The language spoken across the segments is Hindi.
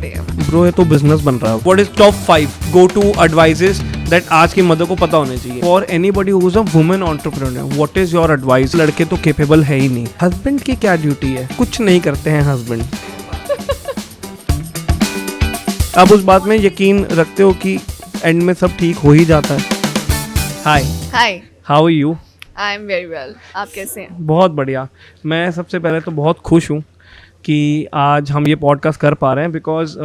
करते हैं। ब्रो ये तो बिजनेस बन रहा है। What is top 5 go to advices that आज की मदर को पता होने चाहिए for anybody who is a women entrepreneur? What is your advice? लड़के तो केपेबल है ही नहीं, हस्बैंड की क्या ड्यूटी है? कुछ नहीं करते हैं हस्बैंड। आप उस बात में यकीन रखते हो कि एंड में सब ठीक हो ही जाता है? Hi, hi, how are you? I am very well. आप कैसे हैं? बहुत बढ़िया। मैं सबसे पहले तो बहुत खुश हूँ कि आज हम ये पॉडकास्ट कर पा रहे हैं because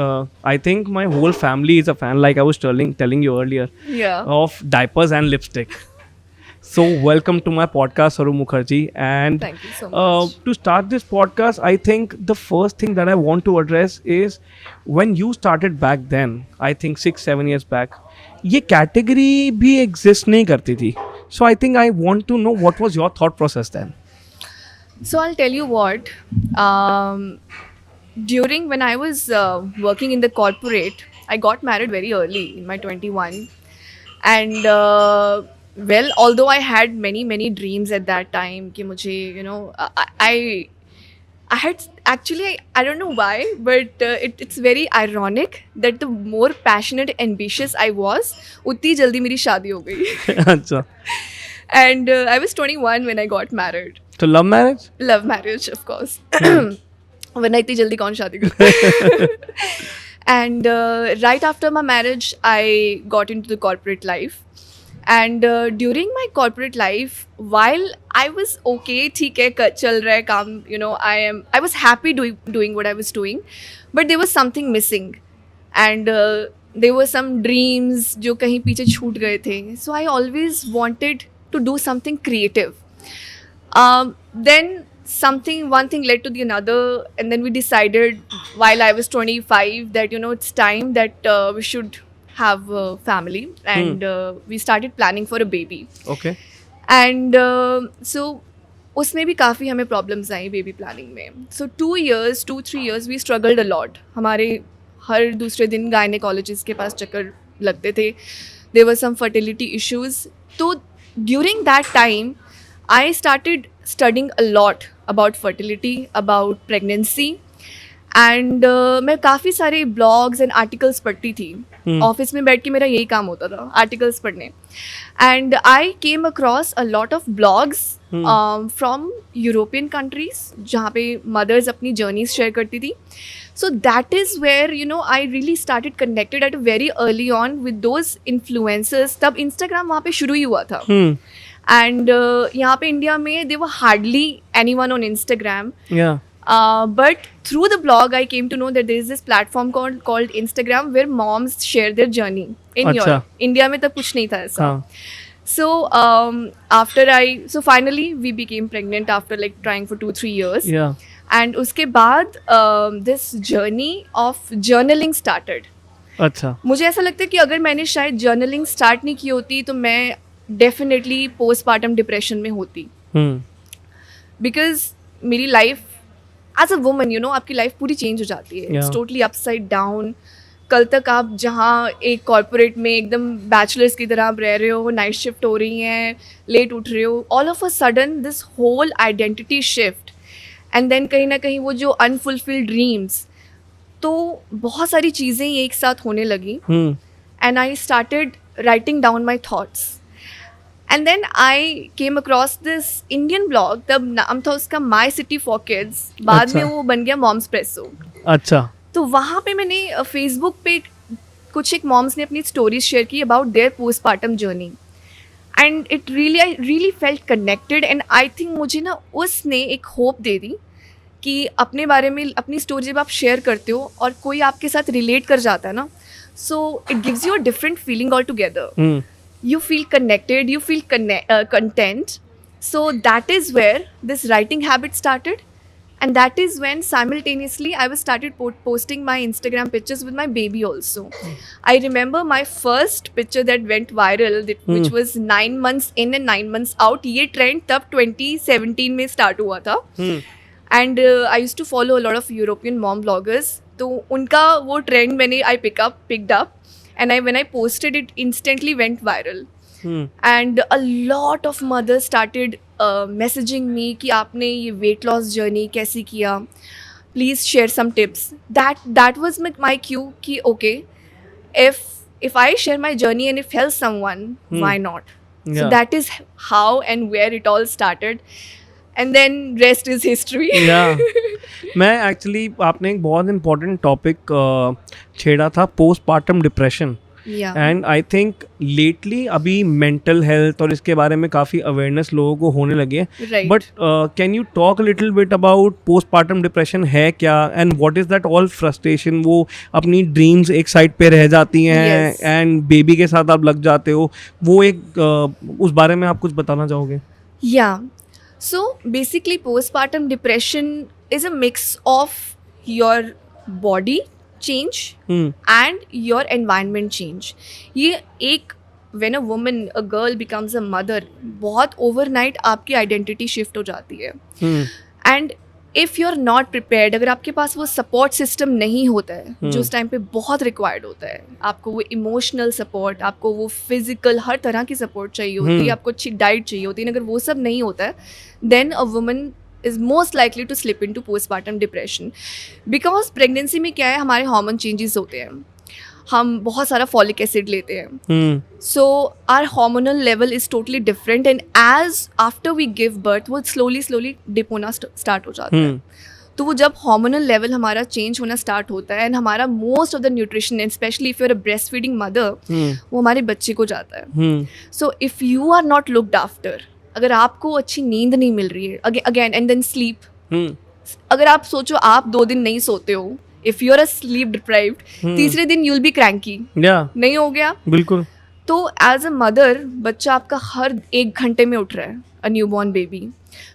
I think my whole family is a fan, like I was telling you earlier, Yeah. of diapers and lipstick. So welcome to my podcast, Saru Mukherjee. And Thank you so much. to start this podcast, I think the first thing that I want to address is when you started back then, I think 6-7 years back, ये category भी exist नहीं करती थी. So I think I want to know what was your thought process then. So I'll tell you what. During when I was working in the corporate, I got married very early in my 21, and well, although I had many dreams at that time, कि मुझे I had actually I don't know why, but it's very ironic that the more passionate, ambitious I was, उतनी जल्दी मेरी शादी हो गई. अच्छा. And I was 21 when I got married. तो love marriage? Love marriage, of course. वरना इतनी जल्दी कौन शादी करता? And right after my marriage, I got into the corporate life. And during my corporate life, while I was okay, ठीक है, चल रहा है काम, I was happy doing what I was doing, but there was something missing, and there were some dreams जो कहीं पीछे छूट गए थे. So I always wanted to do something creative. Then one thing led to the another, and then we decided while I was 25 that it's time that we should have a family, and we started planning for a baby. Okay. And so उसमें भी काफ़ी हमें प्रॉब्लम्स आई बेबी प्लानिंग में. So 2-3 years we struggled a lot. हमारे हर दूसरे दिन गायनेकोलॉजिस्ट के पास चक्कर लगते थे. There were some fertility issues. तो during that time I started studying a lot about fertility, about pregnancy, and मैं काफ़ी सारे blogs and articles पढ़ती थी. ऑफिस में बैठ के मेरा यही काम होता था, आर्टिकल्स पढ़ने. And I came across a lot of blogs from European countries जहाँ पे मदर्स अपनी जर्नीज शेयर करती थी. So that is where I really started connected at a very early on with those influencers. तब इंस्टाग्राम वहाँ पे शुरू ही हुआ था. एंड यहाँ पे इंडिया में they were hardly any one on Instagram. But through the blog, I came to know that there is this platform called Instagram where moms share their journey in Europe. India में तब कुछ नहीं था ऐसा. So finally we became pregnant after like trying for 2-3 years. Yeah. And उसके बाद this journey of journaling started. अच्छा. मुझे ऐसा लगता है कि अगर मैंने शायद journaling start नहीं की होती तो मैं definitely postpartum depression में होती. Because मेरी life एज अ वुमन आपकी लाइफ पूरी चेंज हो जाती है. It's totally upside down. कल तक आप जहाँ एक कॉर्पोरेट में एकदम बैचलर्स की तरह आप रह रहे हो, नाइट शिफ्ट हो रही हैं, लेट उठ रहे हो, all of a sudden this whole identity shift, and then कहीं ना कहीं वो जो अनफुलफिल्ड ड्रीम्स, तो बहुत सारी चीज़ें एक साथ होने लगी. And I started writing down my thoughts. And then I came across this Indian blog. तब नाम था उसका My City for Kids. बाद में वो बन गया Moms Presso. अच्छा. तो वहाँ पे मैंने Facebook पे कुछ एक मॉम्स ने अपनी स्टोरीज शेयर की about their postpartum journey. And I really felt connected. And I think मुझे ना उसने एक hope दे दी कि अपने बारे में अपनी स्टोरी जब आप शेयर करते हो और कोई आपके साथ रिलेट कर जाता है ना, so it gives you a different feeling altogether. You feel connected, you feel content. So that is where this writing habit started, and that is when simultaneously I was started posting my Instagram pictures with my baby also. I remember my first picture that went viral, which was 9 months in and 9 months out. ये trend तब 2017 में start हुआ था. And I used to follow a lot of European mom bloggers. तो उनका वो trend मैंने picked up. And when I posted it, instantly went viral. And a lot of mothers started messaging me कि आपने ये weight loss journey कैसे किया. please share some tips. That was my cue ki okay, if I share my journey and it helps someone, why not? So Yeah. that is how and where it all started, and then rest is history. Yeah. मैं एक्चुअली आपने एक बहुत इंपॉर्टेंट टॉपिक छेड़ा था, postpartum depression. Yeah. And I think lately अभी मेंटल हेल्थ और इसके बारे में काफ़ी अवेयरनेस लोगों को होने लगी है. Right. But can you talk little bit about postpartum depression है क्या, and what is that all frustration? वो अपनी ड्रीम्स एक साइड पे रह जाती हैं Yes. एंड बेबी के साथ आप लग जाते हो, वो एक उस बारे में आप कुछ बताना चाहोगे? Yeah. So basically, postpartum depression is a mix of your body change and your environment change. ये एक when a woman, a girl becomes a mother, बहुत overnight आपकी identity shift हो जाती है. And if you're not prepared, अगर आपके पास वो support system नहीं होता है जो उस टाइम पे बहुत required होता है, आपको वो emotional support, आपको वो physical हर तरह की support चाहिए होती है, आपको अच्छी diet चाहिए होती है, अगर वो सब नहीं होता है, then a woman is most likely to slip into postpartum depression. Because pregnancy में क्या है, हमारे hormone changes होते हैं, हम बहुत सारा folic acid लेते हैं, so our hormonal level is totally different, and as after we give birth वो slowly dip होना start हो जाता है. तो वो जब hormonal level हमारा change होना start होता है, and हमारा most of the nutrition, and especially if you're a breastfeeding mother, वो हमारे बच्चे को जाता है. So if you are not looked after, अगर आपको अच्छी नींद नहीं मिल रही है, अगेन एंड देन स्लीप, अगर आप सोचो आप 2 दिन नहीं सोते हो, if you are a sleep deprived, तीसरे दिन यू विल बी क्रैंकी. नहीं हो गया? बिल्कुल. तो एज अ मदर, बच्चा आपका हर 1 घंटे में उठ रहा है, a newborn baby.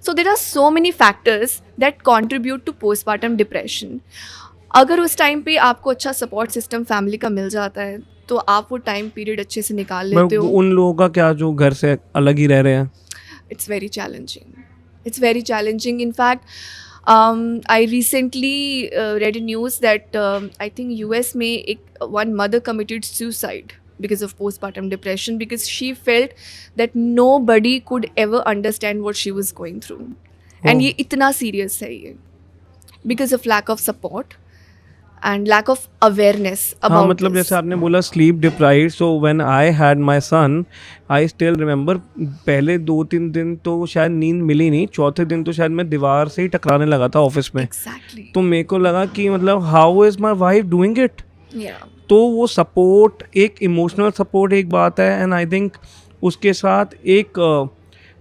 So there are so many factors that contribute to postpartum depression. अगर उस टाइम पे आपको अच्छा सपोर्ट सिस्टम फैमिली का मिल जाता है, तो आप वो टाइम पीरियड अच्छे से निकाल लेते हो. उन लोगों का क्या जो घर से अलग ही रह रहे हैं? It's very challenging. It's very challenging. In fact, I recently read a news that I think US में one mother committed suicide because of postpartum depression, because she felt that nobody could ever understand what she was going through. And ये इतना serious है ये, because of lack of support and lack of awareness about हाँ, मतलब this. जैसे आपने बोला sleep deprived, so when I had my son, I still remember पहले 2-3 दिन तो शायद नींद मिली नहीं, चौथे दिन तो शायद मैं दीवार से ही टकराने लगा था ऑफिस में. Exactly. तो मेरे को लगा कि मतलब how is my wife doing it. Yeah. तो वो सपोर्ट, एक इमोशनल सपोर्ट एक बात है, एंड आई थिंक उसके साथ एक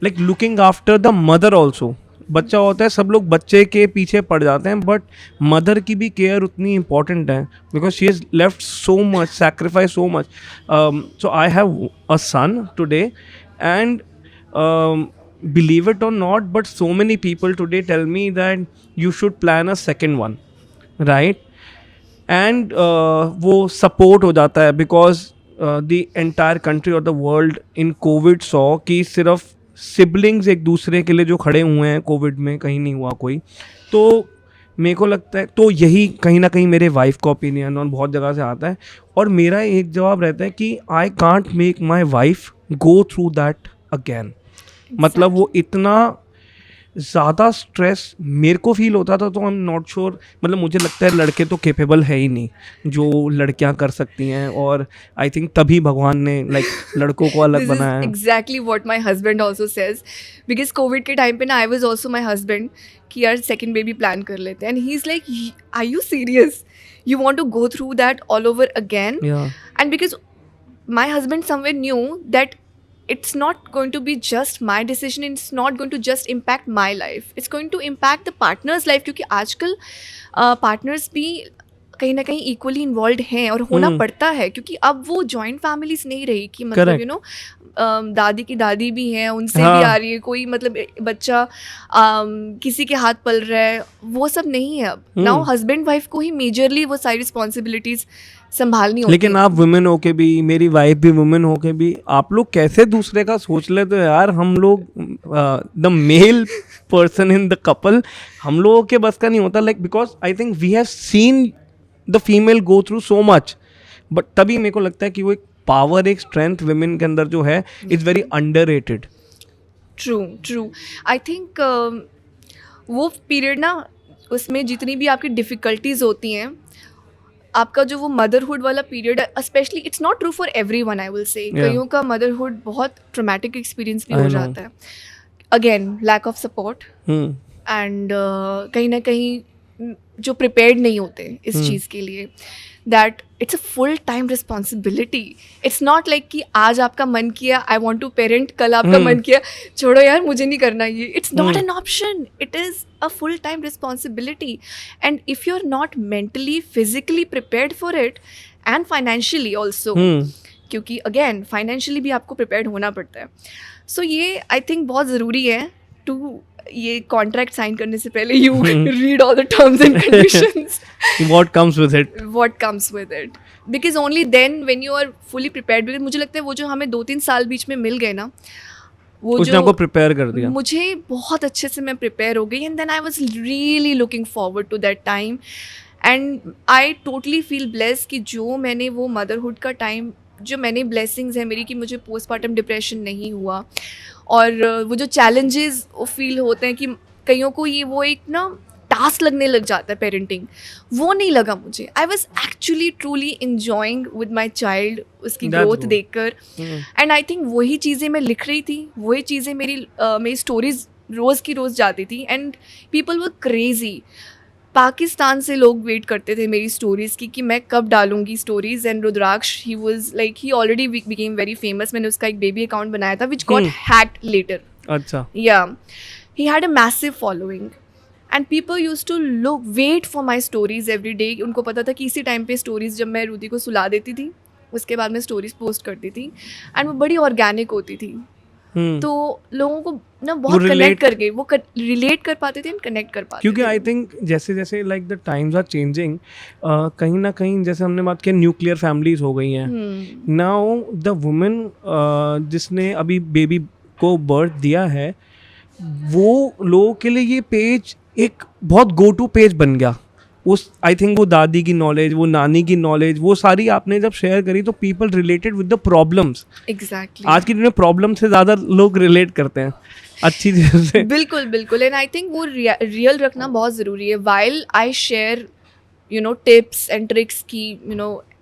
like looking after the mother also. बच्चा होता है, सब लोग बच्चे के पीछे पड़ जाते हैं, बट मदर की भी केयर उतनी इम्पॉर्टेंट है, because she has left so much, sacrifice so much. So I have a son today, and believe it or not, but so many people today tell me that you should plan a second one, right? And वो support हो जाता है, because the entire country or the world in COVID saw कि सिर्फ सिबलिंग्स एक दूसरे के लिए जो खड़े हुए हैं कोविड में, कहीं नहीं हुआ कोई. तो मेरे को लगता है, तो यही कहीं ना कहीं मेरे वाइफ का ओपिनियन और बहुत जगह से आता है, और मेरा एक जवाब रहता है कि I can't make my wife go through that again. मतलब वो इतना ज़्यादा स्ट्रेस मेरे को फील होता था, तो आई एम नॉट श्योर, मतलब मुझे लगता है लड़के तो केपेबल है ही नहीं जो लड़कियां कर सकती हैं, और आई थिंक तभी भगवान ने लाइक लड़कों को अलग बनाया है. Exactly what my husband also says, because Covid के टाइम पे ना I was also my husband कि यार सेकंड बेबी प्लान कर लेते हैं, and he is like, are you serious, you want to go through that all over again? And because my husband somewhere knew that it's not going to be just my decision, it's not going to just impact my life, it's going to impact the partner's life, क्योंकि आजकल partners भी कहीं ना कहीं इक्वली इन्वॉल्व हैं, और होना पड़ता है, क्योंकि अब वो जॉइंट फैमिलीज नहीं रही कि मतलब यू नो दादी की दादी भी हैं, उनसे भी आ रही है कोई, मतलब बच्चा किसी के हाथ पल रहा है, वो सब नहीं है अब. नाउ हस्बैंड वाइफ को ही मेजरली वो सारी रिस्पॉन्सिबिलिटीज संभालनी होती है. लेकिन आप वुमेन होके भी, मेरी वाइफ भी वुमेन होके भी, आप लोग कैसे दूसरे का सोच लेते हो यार? हम लोग the male person in the couple, हम लोगों के बस का नहीं होता, like because I think we have seen the female go through so much, but तभी मेरे को लगता है कि वो एक पावर, एक स्ट्रेंथ वुमेन के अंदर जो है, is very underrated. True. I think वो पीरियड ना, उसमें जितनी भी आपकी डिफ़िकल्टीज़ होती हैं, आपका जो वो मदरहुड वाला पीरियड है, specially it's not true for everyone, I will say, Yeah. कईयों का मदरहुड बहुत ट्रॉमेटिक एक्सपीरियंस भी I हो know. जाता है. Again lack of support hmm and कहीं ना कहीं जो प्रिपेयर्ड नहीं होते इस चीज़ के लिए, that it's a full time responsibility. It's not like कि आज आपका मन किया आई वॉन्ट टू पेरेंट, कल आपका मन किया छोड़ो यार मुझे नहीं करना ये. It's not an option, it is a full time responsibility. And if you are not mentally physically prepared for it and financially also, क्योंकि अगेन फाइनेंशियली भी आपको प्रिपेयर्ड होना पड़ता है. सो ये आई थिंक बहुत ज़रूरी है टू, ये कॉन्ट्रैक्ट साइन करने से पहले you read all the terms and conditions, what comes with it. what comes with it, because only then when you are fully prepared. because मुझे लगता है वो जो हमें 2-3 साल बीच में मिल गए ना, वो उसने जो आपको प्रिपेयर कर दिया. मुझे बहुत अच्छे से मैं प्रिपेयर हो गई. And then I was really looking forward to that time. And I totally feel blessed कि जो मैंने वो मदरहुड का टाइम, जो मैंने ब्लेसिंग्स है मेरी कि मुझे पोस्टमार्टम डिप्रेशन नहीं हुआ. और वो जो चैलेंजेस वो फील होते हैं कि कईयों को ये वो एक ना टास्क लगने लग जाता है पेरेंटिंग, वो नहीं लगा मुझे. I was actually truly enjoying with my child, उसकी That's ग्रोथ good. देखकर. एंड आई थिंक वही चीज़ें मैं लिख रही थी, वही चीज़ें मेरी स्टोरीज रोज़ की रोज़ जाती थी. And people were crazy. Pakistan से लोग वेट करते थे मेरी स्टोरीज़ की कि मैं कब डालूंगी stories. And Rudraksh, he was like, he already became very famous. मैंने उसका एक बेबी अकाउंट बनाया था विच गॉट हैक्ड लेटर. अच्छा. Yeah, he had a massive following and people used to wait for my stories every day. उनको पता था कि इसी टाइम पे स्टोरीज जब मैं रुदि को सुला देती थी उसके बाद मैं स्टोरीज पोस्ट करती थी एंड वो बड़ी ऑर्गेनिक होती थी. तो लोगों को ना बहुत कनेक्ट करके वो रिलेट कर पाते थे एंड कनेक्ट कर पाते क्योंकि थे. आई थिंक जैसे जैसे like the times are changing, कहीं ना कहीं जैसे हमने बात किया न्यूक्लियर फैमिलीज हो गई हैं. नाउ द वुमेन जिसने अभी बेबी को बर्थ दिया है, वो लोगों के लिए ये पेज एक बहुत गो टू पेज बन गया. उस आई थिंक वो दादी की नॉलेज, वो नानी की नॉलेज, वो सारी आपने जब शेयर करी तो people related with the problems. Exactly, आज की दिन में प्रॉब्लम से ज़्यादा लोग रिलेट करते हैं अच्छी चीज़ से. बिल्कुल बिल्कुल. एंड आई थिंक वो रियल रखना बहुत ज़रूरी है. While I share tips and tricks की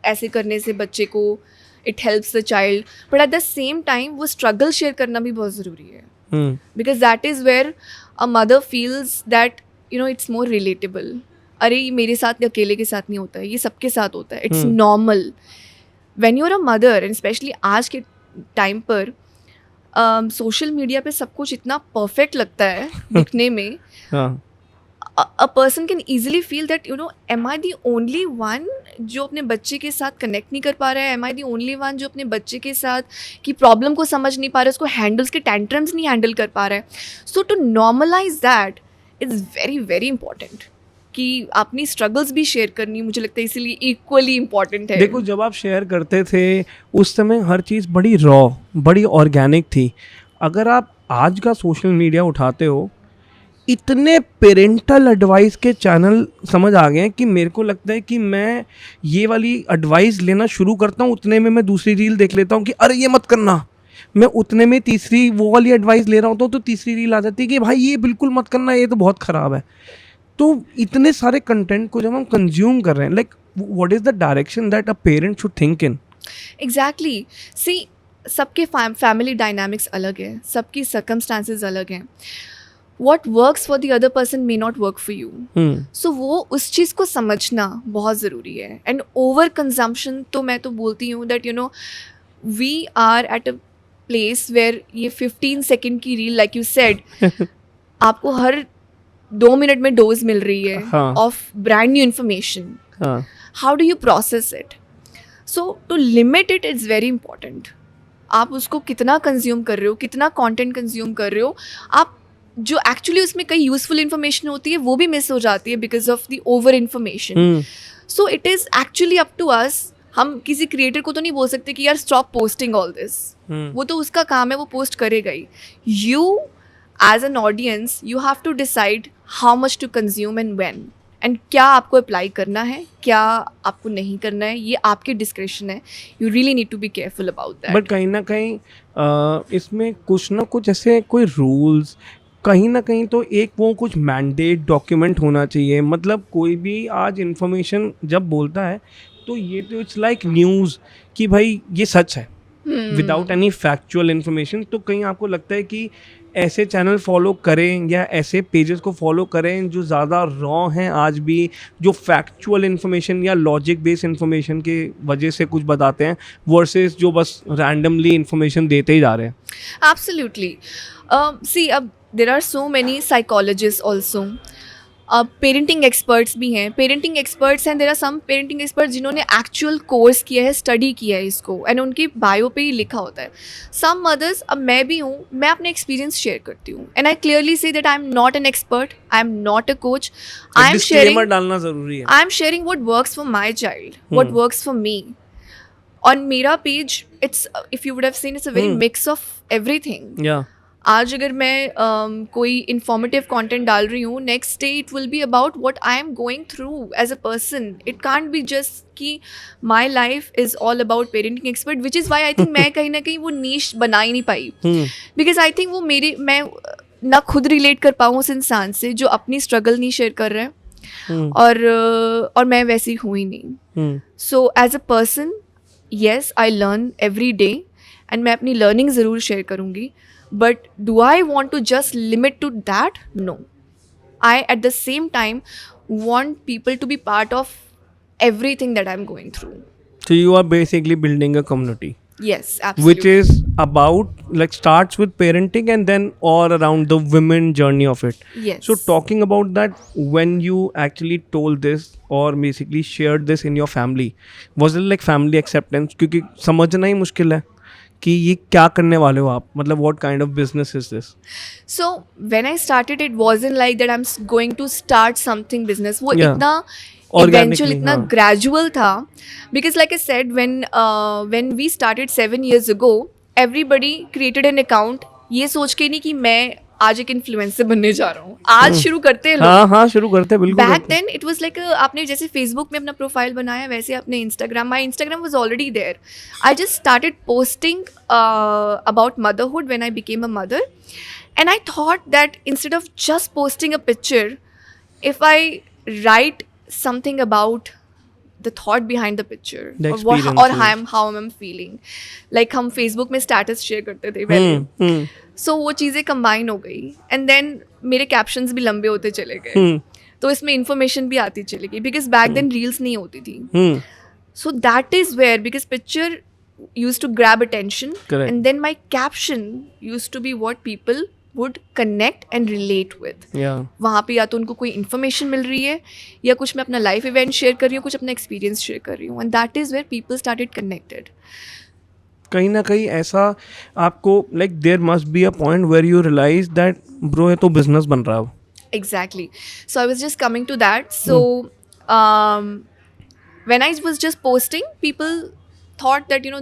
ऐसे करने से बच्चे को it helps the child, but at the same time वो स्ट्रगल शेयर करना भी बहुत ज़रूरी है. Because that is where a mother feels that it's more relatable. अरे ये मेरे साथ अकेले के साथ नहीं होता है, ये सबके साथ होता है. It's normal when you are a mother. And specially आज के टाइम पर सोशल मीडिया पे सब कुछ इतना परफेक्ट लगता है दिखने में. A person can easily feel that am I the only one जो अपने बच्चे के साथ कनेक्ट नहीं कर पा रहा है? Am I the only one जो अपने बच्चे के साथ की प्रॉब्लम को समझ नहीं पा रहा है, उसको हैंडल्स के टेंट्रम्स नहीं हैंडल कर पा रहा है? So to normalise that is very very important कि अपनी स्ट्रगल्स भी शेयर करनी, मुझे लगता है इसीलिए इक्वली इम्पॉर्टेंट है. देखो जब आप शेयर करते थे उस समय हर चीज़ बड़ी रॉ, बड़ी ऑर्गेनिक थी. अगर आप आज का सोशल मीडिया उठाते हो, इतने पेरेंटल एडवाइस के चैनल समझ आ गए हैं कि मेरे को लगता है कि मैं ये वाली एडवाइस लेना शुरू करता हूँ, उतने में मैं दूसरी रील देख लेता हूँ कि अरे ये मत करना. मैं उतने में तीसरी वो वाली एडवाइस ले रहा हूँ तो तीसरी रील आ जाती है कि भाई ये बिल्कुल मत करना, ये तो बहुत ख़राब है. तो इतने सारे कंटेंट को जब हम कंज्यूम कर रहे हैं, like what is the direction that a parent should think in? Exactly. See, सबके फैमिली डायनामिक्स अलग है, सबकी सर्कमस्टांसेस अलग हैं. what works for the other person may not work for you. So वो उस चीज़ को समझना बहुत ज़रूरी है. एंड ओवर कंजम्पशन तो मैं तो बोलती हूँ that we are at a place where ये 15 सेकेंड की रील, लाइक यू सेड, आपको हर 2 मिनट में डोज मिल रही है of brand new information. How do you process it? So to limit it is very important. आप उसको कितना कंज्यूम कर रहे हो, कितना कंटेंट कंज्यूम कर रहे हो, आप जो एक्चुअली उसमें कई यूजफुल इन्फॉर्मेशन होती है वो भी मिस हो जाती है because of the over information. So it is actually up to us. हम किसी क्रिएटर को तो नहीं बोल सकते कि यार स्टॉप पोस्टिंग ऑल दिस. वो तो उसका काम है, वो पोस्ट करेगा ही. You as an audience you have to decide how much to consume and when, and क्या आपको अप्लाई करना है, क्या आपको नहीं करना है, ये आपके डिस्क्रिप्शन है. You really need to be careful about that. But कहीं ना कहीं इसमें कुछ ना कुछ ऐसे कोई रूल्स, कहीं ना कहीं तो एक वो कुछ मैंडेट डॉक्यूमेंट होना चाहिए. मतलब कोई भी आज इन्फॉर्मेशन जब बोलता है तो ये तो इट्स लाइक न्यूज़ कि भाई ये सच है विदाउट एनी फैक्चुअल इन्फॉर्मेशन. तो कहीं आपको लगता है कि ऐसे चैनल फॉलो करें या ऐसे पेजेस को फॉलो करें जो ज़्यादा रॉ हैं आज भी, जो फैक्चुअल इन्फॉर्मेशन या लॉजिक बेस्ड इन्फॉर्मेशन के वजह से कुछ बताते हैं, वर्सेस जो बस रैंडमली इन्फॉर्मेशन देते ही जा रहे हैं? Absolutely. See, अब there are so many psychologists also. अब पेरेंटिंग एक्सपर्ट्स भी हैं, पेरेंटिंग एक्सपर्ट्स हैं. There are some parenting experts जिन्होंने एक्चुअल कोर्स किया है, स्टडी किया है इसको, एंड उनकी बायो पे ही लिखा होता है. सम मदर्स, अब मैं भी हूँ, मैं अपने एक्सपीरियंस शेयर करती हूँ, and I clearly say that I am not an expert, I am not a coach. I am disclaimer डालना ज़रूरी है. I am sharing what works for my child, what works for me. On मेरा page, it's, if you would have seen, it's a very mix of everything. या आज अगर मैं कोई इन्फॉर्मेटिव कंटेंट डाल रही हूँ, next day it will be about what I am going through as a person. It can't be just कि my life is all about parenting expert, which is why I think मैं कहीं ना कहीं वो नीश बना ही नहीं पाई. बिकॉज आई थिंक वो मैं ना खुद रिलेट कर पाऊँ उस इंसान से जो अपनी स्ट्रगल नहीं शेयर कर रहा है, और मैं वैसी हूँ ही नहीं. So as a person, yes, I learn every day, and मैं अपनी लर्निंग ज़रूर शेयर करूँगी. But do I want to just limit to that? No. I, at the same time, want people to be part of everything that I'm going through. So you are basically building a community. Yes, absolutely. Which is about, like, starts with parenting and then all around the women journey of it. Yes. So talking about that, when you actually told this or basically shared this in your family, was it like family acceptance? क्योंकि समझना ही मुश्किल है कि ये क्या करने वाले हो आप, मतलब what kind of business is this? So when I started, it wasn't like that I'm going to start something business. वो Yeah. इतना Organically, eventual, इतना हाँ. gradual था. Because like I said, when we started 7 years ago, everybody created an account, ये सोच के नहीं कि मैं आज एक इन्फ्लुएंसर बनने जा रहा हूँ. आज शुरू करते हैं लोग. हाँ शुरू करते हैं, बिल्कुल. Back then it was like, आपने जैसे फेसबुक में अपना प्रोफाइल बनाया, वैसे अपने Instagram, my Instagram was already there. I just started posting about motherhood when I became a mother, and I thought that instead of just posting a picture, if I write something about the thought behind the picture, The or experiences. how I'm feeling, like हम Facebook में status share करते थे पहले. So वो चीज़ें combine हो गई, and then मेरे captions भी लंबे होते चले गए, तो इसमें information भी आती चली गई, because back then reels नहीं होती थी. So that is where, because picture used to grab attention, Correct. and then my caption used to be what people would connect and relate with. Yeah. वहाँ पे या तो उनको कोई इन्फॉर्मेशन मिल रही है, या कुछ मैं अपना लाइफ इवेंट शेयर कर रही हूँ, कुछ अपना एक्सपीरियंस शेयर कर रही हूँ, and that is where people started connected. कहीं ना कहीं ऐसा आपको, like, there must be a point where you realise that bro ये तो बिजनेस बन रहा है. Exactly. So I was just coming to that. So when I was just posting, people thought that,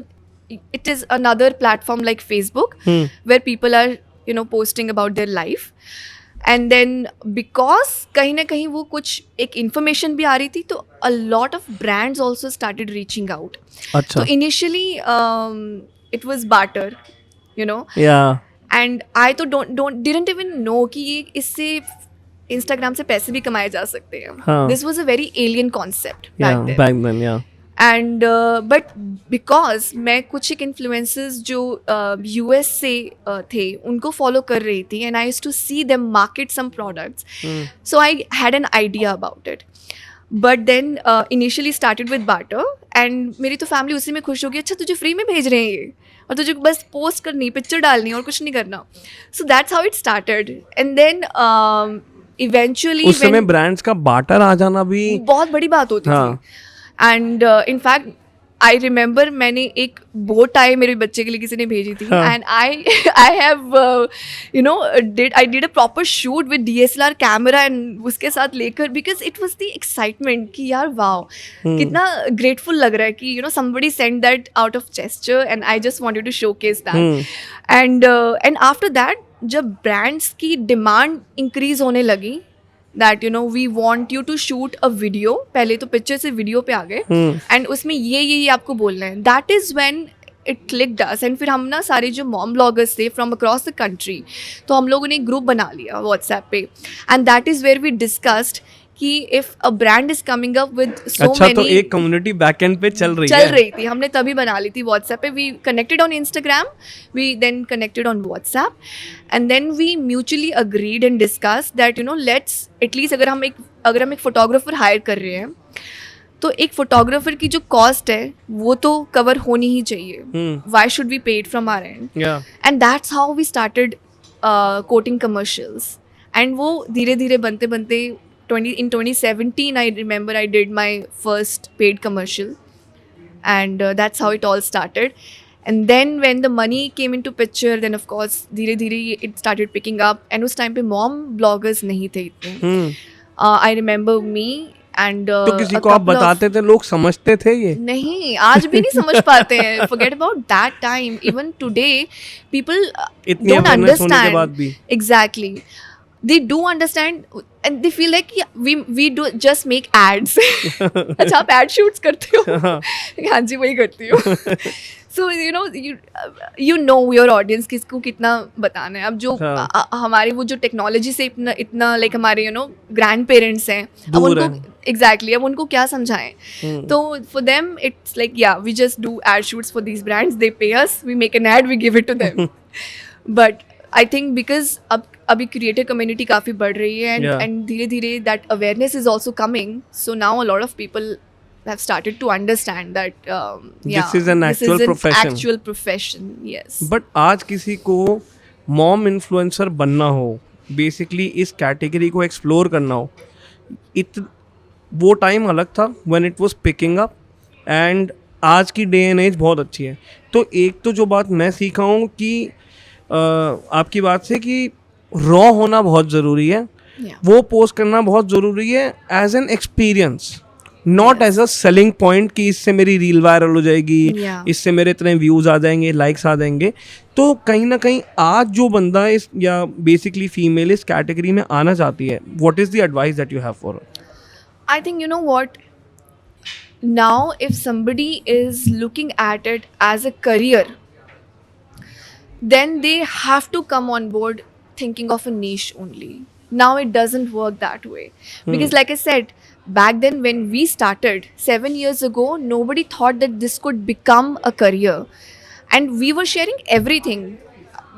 it is another platform like Facebook, where people are posting about their life. And then because कहीं ना कहीं वो कुछ एक information भी आ रही थी, तो a lot of brands also started reaching out. अच्छा. So initially it was barter, Yeah. and I तो didn't even know कि ये इससे Instagram से पैसे भी कमाए जा सकते हैं. हाँ. This was a very alien concept Yeah, back then, yeah. And but because मैं कुछ एक इन्फ्लुएंसर्स जो US से थे उनको फॉलो कर रही थी, and I used to see them market some products, so I had an idea about it. But then initially started with barter, and मेरी तो फैमिली उसी में खुश होगी, अच्छा तुझे फ्री में भेज रहे हैं ये, और तुझे बस पोस्ट करनी, पिक्चर डालनी, और कुछ नहीं करना. So that's how it started. And then eventually उस समय ब्रांड्स का बार्टर आ जाना भी बहुत बड़ी बात होती थी. एंड इनफैक्ट आई रिमेंबर मैंने एक बो टाई मेरे बच्चे के लिए किसी ने भेजी थी, and I have I did a proper shoot with DSLR camera, and उसके साथ लेकर, because it was the excitement कि यार वाओ, कितना ग्रेटफुल लग रहा है कि somebody sent that out of gesture, and I just wanted to showcase that. And after that, जब ब्रांड्स की डिमांड इंक्रीज होने लगी, that we want you to shoot a video, पहले तो पिक्चर से वीडियो पे आ गए, एंड उसमें ये आपको बोलना है, that is when it clicked us, and फिर हम ना सारे जो मॉम ब्लॉगर्स थे फ्रॉम अक्रॉस द कंट्री, तो हम लोगों ने एक ग्रुप बना लिया व्हाट्सएप पे, and that is where we discussed कि if a brand is coming up with so अच्छा, तो मेनी, एक कम्युनिटी बैकएंड पे चल रही थी, हमने तभी बना ली थी व्हाट्सएप पे. We connected on Instagram, we then connected on WhatsApp, and then we mutually agreed and discuss that you know let's at least अगर हम एक फोटोग्राफर हायर कर रहे हैं तो एक फोटोग्राफर की जो कॉस्ट है वो तो कवर होनी ही चाहिए. Why should we pay it from our end? And that's how we started quoting commercials, and वो धीरे धीरे बनते बनते in 2017 I remember I did my first paid commercial, and that's how it all started. And then when the money came into picture, then of course धीरे धीरे it started picking up, and उस time पे mom bloggers नहीं थे इतने. I remember me and तो किसी को आप बताते थे, लोग समझते थे ये? नहीं, आज भी नहीं समझ पाते हैं. Forget about that time. Even today people इतनी don't awareness होने के बाद understand. भी. Exactly. They do understand and they feel like yeah, we do just make ads. अच्छा, आप ad shoots करते हो? हाँ जी, वही करती हूँ. So you know your audience किसको कितना बताना है. अब जो हमारे वो जो टेक्नोलॉजी से इतना लाइक हमारे ग्रैंड पेरेंट्स हैं, अब उनको एग्जैक्टली अब उनको क्या समझाएं. तो फॉर देम इट्स लाइक या we just do ad shoots for these brands, they pay us, we make an ad, we give it to them. But I think because अभी क्रिएटर कम्युनिटी काफ़ी बढ़ रही है, एंड धीरे धीरे that awareness is also coming. So now a lot of people have started to understand that this is an actual profession. Yes, but आज किसी को मॉम इन्फ्लुएंसर बनना हो, बेसिकली इस कैटेगरी को एक्सप्लोर करना हो, वो टाइम अलग था when it was picking up, and आज की डे एंड एज बहुत अच्छी है. तो एक तो जो बात मैं सीखा हूँ कि आपकी बात से कि रॉ होना बहुत ज़रूरी है. वो पोस्ट करना बहुत ज़रूरी है as an experience, not as a selling point कि इससे मेरी रील वायरल हो जाएगी, इससे मेरे इतने व्यूज़ आ जाएंगे, लाइक्स आ जाएंगे. तो कहीं ना कहीं आज जो बंदा इस या बेसिकली फीमेल इस कैटेगरी में आना चाहती है, what is the advice that you have for her? I think what, now if somebody is looking at it as a career, then they have to come on board thinking of a niche only. Now it doesn't work that way, because like I said, back then when we started 7 years ago, nobody thought that this could become a career, and we were sharing everything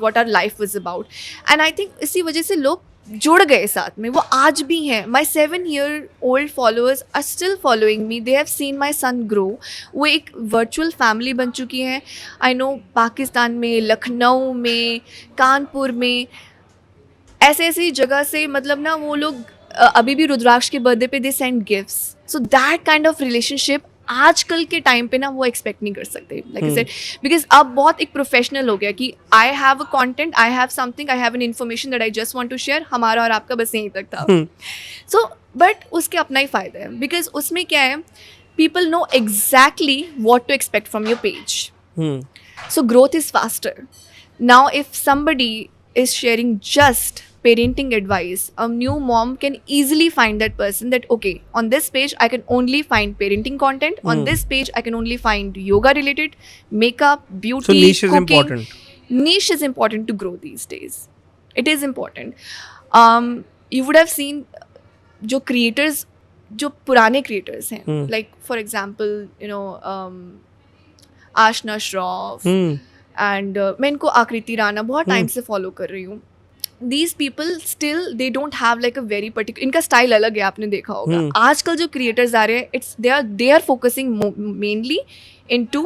what our life was about. And I think इसी वजह से लोग जुड़ गए साथ में, वो आज भी हैं. My 7-year-old followers are still following me. They have seen my son grow. वो एक virtual family बन चुकी है. I know पाकिस्तान में, लखनऊ में, कानपुर में, ऐसी जगह से, मतलब ना वो लोग अभी भी रुद्राक्ष के बर्थडे पे they send gifts. So that kind of relationship आजकल के टाइम पे ना वो एक्सपेक्ट नहीं कर सकते, लाइक आई सेड, बिकॉज अब बहुत एक प्रोफेशनल हो गया कि I have a content, I have something, I have an information that I just want to share. हमारा और आपका बस यहीं तक था. सो बट उसके अपना ही फ़ायदा है, बिकॉज उसमें क्या है, people know exactly what to expect from your page. So growth is faster. Now if somebody is sharing just parenting advice, a new mom can easily find that person, that okay, on this page I can only find parenting content, on this page I can only find yoga related, makeup, beauty, so niche is cooking. important. Niche is important to grow these days. It is important. You would have seen जो creators, जो पुराने creators हैं, like for example Aashna Shroff, and मैं इनको आकृति राणा बहुत टाइम से फॉलो कर रही हूँ. These people still they don't have like a very particular, इनका स्टाइल अलग है, आपने देखा होगा. आजकल जो क्रिएटर्स आ रहे हैं, it's they are focusing mainly into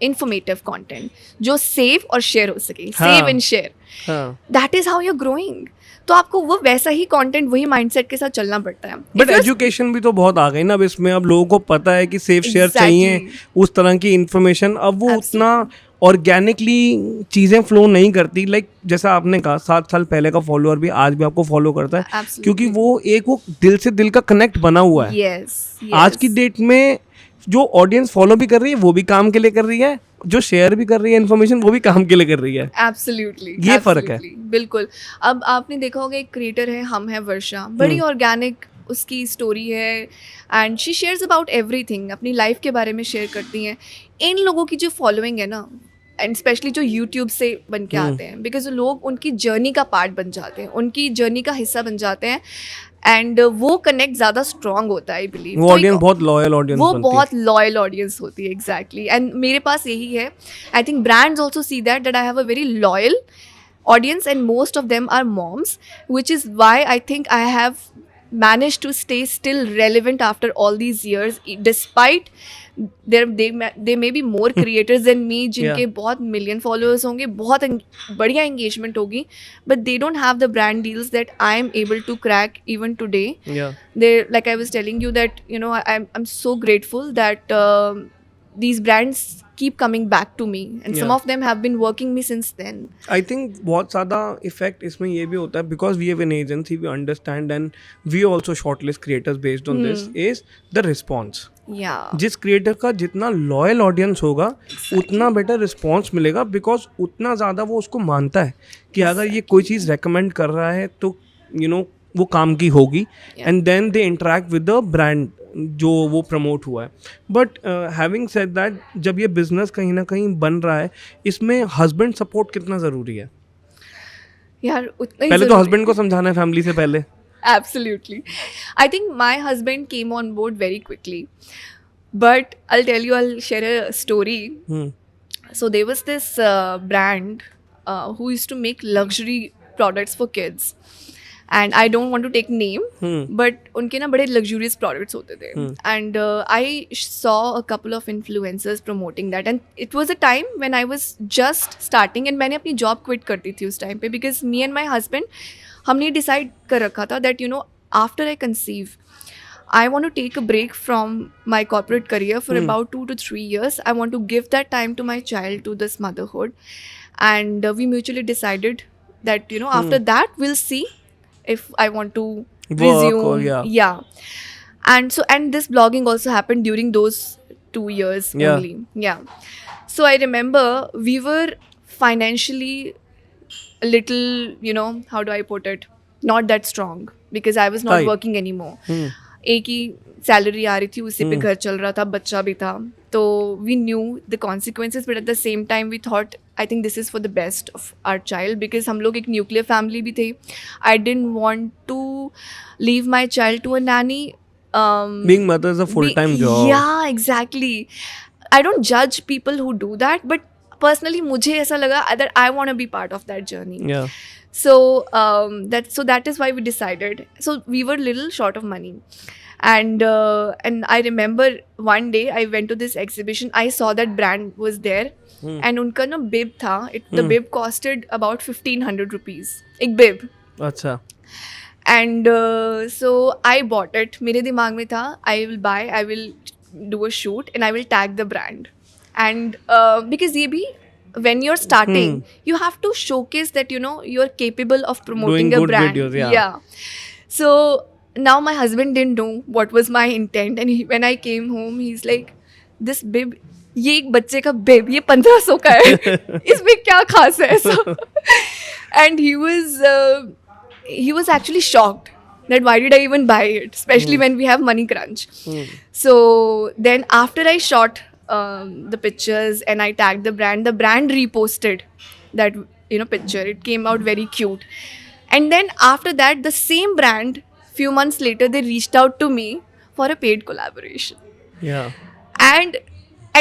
informative content जो सेव और शेयर हो सके, save and share. That is how you are growing. तो आपको वो वैसा ही कंटेंट, वही माइंडसेट के साथ चलना पड़ता है. बट एजुकेशन भी तो बहुत आ गई ना अब इसमें. अब लोगों को पता है कि सेफ शेयर चाहिए, उस तरह की इंफॉर्मेशन. अब वो उतना ऑर्गेनिकली चीज़ें फ्लो नहीं करती. लाइक जैसा आपने कहा, 7 साल पहले का फॉलोअर भी आज भी आपको फॉलो करता है, क्योंकि वो दिल से दिल का कनेक्ट बना हुआ है. आज की डेट में जो ऑडियंस फॉलो भी कर रही है वो भी काम के लिए कर रही है, जो शेयर भी कर रही है इन्फॉर्मेशन वो भी काम के लिए कर रही है. एब्सोल्युटली, ये फर्क है. बिल्कुल. अब आपने देखा होगा, एक क्रिएटर है, हम है वर्षा, बड़ी ऑर्गेनिक उसकी स्टोरी है and she shares about everything, अपनी लाइफ के बारे में शेयर करती हैं. इन लोगों की जो फॉलोइंग है ना, एंड स्पेशली जो यूट्यूब से बन के आते हैं, बिकॉज लोग उनकी जर्नी का पार्ट बन जाते हैं, उनकी जर्नी का हिस्सा बन जाते हैं, एंड वो कनेक्ट ज़्यादा स्ट्रॉन्ग होता है आई बिलीव. वो ऑडियंस बहुत लॉयल ऑडियंस वो बहुत लॉयल ऑडियंस होती है एग्जैक्टली. एंड मेरे पास यही है. I think brands also see that I have a very loyal audience and most of them are moms, which is why I think I have managed to stay still relevant after all these years, despite they may be more creators than me जिनके बहुत million followers होंगे, बहुत बढ़िया engagement होगी, but they don't have the brand deals that I am able to crack even today. They, like I was telling you that, you know, I'm so grateful that these brands keep coming back to me, and some of them have been working me since then. I think बहुत ज़्यादा इफेक्ट इसमें ये भी होता है because we have an agency, we understand and we also shortlist creators based on this is the response. जिस क्रिएटर का जितना लॉयल ऑडियंस होगा उतना बेटर रिस्पॉन्स मिलेगा, बिकॉज उतना ज़्यादा वो उसको मानता है कि अगर ये कोई चीज़ रेकमेंड कर रहा है तो यू नो वो काम की होगी, and then they interact with the brand जो वो प्रमोट हुआ है. बट हैविंग सेड दैट, जब ये बिजनेस कहीं ना कहीं बन रहा है, इसमें हस्बैंड सपोर्ट कितना ज़रूरी है? यार उतना पहले तो हस्बैंड को समझाना है फैमिली से पहले. Absolutely. I think my husband came on board very quickly. But I'll share a story. So there was this brand who used to make luxury products for kids. And I don't want to take name, but उनके ना बड़े luxurious products होते थे. And I saw a couple of influencers promoting that. And it was a time when I was just starting, and मैंने अपनी job quit कर दी थी उस time पे, because me and my husband, हमने decide कर रखा था that, you know, after I conceive, I want to take a break from my corporate career for about 2 to 3 years. I want to give that time to my child, to this motherhood. And we mutually decided that, you know, after that, we'll see if I want to resume. Yeah. And this blogging also happened during those 2 years only. Yeah. So I remember we were financially a little, you know, how do I put it, not that strong, because I was not working anymore. एक ही सैलरी आ रही थी, उसी पे घर चल रहा था, बच्चा भी था, तो we knew the consequences, but at the same time we thought I think this is for the best of our child, because हम लोग एक न्यूक्लियर फैमिली भी थे. I didn't want to leave my child to a nanny. Being mother is a full-time job. Yeah, exactly. I don't judge people who do that, but personally मुझे ऐसा लगा that I want to be part of that journey. Yeah. So that is why we decided. So we were little short of money, and I remember one day I went to this exhibition. I saw that brand was there, and उनका ना bib था. The bib costed about 1,500 rupees. एक bib. अच्छा. And so I bought it. मेरे दिमाग में था I will do a shoot and I will tag the brand. And because ये भी, when you're starting, you have to showcase that, you know, you're capable of promoting Doing a good brand. videos, yeah. So now my husband didn't know what was my intent, and when I came home, he's like, this bib, ये एक बच्चे का bib, ये 1,500 का है, इसमें क्या खास है ऐसा? And he was actually shocked that why did I even buy it, especially when we have money crunch. So then after I shot the pictures and I tagged the brand reposted that, you know, picture. It came out very cute. And then after that, the same brand, few months later, they reached out to me for a paid collaboration. Yeah. And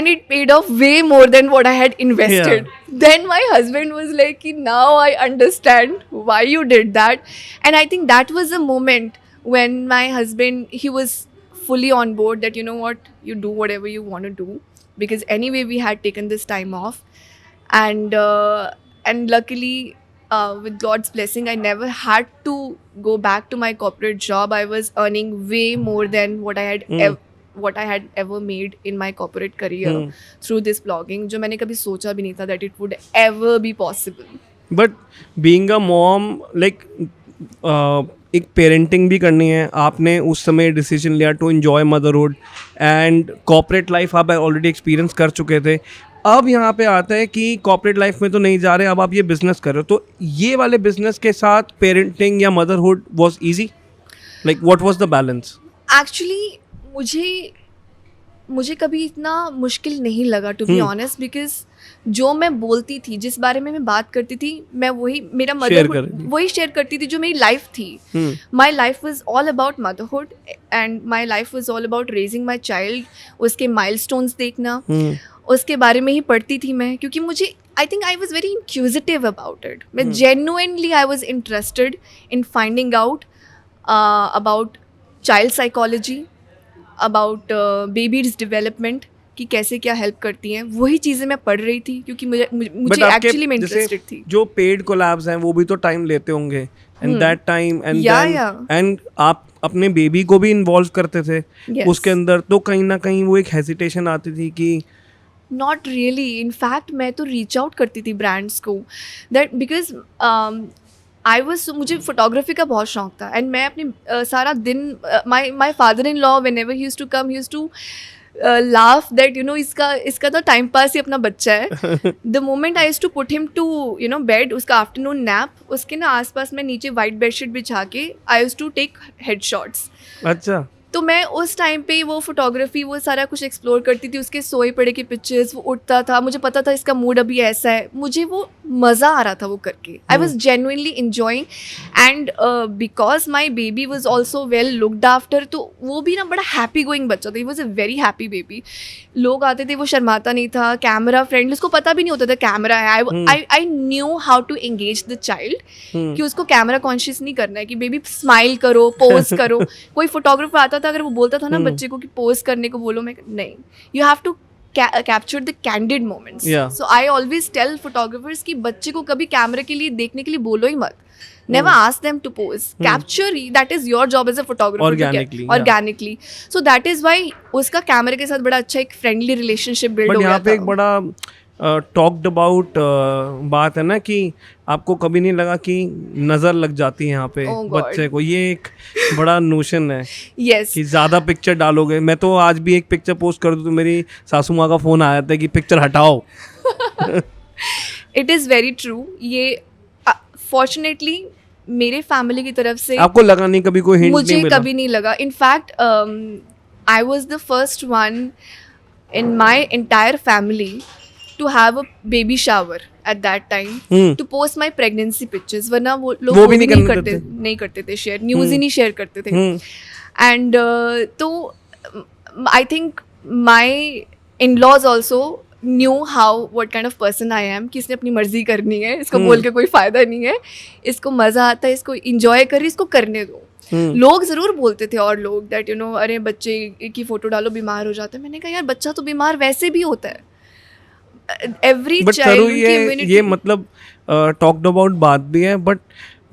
it paid off way more than what I had invested. Then my husband was like, now I understand why you did that. And I think that was a moment when my husband, he was fully on board that, you know what, you do whatever you want to do, because anyway we had taken this time off. And luckily, with God's blessing, I never had to go back to my corporate job. I was earning way more than what I had ever made in my corporate career through this blogging, जो मैंने कभी सोचा भी नहीं था that it would ever be possible. But being a mom, like एक पेरेंटिंग भी करनी है, आपने उस समय डिसीजन लिया to enjoy motherhood, and corporate life आप ऑलरेडी एक्सपीरियंस कर चुके थे. अब यहाँ पे आता है कि कॉर्पोरेट लाइफ में तो नहीं जा रहे, अब आप ये बिजनेस कर रहे हो, तो ये वाले बिजनेस के साथ पेरेंटिंग या motherhood was easy? Like what was the balance? Actually मुझे कभी इतना मुश्किल नहीं लगा टू बी ऑनेस्ट, बिकॉज जो मैं बोलती थी, जिस बारे में मैं बात करती थी, मैं वही मेरा Share मदरहुड कर रही थी। वही शेयर करती थी जो मेरी लाइफ थी. My life was all about motherhood and my life was all about raising my child. उसके माइलस्टोन्स देखना, उसके बारे में ही पढ़ती थी मैं, क्योंकि मुझे I think I was very inquisitive about it. मैं genuinely I was interested in finding out about child psychology, about babies development, कि कैसे क्या हेल्प करती हैं. वही चीज़ें मैं पढ़ रही थी क्योंकि मुझे But आपके एक्चुअली मैं जैसे इंटरेस्टेड थी. जो पेड कोलैब्स हैं वो भी तो टाइम लेते होंगे, and that time and Yeah, then yeah. And आप अपने बेबी को भी इन्वॉल्व करते थे Yes. उसके अंदर, तो कहीं ना कहीं वो एक हेजिटेशन आती थी कि नॉट रियली. इनफैक्ट मैं तो रीच आउट करती थी ब्रांड्स को, दैट बिकॉज मुझे फोटोग्राफी का बहुत शौक था. एंड मैं अपने सारा दिन my father in law whenever he used to come, he used to laugh that इसका तो टाइम पास ही अपना बच्चा है. The moment I used to put him to bed, उसका आफ्टरनून नैप, उसके ना आसपास मैं नीचे वाइट बेडशीट बिछा के I used to take head shots. अच्छा तो मैं उस टाइम पे वो फोटोग्राफी वो सारा कुछ एक्सप्लोर करती थी. उसके सोए पड़े के पिक्चर्स, वो उठता था, मुझे पता था इसका मूड अभी ऐसा है, मुझे वो मज़ा आ रहा था वो करके. I was genuinely enjoying. And because my baby was also well looked after, तो वो भी ना बड़ा हैप्पी गोइंग बच्चा था. He was a very happy baby. लोग आते थे, वो शर्माता नहीं था, कैमरा फ्रेंडली, उसको पता भी नहीं होता था कैमरा है. I knew how to engage the child, कि उसको कैमरा कॉन्शियस नहीं करना है, कि बेबी स्माइल करो, पोज करो. कोई फोटोग्राफर आता था, अगर वो बोलता था ना बच्चे को कि पोज करने को बोलो, मैं नहीं, you have to capture the candid moments. Yeah. So I always tell photographers कि बच्चे को कभी कैमरे के लिए देखने के लिए बोलो ही मत. Never ask them to pose. Capture, that is your job as a photographer. Organically, yeah. Organically. So that is why उसका कैमरे के साथ बड़ा अच्छा एक फ्रेंडली रिलेशनशिप बिल्ड बट हो गया यहाँ पे एक था. बड़ा टॉक्ड अबाउट बात है ना कि आपको कभी नहीं लगा कि नज़र लग जाती है यहाँ पे Oh God. बच्चे को, ये एक बड़ा नोशन है Yes. कि ज़्यादा पिक्चर डालोगे. मैं तो आज भी एक पिक्चर पोस्ट कर दूँ तो मेरी सासू माँ का फ़ोन आ जाता है कि पिक्चर हटाओ. It is very true. ये फॉर्चुनेटली मेरे फैमिली की तरफ से आपको लगा नहीं, कभी कोई हिंट मुझे नहीं मिला? कभी नहीं लगा. In fact I was the first one in my entire family to have a baby shower at that time, to post my pregnancy pictures. वरना वो लोग वो भी नहीं करते थे शेयर, न्यूज़ ही नहीं शेयर करते थे. एंड तो I think my in laws also knew how what kind of person I am, कि इसने अपनी मर्जी करनी है, इसको बोल के कोई फ़ायदा नहीं है, इसको मज़ा आता है, इसको इंजॉय करिए, इसको करने दो. लोग ज़रूर बोलते थे और लोग दैट अरे बच्चे की फ़ोटो डालो बीमार हो जाता है. मैंने कहा यार बच्चा तो बीमार वैसे भी होता है. एवरी चाइल्ड ये मतलब टॉक्ड अबाउट बात भी है, बट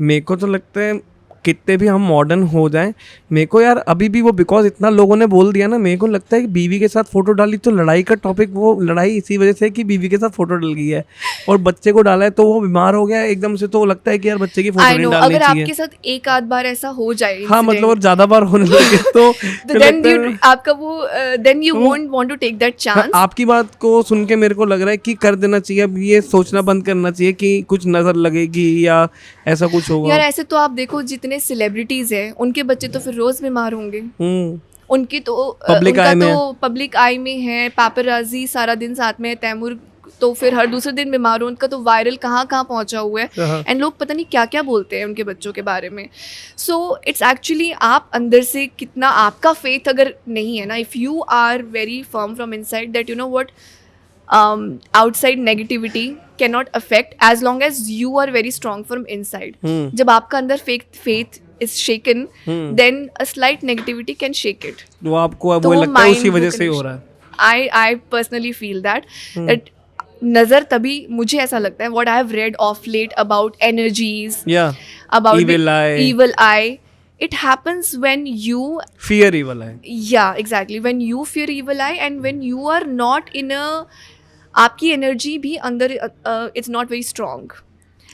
मेरे को तो लगता है कितने भी हम मॉडर्न हो जाएं, मेरे को यार अभी भी वो, बिकॉज इतना लोगों ने बोल दिया ना, मेरे को लगता है कि बीवी के साथ फोटो डाली तो लड़ाई का टॉपिक, वो लड़ाई इसी वजह से कि बीवी के साथ फोटो डल गई है और बच्चे को डाला है तो वो बीमार हो गया एकदम से, तो लगता है कि यार बच्चे की फोटो नहीं डालनी अगर चाहिए. आपके साथ एक आध बार ऐसा हो जाए, हाँ मतलब और ज्यादा बार होने लगे तो आपका वो then you won't want to take that chance. आपकी बात को सुन के मेरे को लग रहा है कि कर देना चाहिए, अब ये सोचना बंद करना चाहिए कि कुछ नजर लगेगी या ऐसा कुछ होगा. यार ऐसे तो आप देखो जितने सेलिब्रिटीज हैं उनके बच्चे तो फिर रोज बीमार होंगे. उनकी तो पब्लिक आई में है, पापराजी सारा दिन साथ में है, तैमूर तो फिर हर दूसरे दिन बीमार हो, उनका तो वायरल कहाँ पहुंचा हुआ है, एंड लोग पता नहीं क्या क्या बोलते हैं उनके बच्चों के बारे में. सो इट्स एक्चुअली आप अंदर से कितना आपका फेथ अगर नहीं है ना, if you are very firm from inside that you know what outside negativity cannot affect as long as you are very strong from inside. जब आपका अंदर faith is shaken, then a slight negativity can shake it. वो आपको वो लगता है उसी वजह से हो रहा है. I personally feel that नजर तभी मुझे ऐसा लगता है, what I have read of late about energies, about evil eye, it happens when you fear evil eye. Yeah, exactly. When you fear evil eye and when you are not in a, आपकी एनर्जी भी अंदर it's not very strong.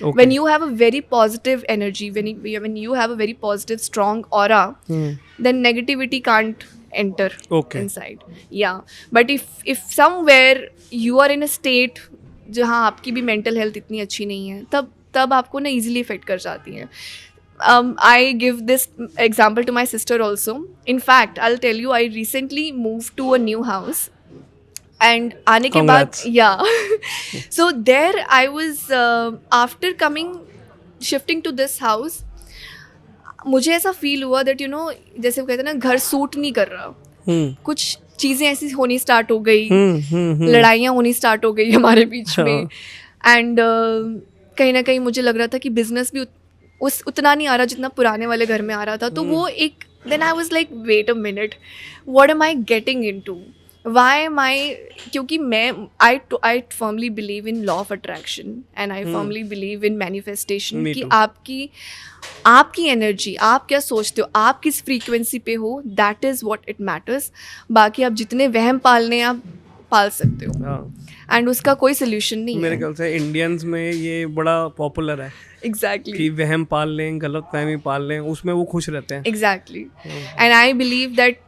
Okay. When you have a very positive energy, when you have a very positive strong aura, then negativity can't enter inside. Yeah, but if somewhere you are in a state जहाँ आपकी भी mental health इतनी अच्छी नहीं है, तब आपको ना easily affect कर जाती है. I give this example to my sister also. In fact, I'll tell you, I recently moved to a new house. And आने के बाद Congrats. yeah, so there I was after coming shifting to this house, मुझे ऐसा फील हुआ दैट जैसे वो कहते हैं ना घर सूट नहीं कर रहा, कुछ चीज़ें ऐसी होनी स्टार्ट हो गई, लड़ाइयाँ होनी स्टार्ट हो गई हमारे बीच में. एंड कहीं ना कहीं मुझे लग रहा था कि बिजनेस भी उतना नहीं आ रहा जितना पुराने वाले घर में आ रहा था. तो वो एक then I was like wait a minute, what am I getting into, why am I, क्योंकि मैं I firmly believe in law of attraction and I firmly believe in manifestation Me कि too. आपकी एनर्जी, आप क्या सोचते हो, आप किस फ्रीक्वेंसी पे हो, that is what it matters. बाकी आप जितने वहम पालने हैं आप पाल सकते हो, हाँ, एंड उसका कोई सोल्यूशन नहीं मेरे है. ख्याल से इंडियंस में ये बड़ा पॉपुलर है एग्जैक्टली कि वहम पाल लें, गलत फहमी पाल लें, उसमें वो खुश रहते हैं. Exactly. And I believe that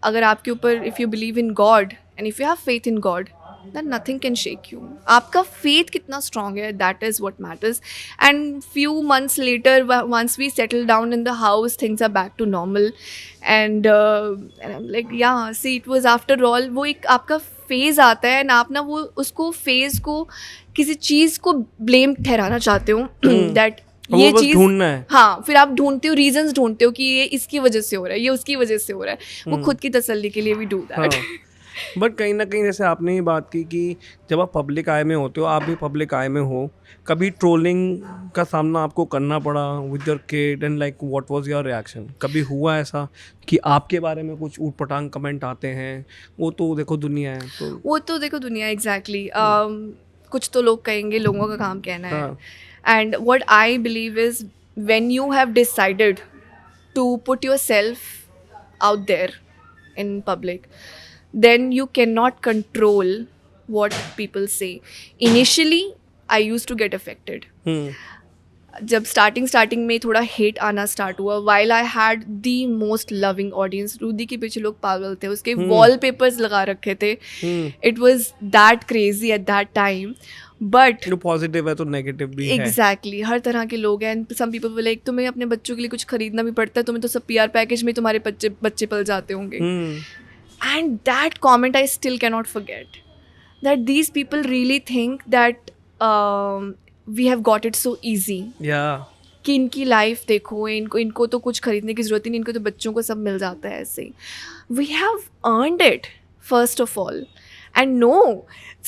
अगर आपके ऊपर, if you believe in God and if you have faith in God, then nothing can shake you. आपका faith कितना strong है, that is what matters. And few months later, once we settle down in the house, things are back to normal. And I'm like, yeah, see, it was after all, वो एक आपका phase आता है, and आप ना वो उसको phase को किसी चीज़ को blame ठहराना चाहते हो that ये वो बस चीज़ ढूंढना है. हाँ, फिर आप ढूंढते हो, रीजंस ढूंढते हो कि ये इसकी वजह से हो रहा है, ये उसकी वजह से हो रहा है. वो खुद की तसल्ली के लिए भी डू दैट. बट कहीं ना कहीं जैसे आपने ये बात की कि जब आप पब्लिक आई में होते हो, आप भी पब्लिक आई में हो, कभी ट्रोलिंग का सामना आपको करना पड़ा with your kid, and like what was your reaction? कभी हुआ ऐसा कि आपके बारे में कुछ ऊट पटांग कमेंट आते हैं? वो तो देखो दुनिया है, तो वो तो देखो दुनिया, एग्जैक्टली. कुछ तो लोग कहेंगे, लोगों का काम कहना है. And what I believe is when you have decided to put yourself out there in public, then you cannot control what people say. Initially I used to get affected. जब स्टार्टिंग में थोड़ा हेट आना स्टार्ट हुआ, while I had the most loving audience, रूदी के पीछे लोग पागल थे, उसके wallpapers लगा रखे थे. It was that crazy at that time. But जो पॉजिटिव है तो नेगेटिव भी है. एग्जैक्टली, हर तरह के लोग हैं. सम पीपल विल लाइक, तुम्हें अपने बच्चों के लिए कुछ खरीदना भी पड़ता है, तुम्हें तो सब PR पैकेज में तुम्हारे बच्चे पल जाते होंगे. And that comment I still cannot forget, that these people really think that we have got it so easy. Yeah. कि इनकी लाइफ देखो, इनको तो कुछ खरीदने की ज़रूरत ही नहीं, इनको तो बच्चों को सब मिल जाता है ऐसे ही. We have earned it first of all, and no,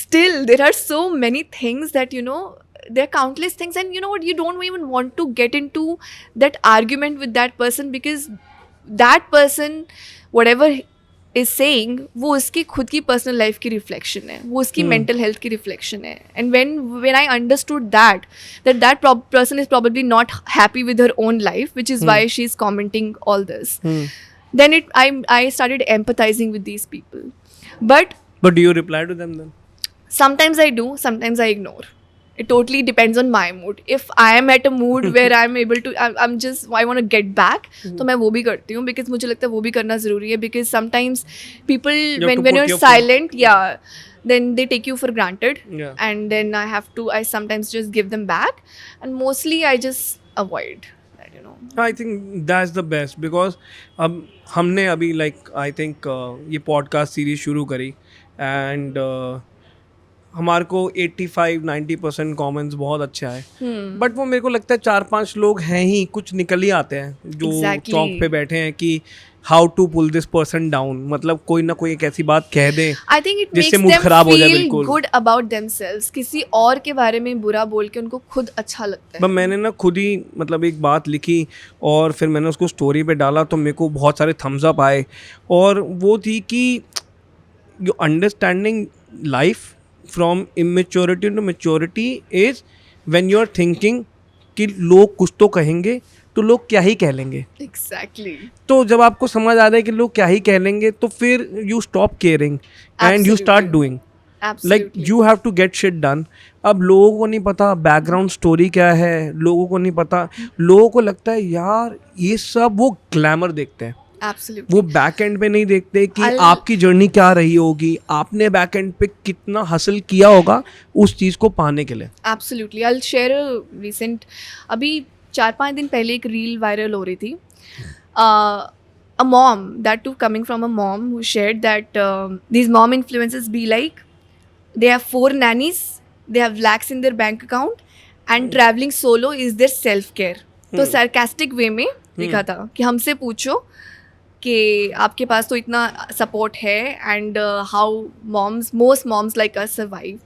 still there are so many things that there are countless things, and you know what, you don't even want to get into that argument with that person, because that person, whatever is saying, वो उसकी खुद की पर्सनल लाइफ की रिफ्लेक्शन है, वो उसकी मेंटल हेल्थ की रिफ्लेक्शन है. And when I understood that person is probably not happy with her own life, which is why she's commenting all this, then I started empathizing with these people. But do you reply to them then? sometimes I do, sometimes I ignore. It totally depends on my mood. If I am at a mood where I'm able to, I want to get back, तो मैं वो भी करती हूँ, because मुझे लगता है वो भी करना ज़रूरी है, because sometimes people, when you're silent, yeah, then they take you for granted. Yeah. And then I sometimes just give them back, and mostly I just avoid that. I think that's the best, because अब हमने अभी I think ये podcast series शुरू करी, and हमारे को 85-90% कमेंट्स बहुत अच्छे आए. बट वो मेरे को लगता है 4-5 लोग हैं ही, कुछ निकल ही आते हैं जो चौक पे बैठे हैं कि how to pull this person down, मतलब कोई ना कोई एक ऐसी बात कह दे आई थिंक इट जिससे मेक्स मूड देम खराब हो जाए. फील बिल्कुल गुड अबाउट देमसेल्व्स. किसी और के बारे में बुरा बोल के उनको खुद अच्छा लगता है. बट मैंने ना खुद ही मतलब एक बात लिखी और फिर मैंने उसको स्टोरी पे डाला, तो मेरे को बहुत सारे थम्स अप आए, और वो थी कि you understanding life from immaturity to maturity is when you are thinking कि लोग कुछ तो कहेंगे, तो लोग क्या ही कह लेंगे. Exactly. तो जब आपको समझ आ जाए कि लोग क्या ही कह लेंगे, तो फिर you stop caring and you start doing. Like you have to get shit done. अब लोगों को नहीं पता बैकग्राउंड स्टोरी क्या है, लोगों को नहीं पता, लोगों को लगता है यार ये सब, वो ग्लैमर देखते हैं. Absolutely. वो बैक एंड पे नहीं देखते कि आपकी जर्नी क्या रही होगी, आपने बैक एंड पे कितना हासिल किया होगा उस चीज़ को पाने के लिए. Absolutely. I'll share a recent, अभी 4-5 दिन पहले एक रील वायरल हो रही थी. A mom, that too coming from a mom, who shared that these mom influencers be like, they have 4 nannies, they have lakhs in their bank account, and traveling solo is their self care. तो sarcastic way में लिखा था कि हमसे पूछो कि आपके पास तो इतना सपोर्ट है, and how most moms like us survive.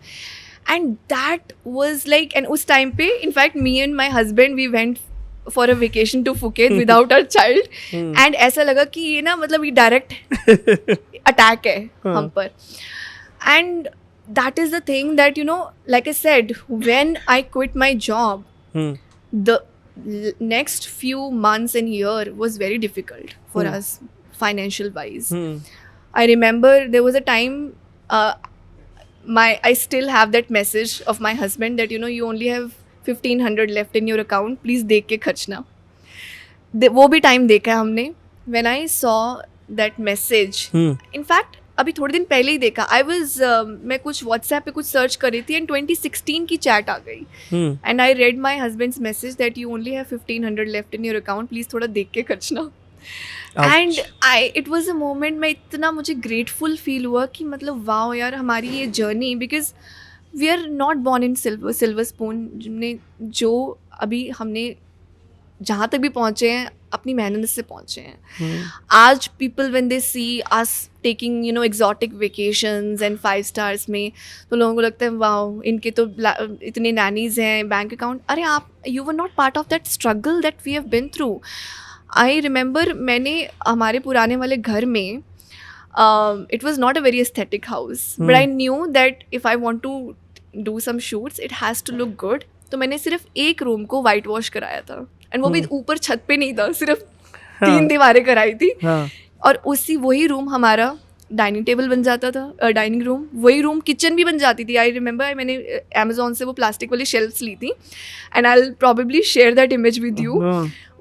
And that was like, and उस टाइम पे in fact me and my husband we went for a vacation to Phuket without our child, and ऐसा लगा कि ये ना मतलब ये डायरेक्ट अटैक है हम पर. And that is the thing that, you know, like I said, when I quit my job, the next few months and year was very difficult for us financial wise. I remember there was a time I still have that message of my husband that, you know, you only have 1500 left in your account, please देख के खर्चना. वो भी टाइम देखा है हमने. When I saw that message, in fact अभी थोड़े दिन पहले ही देखा. मैं कुछ WhatsApp पे कुछ सर्च कर रही थी, and 2016 की चैट आ गई, and I read my husband's message that you only have 1500 left in your account, please थोड़ा देख के खर्चना. And it was a moment में इतना मुझे grateful फील हुआ कि मतलब वाओ यार, हमारी ये journey, because we are not born in silver spoon. जो अभी हमने जहाँ तक भी पहुँचे हैं अपनी मेहनत से पहुँचे हैं. आज people when they see us taking, you know, exotic vacations and 5 stars में, तो लोगों को लगता है वाओ इनके तो इतने नैनीज हैं, बैंक अकाउंट. अरे आप, you were not part of that struggle that we have been through. I remember मैंने हमारे पुराने वाले घर में, it was not a very aesthetic house, but I knew that if I want to do some shoots, it has to look good. तो मैंने सिर्फ एक रूम को वाइट वॉश कराया था, एंड वो भी ऊपर छत पे नहीं था, सिर्फ 3 दीवारें कराई थी. और वही रूम हमारा डाइनिंग टेबल बन जाता था, डाइनिंग रूम, वही रूम किचन भी बन जाती थी. आई रिमेंबर मैंने अमेजोन से वो प्लास्टिक वाली शेल्फ्स ली थी, and I will probably share that image with you.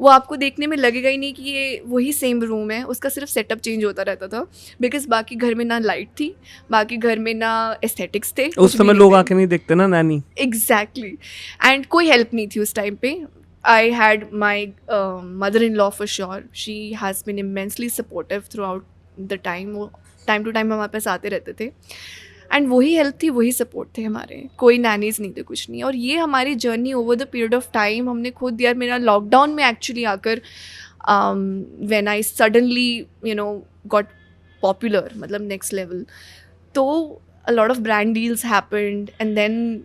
वो आपको देखने में लगेगा ही नहीं कि ये वही सेम रूम है, उसका सिर्फ सेटअप चेंज होता रहता था, बिकॉज बाकी घर में ना लाइट थी, बाकी घर में ना एस्थेटिक्स थे. उस समय लोग आके नहीं देखते ना नैनी. एग्जैक्टली. एंड कोई हेल्प नहीं थी उस टाइम पे. I had my mother-in-law for sure. She has been immensely supportive throughout the time. वो टाइम टू टाइम हमारे पास आते रहते थे, एंड वही हेल्प थी, वही सपोर्ट थे हमारे. कोई नैनीज नहीं थे, कुछ नहीं. और ये हमारी journey over the period of time हमने खुद, यार मेरा लॉकडाउन में एक्चुअली आकर when I suddenly, you know, got popular, मतलब नेक्स्ट लेवल, तो a lot of brand deals happened, and then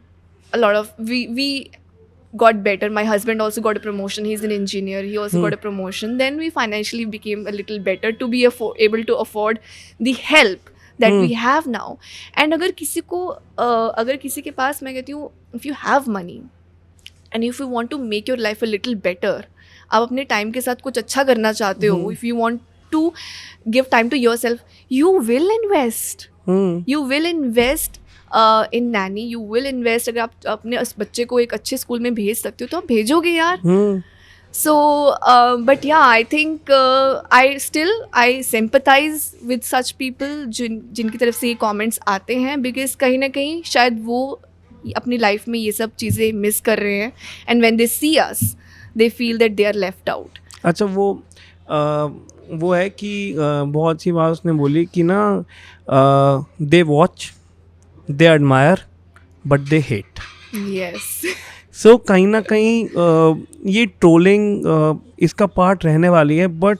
a lot of we got better. My husband also got a promotion. He's an engineer. He also got a promotion. Then we financially became a little better to be able to afford the help that we have now. And अगर किसी के पास, मैं कहती हूँ, if you have money and if you want to make your life a little better, आप अपने टाइम के साथ कुछ अच्छा करना चाहते हो, if you want to give time to yourself, you will invest. You will invest in Naini, you will invest. अगर आप अपने उस बच्चे को एक अच्छे स्कूल में भेज सकते हो तो आप भेजोगे यार. So but yeah, I think I sympathise with such people जिनकी तरफ से ये कमेंट्स आते हैं, बिकॉज कहीं ना कहीं शायद वो अपनी लाइफ में ये सब चीज़ें मिस कर रहे हैं, and when they see us they feel that they are left out. अच्छा, वो है कि बहुत सी बात उसने बोली कि ना, they watch, they admire but they hate. Yes. So कहीं ना कहीं ये ट्रोलिंग इसका पार्ट रहने वाली है. But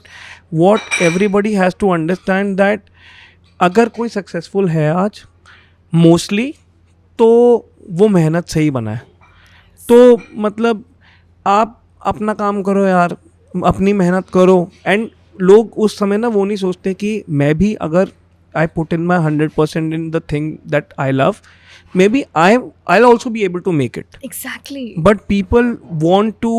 what everybody has to understand that अगर कोई सक्सेसफुल है आज मोस्टली, तो वो मेहनत से ही बना है. तो मतलब आप अपना काम करो यार, अपनी मेहनत करो. एंड लोग उस समय ना वो नहीं सोचते कि मैं भी अगर I put in my 100% in the thing that I love, maybe I'll also be able to make it. Exactly. But people want to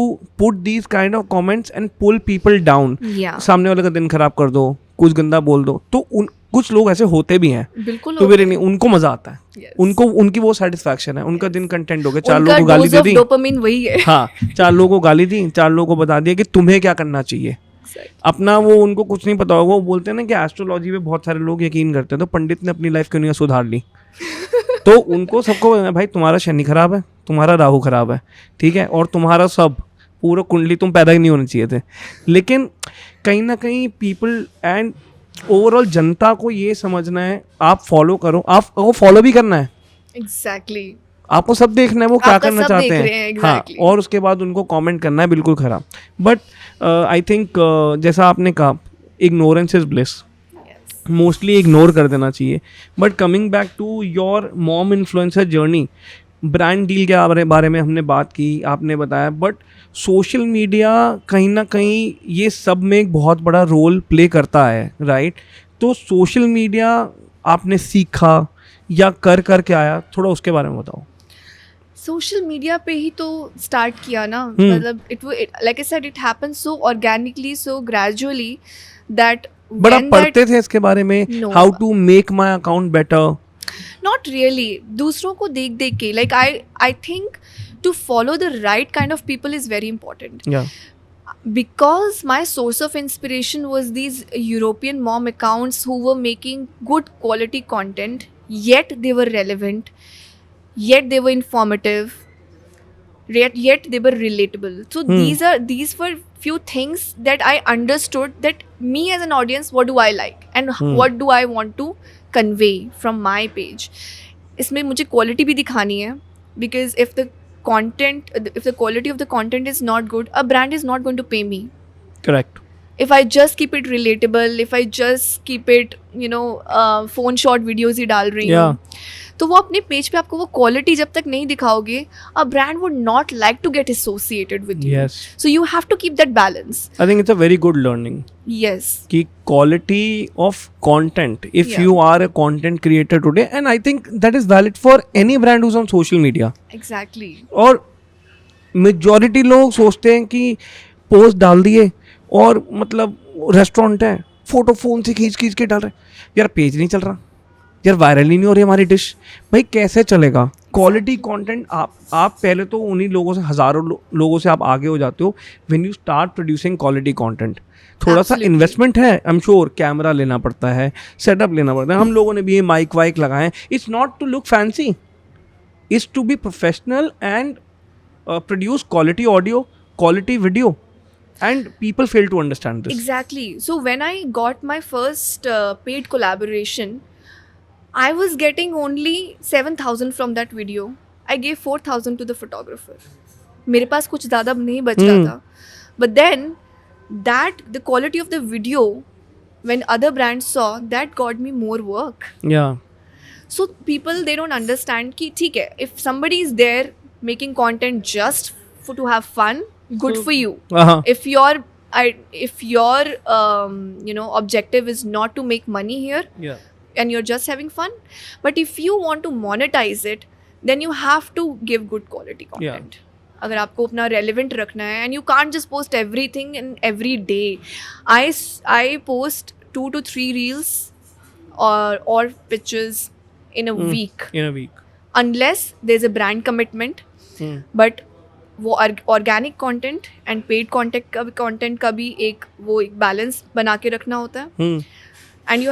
put these kind of comments and pull people down. Yeah. सामने वाले का दिन खराब कर दो, कुछ गंदा बोल दो. तो कुछ लोग ऐसे होते भी हैं. बिल्कुल. तो मेरे नहीं, उनको मजा आता है. Yes. उनकी वो सेटिस्फैक्शन है. उनका दिन कंटेंट हो गया. 4 लोगों को गाली दे दी. डोपामिन वही है. हाँ, 4 लोगों को गाली दी, 4 लोगों को बता दिया कि तुम्हें क्या करना चाहिए. अपना वो उनको कुछ नहीं पता होगा. वो बोलते हैं ना कि एस्ट्रोलॉजी पे बहुत सारे लोग यकीन करते हैं, तो पंडित ने अपनी लाइफ क्यों नहीं सुधार ली. तो उनको सबको भाई तुम्हारा शनि खराब है, तुम्हारा राहु खराब है, ठीक है, और तुम्हारा सब पूरा कुंडली तुम पैदा ही नहीं होने चाहिए थे। लेकिन कहीं ना कहीं पीपल एंड ओवरऑल जनता को ये समझना है, आप फॉलो करो, आपको फॉलो भी करना है, एग्जैक्टली आपको सब देखना है वो क्या आपका करना सब चाहते देख हैं। रहे हैं, exactly. हाँ, और उसके बाद उनको कमेंट करना है बिल्कुल खराब। बट आई थिंक जैसा आपने कहा, ignorance is bliss, mostly ignore कर देना चाहिए। But coming back to your mom influencer journey, brand deal के बारे में हमने बात की, आपने बताया, बट सोशल मीडिया कहीं ना कहीं ये सब में एक बहुत बड़ा रोल प्ले करता है, राइट? तो सोशल मीडिया आपने सीखा या कर के आया, थोड़ा उसके बारे में बताओ। सोशल मीडिया पे ही तो स्टार्ट किया ना, मतलब like I said it happened so organically, so gradually that but आप पढ़ते थे इसके बारे में, No. How to make my account better? Not really, दूसरों को देख देख के, like I think to follow the right kind of people is very important, yeah because my source of inspiration was these European mom accounts who were making good quality content, yet they were relevant, yet they were informative, yet they were relatable. So these were few things that I understood, that me as an audience, what do I like and what do I want to convey from my page. इसमें मुझे क्वालिटी भी दिखानी है, because if the quality of the content is not good, a brand is not going to pay me. Correct. If I just keep it relatable, if I just keep it, phone shot videos ही डाल रही हूँ, तो वो अपने पेज पे आपको वो क्वालिटी जब तक नहीं दिखाओगे, a brand would not like to get associated with you. Yes. So you have to keep that balance. I think it's a very good learning Yes. कि quality of content, if Yeah. you are a content creator today, and I think that is valid for any brand who's on social media. Exactly. और मेजॉरिटी लोग सोचते हैं कि पोस्ट डाल दिए और मतलब रेस्टोरेंट है, फोटो फोन से खींच के डाल रहे हैं, यार पेज नहीं चल रहा, यार वायरल ही नहीं हो रही हमारी डिश, भाई कैसे चलेगा? क्वालिटी कंटेंट आप पहले तो उन्हीं लोगों से, हज़ारों लोगों से आप आगे हो जाते हो when you start producing quality content. थोड़ा सा इन्वेस्टमेंट है, आई एम श्योर, कैमरा लेना पड़ता है, सेटअप लेना पड़ता है, हम लोगों ने भी ये माइक वाइक लगाए। It's not to look fancy, it's to be professional and produce quality audio, quality video, and people fail to understand this. Exactly. So when I got my first paid collaboration, I was getting only 7,000 from that video. I gave 4,000 to the photographer. मेरे पास कुछ ज़्यादा नहीं बच रहा था. But then the quality of the video, when other brands saw, that got me more work. Yeah. So people, they don't understand कि ठीक है, if somebody is there making content just to have fun, good for you. If your objective is not to make money here, Yeah. and you're just having fun, but if you want to monetize it, then you have to give good quality content. अगर आपको अपना relevant रखना है, and you can't just post everything in every day. I post 2 to 3 reels or pictures in a week, unless there's a brand commitment. But वो organic content and paid content का भी एक बैलेंस बना के रखना होता है. And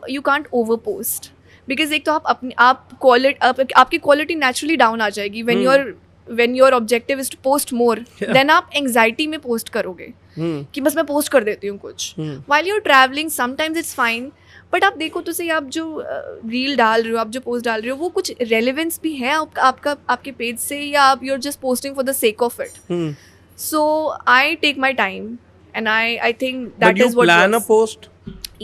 you can't over post, because एक तो आपकी क्वालिटी नेचुरली डाउन आ जाएगी when your objective is to post more. Then आप एंग्जाइटी में पोस्ट करोगे कि बस मैं पोस्ट कर देती हूँ कुछ. While you're travelling sometimes it's fine, but आप देखो तो सही, आप जो रील डाल रहे हो, आप जो पोस्ट डाल रहे हो, वो कुछ रेलेवेंस भी है आपके पेज से, या आप you are just posting for the sake of it. So I take my time and I think that is what plan a post.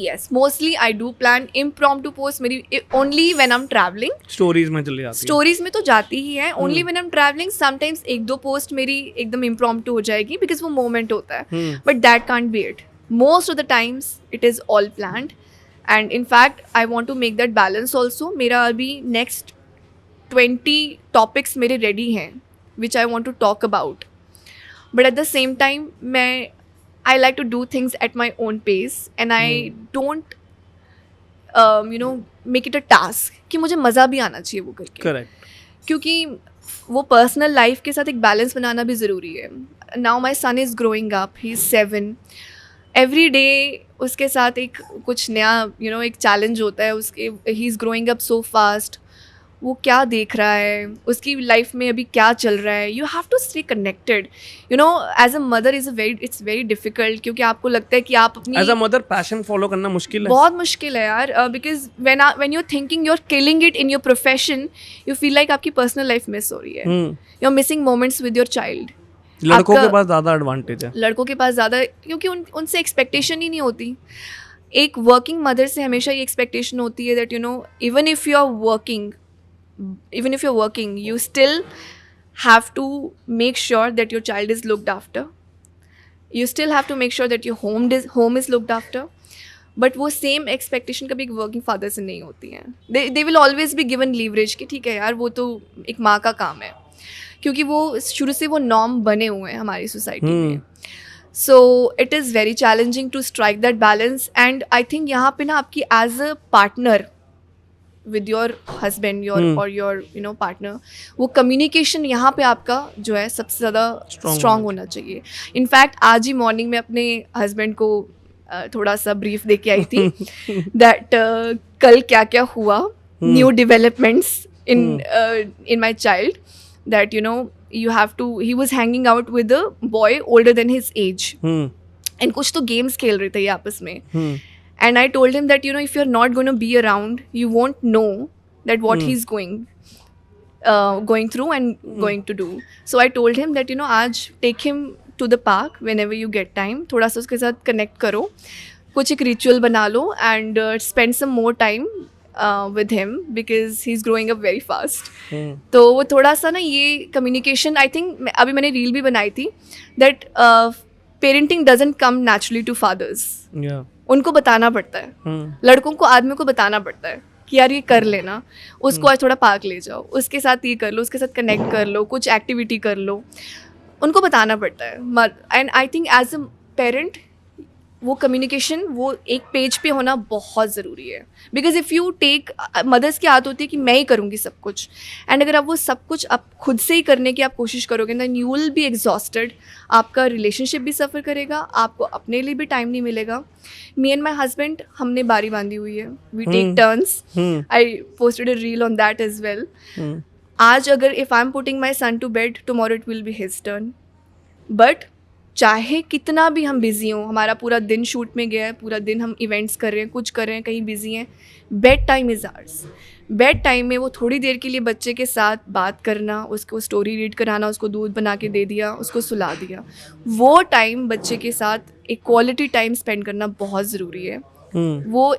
Yes, mostly I do plan impromptu posts, मेरी only when I'm traveling. Stories में चली जाती है. स्टोरीज में तो जाती ही है, only when I'm traveling. Sometimes 1-2 post मेरी एकदम impromptu हो जाएगी because वो moment होता है. But that can't be it. Most of the times it is all planned. And in fact, I want to make that balance also. मेरा अभी next 20 topics मेरे ready हैं, which I want to talk about. But at the same time, I like to do things at my own pace, and I don't, make it a task कि मुझे मज़ा भी आना चाहिए वो करके. Correct. क्योंकि वो पर्सनल लाइफ के साथ एक बैलेंस बनाना भी ज़रूरी है. Now my son is growing up, he's 7. Every day उसके साथ एक कुछ नया एक चैलेंज होता है उसके. He's growing up so fast. वो क्या देख रहा है, उसकी लाइफ में अभी क्या चल रहा है. You have to stay connected. You know, as a mother it's very difficult, क्योंकि आपको लगता है कि आप अपनी as a mother passion follow करना मुश्किल है. बहुत मुश्किल है यार, because when you're thinking you are killing it in your profession, you feel like आपकी पर्सनल लाइफ मिस हो रही है. You are missing moments with your child. लड़कों के पास ज़्यादा एडवांटेज है. लड़कों के पास ज़्यादा, क्योंकि उनसे एक्सपेक्टेशन ही नहीं होती. एक वर्किंग मदर से हमेशा ये एक्सपेक्टेशन होती है that you know, even if you are working you still have to make sure that your child is looked after. You still have to make sure that your home is looked after. But वो सेम एक्सपेक्टेशन कभी एक वर्किंग फादर से नहीं होती हैं. They will always be given leverage कि ठीक है यार, वो तो एक माँ का काम है, क्योंकि वो शुरू से वो नॉर्म बने हुए हैं हमारी सोसाइटी में. So it is very challenging to strike that balance. And I think यहाँ पे ना आपकी as a partner with your husband और योर यू नो पार्टनर, वो कम्युनिकेशन यहाँ पे आपका जो है सबसे ज़्यादा स्ट्रॉन्ग होना चाहिए. इनफैक्ट आज ही मॉर्निंग में अपने हस्बैंड को थोड़ा सा ब्रीफ दे के आई थी दैट कल क्या क्या हुआ, new developments in my child, that you know he was hanging out with a boy older than his age, and कुछ तो गेम्स खेल रहे थे ये आपस में. And I told him that you know, if you're not going to be around, you won't know that what he's going through and going to do. So I told him that you know, आज take him to the park whenever you get time. थोड़ा सा उसके साथ कनेक्ट करो, कुछ एक रिचुअल बना लो, and spend some more time with him because he's growing up very fast. तो वो थोड़ा सा ना ये कम्युनिकेशन, आई थिंक अभी मैंने रील भी बनाई थी that parenting doesn't come naturally to fathers. उनको बताना पड़ता है, लड़कों को, आदमी को बताना पड़ता है कि यार ये कर लेना, उसको आज थोड़ा पार्क ले जाओ, उसके साथ ये कर लो, उसके साथ कनेक्ट कर लो, कुछ एक्टिविटी कर लो, उनको बताना पड़ता है. And I think as a parent वो कम्युनिकेशन, वो एक पेज पे होना बहुत ज़रूरी है. Because if you take, mothers की आदत होती है कि मैं ही करूँगी सब कुछ, एंड अगर आप वो सब कुछ आप खुद से ही करने की आप कोशिश करोगे, then you will be exhausted. आपका रिलेशनशिप भी सफ़र करेगा, आपको अपने लिए भी टाइम नहीं मिलेगा. मी एंड माई हस्बैंड, हमने बारी बांधी हुई है, we take turns. I posted a reel on that as well. आज अगर if I am putting my son to bed, tomorrow it will be his turn. But चाहे कितना भी हम बिज़ी हों, हमारा पूरा दिन शूट में गया है, पूरा दिन हम इवेंट्स कर रहे हैं, कुछ कर रहे हैं, कहीं बिज़ी हैं, bed time is hours. Bed time में वो थोड़ी देर के लिए बच्चे के साथ बात करना, उसको स्टोरी रीड कराना, उसको दूध बना के दे दिया, उसको सुला दिया, वो टाइम बच्चे के साथ एक क्वालिटी टाइम स्पेंड करना बहुत ज़रूरी है. वो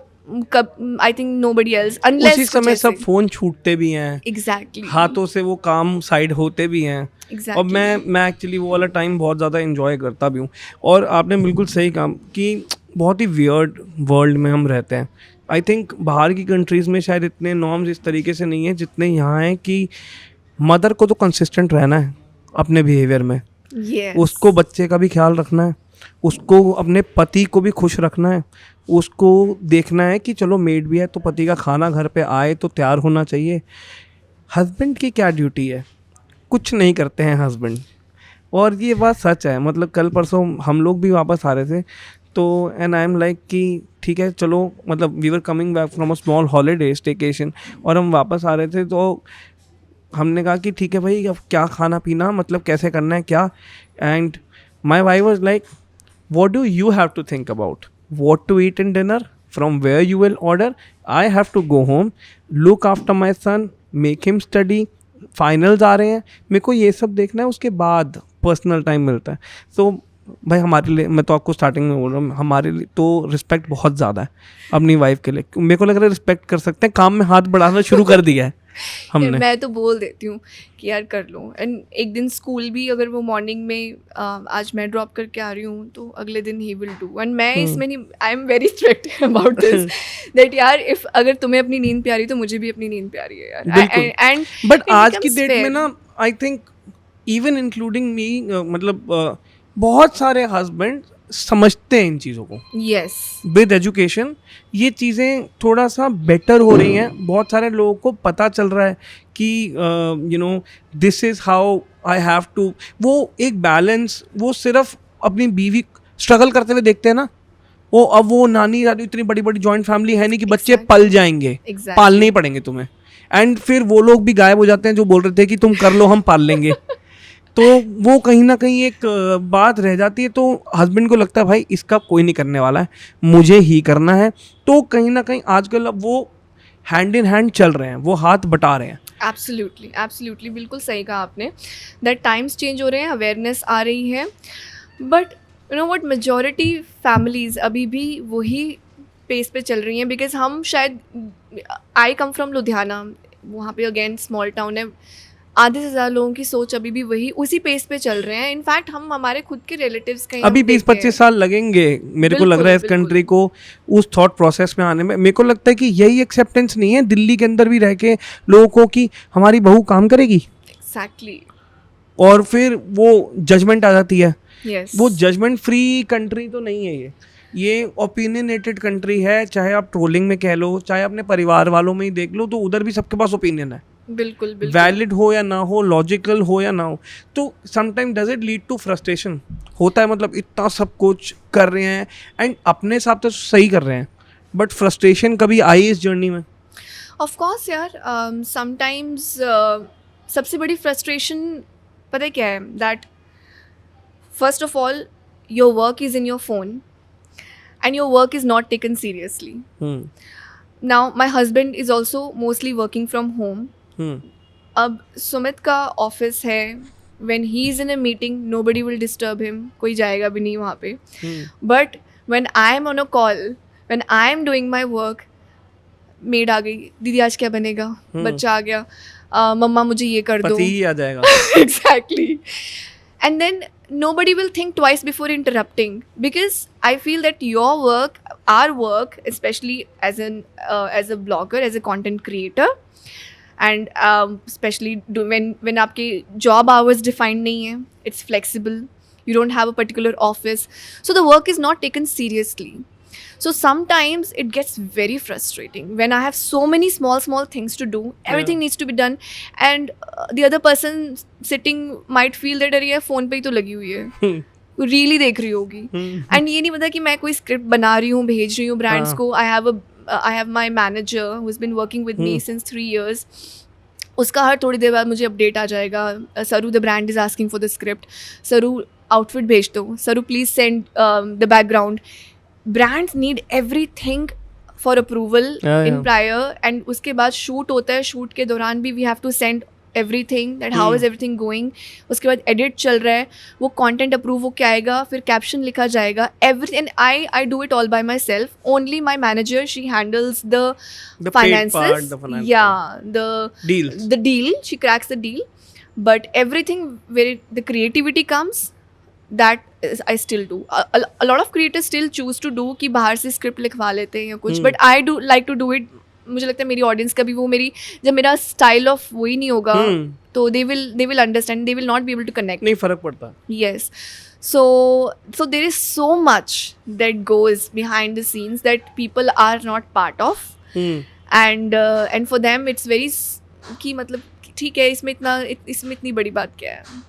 कब, I think nobody else, unless उसी समय सब फोन छूटते भी हैं, एग्जैक्टली हाथों से वो काम साइड होते भी हैं. Exactly. और मैं एक्चुअली वो वाला टाइम बहुत ज़्यादा इन्जॉय करता भी हूँ. और आपने बिल्कुल सही कहा कि बहुत ही वियर्ड वर्ल्ड में हम रहते हैं. आई थिंक बाहर की कंट्रीज़ में शायद इतने नॉर्म्स इस तरीके से नहीं है जितने यहाँ हैं, कि मदर को तो कंसिस्टेंट रहना है अपने बिहेवियर में. yes. उसको बच्चे का भी ख्याल रखना है, उसको अपने पति को भी खुश रखना है, उसको देखना है कि चलो मेड भी है तो पति का खाना घर पे आए तो तैयार होना चाहिए. हस्बैंड की क्या ड्यूटी है? कुछ नहीं करते हैं हस्बैंड. और ये बात सच है. मतलब कल परसों हम लोग भी वापस आ रहे थे, तो एंड आई एम लाइक कि ठीक है चलो, मतलब we were coming back from a small holiday staycation, और हम वापस आ रहे थे, तो हमने कहा कि ठीक है भाई, अब क्या खाना पीना, मतलब कैसे करना है क्या. And my wife was like, what do you have to think about? What to eat in dinner? From where you will order? I have to go home, look after my son, make him study. Finals आ रहे हैं, मेरे को ये सब देखना है, उसके बाद पर्सनल टाइम मिलता है. सो भाई हमारे लिए, मैं तो आपको स्टार्टिंग में बोल रहा हूँ, हमारे लिए तो रिस्पेक्ट बहुत ज़्यादा है अपनी वाइफ के लिए. मेरे को लग रहा है रिस्पेक्ट कर सकते हैं, काम में हाथ बढ़ाना शुरू कर दिया है हमने. मैं तो बोल देती हूँ कि यार कर लो. एंड एक दिन स्कूल भी अगर वो मॉर्निंग में आज मैं ड्रॉप करके आ रही हूँ, तो अगले दिन ही विल डू. एंड मैं इसमें नहीं, आई am very strict about this that यार, इफ अगर तुम्हें अपनी नींद प्यारी तो मुझे भी अपनी नींद प्यारी है यार. एंड बट आज की डेट में ना, I think even including me, मतलब बहुत सारे हस्बैंड समझते हैं इन चीज़ों को. यस, विद एजुकेशन ये चीज़ें थोड़ा सा बेटर हो रही हैं. बहुत सारे लोगों को पता चल रहा है कि you know, this is how I have to. वो एक बैलेंस, वो सिर्फ अपनी बीवी स्ट्रगल करते हुए देखते हैं ना. वो अब वो नानी दादी, इतनी बड़ी बड़ी जॉइंट फैमिली है नहीं कि बच्चे पल जाएंगे, पालने ही पड़ेंगे तुम्हें. एंड फिर वो लोग भी गायब हो जाते हैं जो बोल रहे थे कि तुम कर लो हम पाल लेंगे। तो वो कहीं ना कहीं एक बात रह जाती है। तो हस्बैंड को लगता है भाई इसका कोई नहीं करने वाला है, मुझे ही करना है। तो कहीं ना कहीं आजकल अब वो हैंड इन हैंड चल रहे हैं, वो हाथ बटा रहे हैं। एब्सोल्युटली एब्सोल्युटली, बिल्कुल सही कहा आपने, दैट टाइम्स चेंज हो रहे हैं, अवेयरनेस आ रही है, but you know what, majority families अभी भी वही पेस पे चल रही हैं। बिकॉज हम शायद, आई कम फ्रॉम लुधियाना, वहाँ पे अगेन स्मॉल टाउन है, आधे से ज़्यादा लोगों की सोच अभी भी वही उसी पेस पे चल रहे हैं। इनफैक्ट हम हमारे खुद के रिलेटिव्स कहीं अभी 20-25 साल लगेंगे मेरे को लग रहा है इस कंट्री को उस थॉट प्रोसेस में आने में। मेरे को लगता है कि यही एक्सेप्टेंस नहीं है दिल्ली के अंदर भी रह के लोगों को कि हमारी बहू काम करेगी। एग्जैक्टली। और फिर वो जजमेंट आ जाती है। यस। वो जजमेंट फ्री कंट्री तो नहीं है ये ओपिनियनेटेड कंट्री है। चाहे आप ट्रोलिंग में कह लो, चाहे अपने परिवार वालों में ही देख लो, तो उधर भी सबके पास ओपिनियन है, बिल्कुल बिल्कुल, वैलिड हो या ना हो, लॉजिकल हो या ना हो। तो sometime does it lead to frustration होता है, मतलब इतना सब कुछ कर रहे हैं एंड अपने हिसाब से सही कर रहे हैं, बट फ्रस्ट्रेशन कभी आई इस जर्नी में? ऑफ कोर्स यार, समटाइम्स सबसे बड़ी फ्रस्ट्रेशन पता है क्या है, that first of all your work is in your phone and your work is not taken seriously. Now my husband is also mostly working from home. अब सुमित का ऑफिस है, when he is in a meeting nobody will disturb him, कोई जाएगा भी नहीं वहाँ पे. But when I am on a call, when I am doing my work, maid आ गई, दीदी आज क्या बनेगा, बच्चा आ गया, मम्मा मुझे ये कर दो, पति ही आ जाएगा। Exactly. And then nobody will think twice before interrupting, because I feel that your work, our work, especially as a blogger, as a content creator, and especially when आपके job hours defined नहीं है, it's flexible, you don't have a particular office, so the work is not taken seriously. So sometimes it gets very frustrating when I have so many small things to do, everything needs to be done, and the other person sitting might feel that अरे यार फ़ोन पे ही तो लगी हुई है, रीली देख रही होगी, एंड ये नहीं पता कि मैं कोई स्क्रिप्ट बना रही हूँ, भेज रही हूँ ब्रांड्स को. I have my manager who has been working with me since 3 years. उसका हर थोड़ी देर बाद मुझे अपडेट आ जाएगा, सरू the brand is asking for the script, सरू आउटफिट भेज दो, सरू please send the background. Brands need everything for approval in prior, and उसके बाद शूट होता है, शूट के दौरान भी we have to send everything, that how is everything going. उसके बाद एडिट चल रहा है, वो कंटेंट अप्रूव होके आएगा, फिर कैप्शन लिखा जाएगा, everything. I do it all by myself. Only my manager, she handles the finances part, the finance yeah, deals, the deal, she cracks the deal, but everything where the creativity comes, that is, I still do. A lot of creators still choose to do कि बाहर से स्क्रिप्ट लिखवा लेते हैं या कुछ, but I do like to do it. मुझे लगता है मेरी ऑडियंस का भी वो, मेरी जब मेरा स्टाइल ऑफ वही नहीं होगा तो they will understand, they will not be able to connect. नहीं फर्क पड़ता. Yes. So there is so much that goes behind the scenes that people are not part of. And for them it's very कि मतलब ठीक है, इसमें इतनी बड़ी बात क्या है,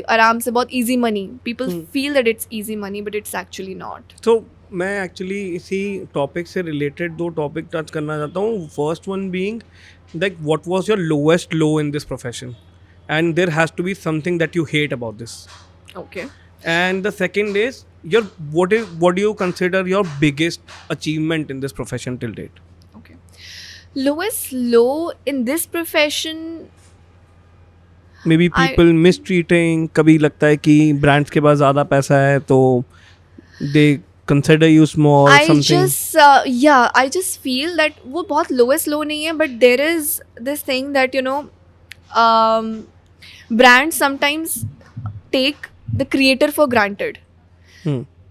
आराम से बहुत easy money. People feel that it's easy money, but it's actually not. So मैं एक्चुअली इसी टॉपिक से रिलेटेड 2 टॉपिक टच करना चाहता हूँ. First one being like what was your lowest low in this profession, and there has to be something that you hate about this. Okay. And the second is your what do you consider your biggest achievement in this profession till date? Okay. Lowest low in this profession, Maybe people mistreating, कभी लगता है कि brands के पास ज़्यादा पैसा है तो they consider you small, something. I just feel that वो बहुत lowest low नहीं है, but there is this thing that you know, brands sometimes take the creator for granted.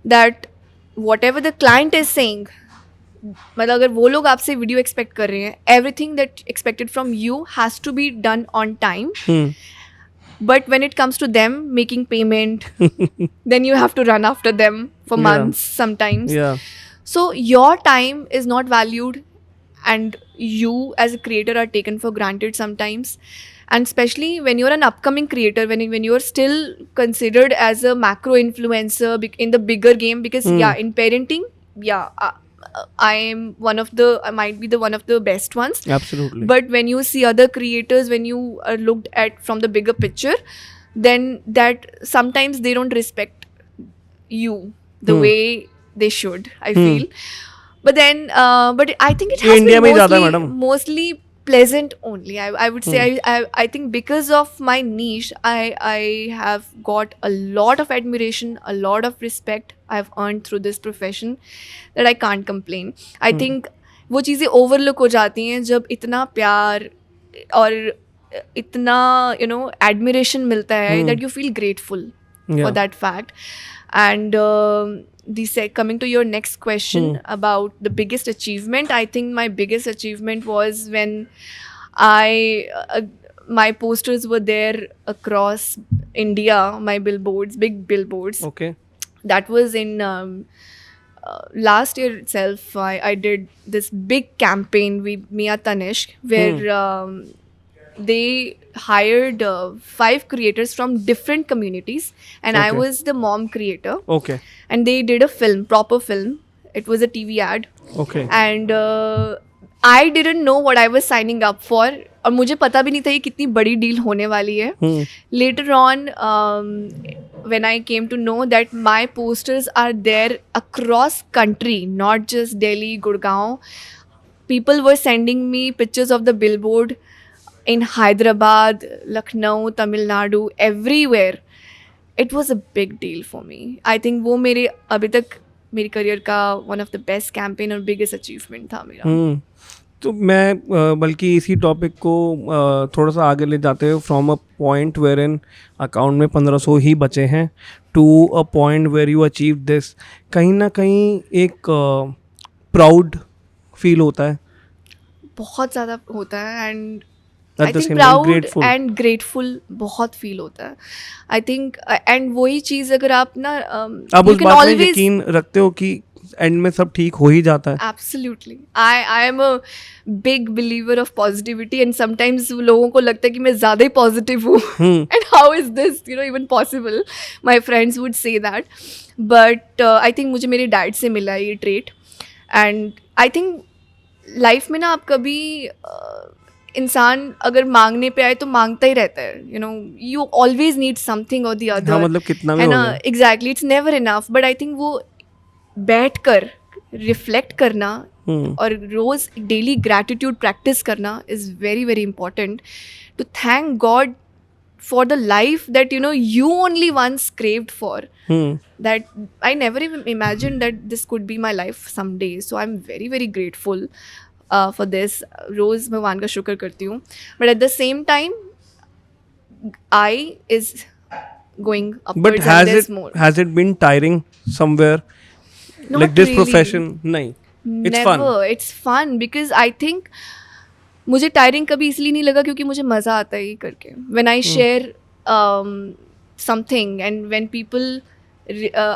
That whatever the client is saying, मतलब अगर वो लोग आपसे वीडियो एक्सपेक्ट कर रहे हैं, everything that expected from you has to be done on time. But when it comes to them making payment, then you have to run after them for months sometimes. Yeah. So your time is not valued, and you as a creator are taken for granted sometimes. And especially when you're an upcoming creator, when you're still considered as a macro influencer in the bigger game, because in parenting, I might be the one of the best ones. Absolutely. But when you see other creators, when you are looked at from the bigger picture, then that sometimes they don't respect you the way they should, I feel. But then but I think it ये has इंडिया been में ही ज़्यादा है, madam. mostly pleasant only. I would say I think because of my niche, I have got a lot of admiration, a lot of respect I've earned through this profession, that I can't complain. I think वो चीज़ें ओवरलुक हो जाती हैं जब इतना प्यार और इतना एडमिरेशन मिलता है, that you feel grateful for Yeah. that fact. And coming to your next question about the biggest achievement, I think my biggest achievement was when my posters were there across India, my billboards, big billboards. Okay. That was in last year itself. I did this big campaign with Mia Tanishq, where they hired 5 creators from different communities, and I Okay. was the mom creator. Okay. And they did a film, proper film. It was a TV ad. Okay. And I didn't know what I was signing up for. और मुझे पता भी नहीं था ये कितनी बड़ी डील होने वाली है. Later on, when I came to know that my posters are there across country, not just Delhi, Gurgaon, people were sending me pictures of the billboard in Hyderabad, Lucknow, Tamil Nadu, everywhere. It was a big deal for me. I think वो मेरे अभी तक मेरी करियर का one of the best campaign और biggest achievement था मेरा. तो मैं बल्कि इसी टॉपिक को थोड़ा सा आगे ले जाते हुए from a point where in account में 1500 ही बचे हैं to a point where you achieve this, कहीं ना कहीं एक प्राउड फील होता है. बहुत ज़्यादा होता है. And At I the think same time, proud grateful. And grateful बहुत फील होता है. आई थिंक एंड वही चीज़ अगर आप ना आप you उस can बात में always- यकीन रखते हो कि एंड में सब ठीक हो ही जाता है. Absolutely. I am a big believer of positivity, and sometimes लोगों को लगता है कि मैं ज़्यादा ही positive हूँ. And how is this even possible? My friends would say that. But I think मुझे मेरे डैड से मिला है ये trait. And I think life में ना आप कभी इंसान अगर मांगने पे आए तो मांगता ही रहता है. You always need something or the other. हाँ, मतलब कितना भी है हो ना. जाए. Exactly. It's never enough. But I think वो बैठ कर रिफ्लेक्ट करना और रोज डेली ग्रैटिट्यूड प्रैक्टिस करना is very very important to thank God for the life that you only once craved for. That I never even imagined that this could be my life someday. So I'm very very grateful for this. रोज भगवान का शुक्र करती हूँ. But at the same time, I is going But upwards and there's more. has it been tiring somewhere? Not Like this really. profession? नहीं. It's Never. fun. It's fun because I think मुझे टायरिंग कभी इसलिए नहीं लगा क्योंकि मुझे मज़ा आता है ये करके. When I share something and when people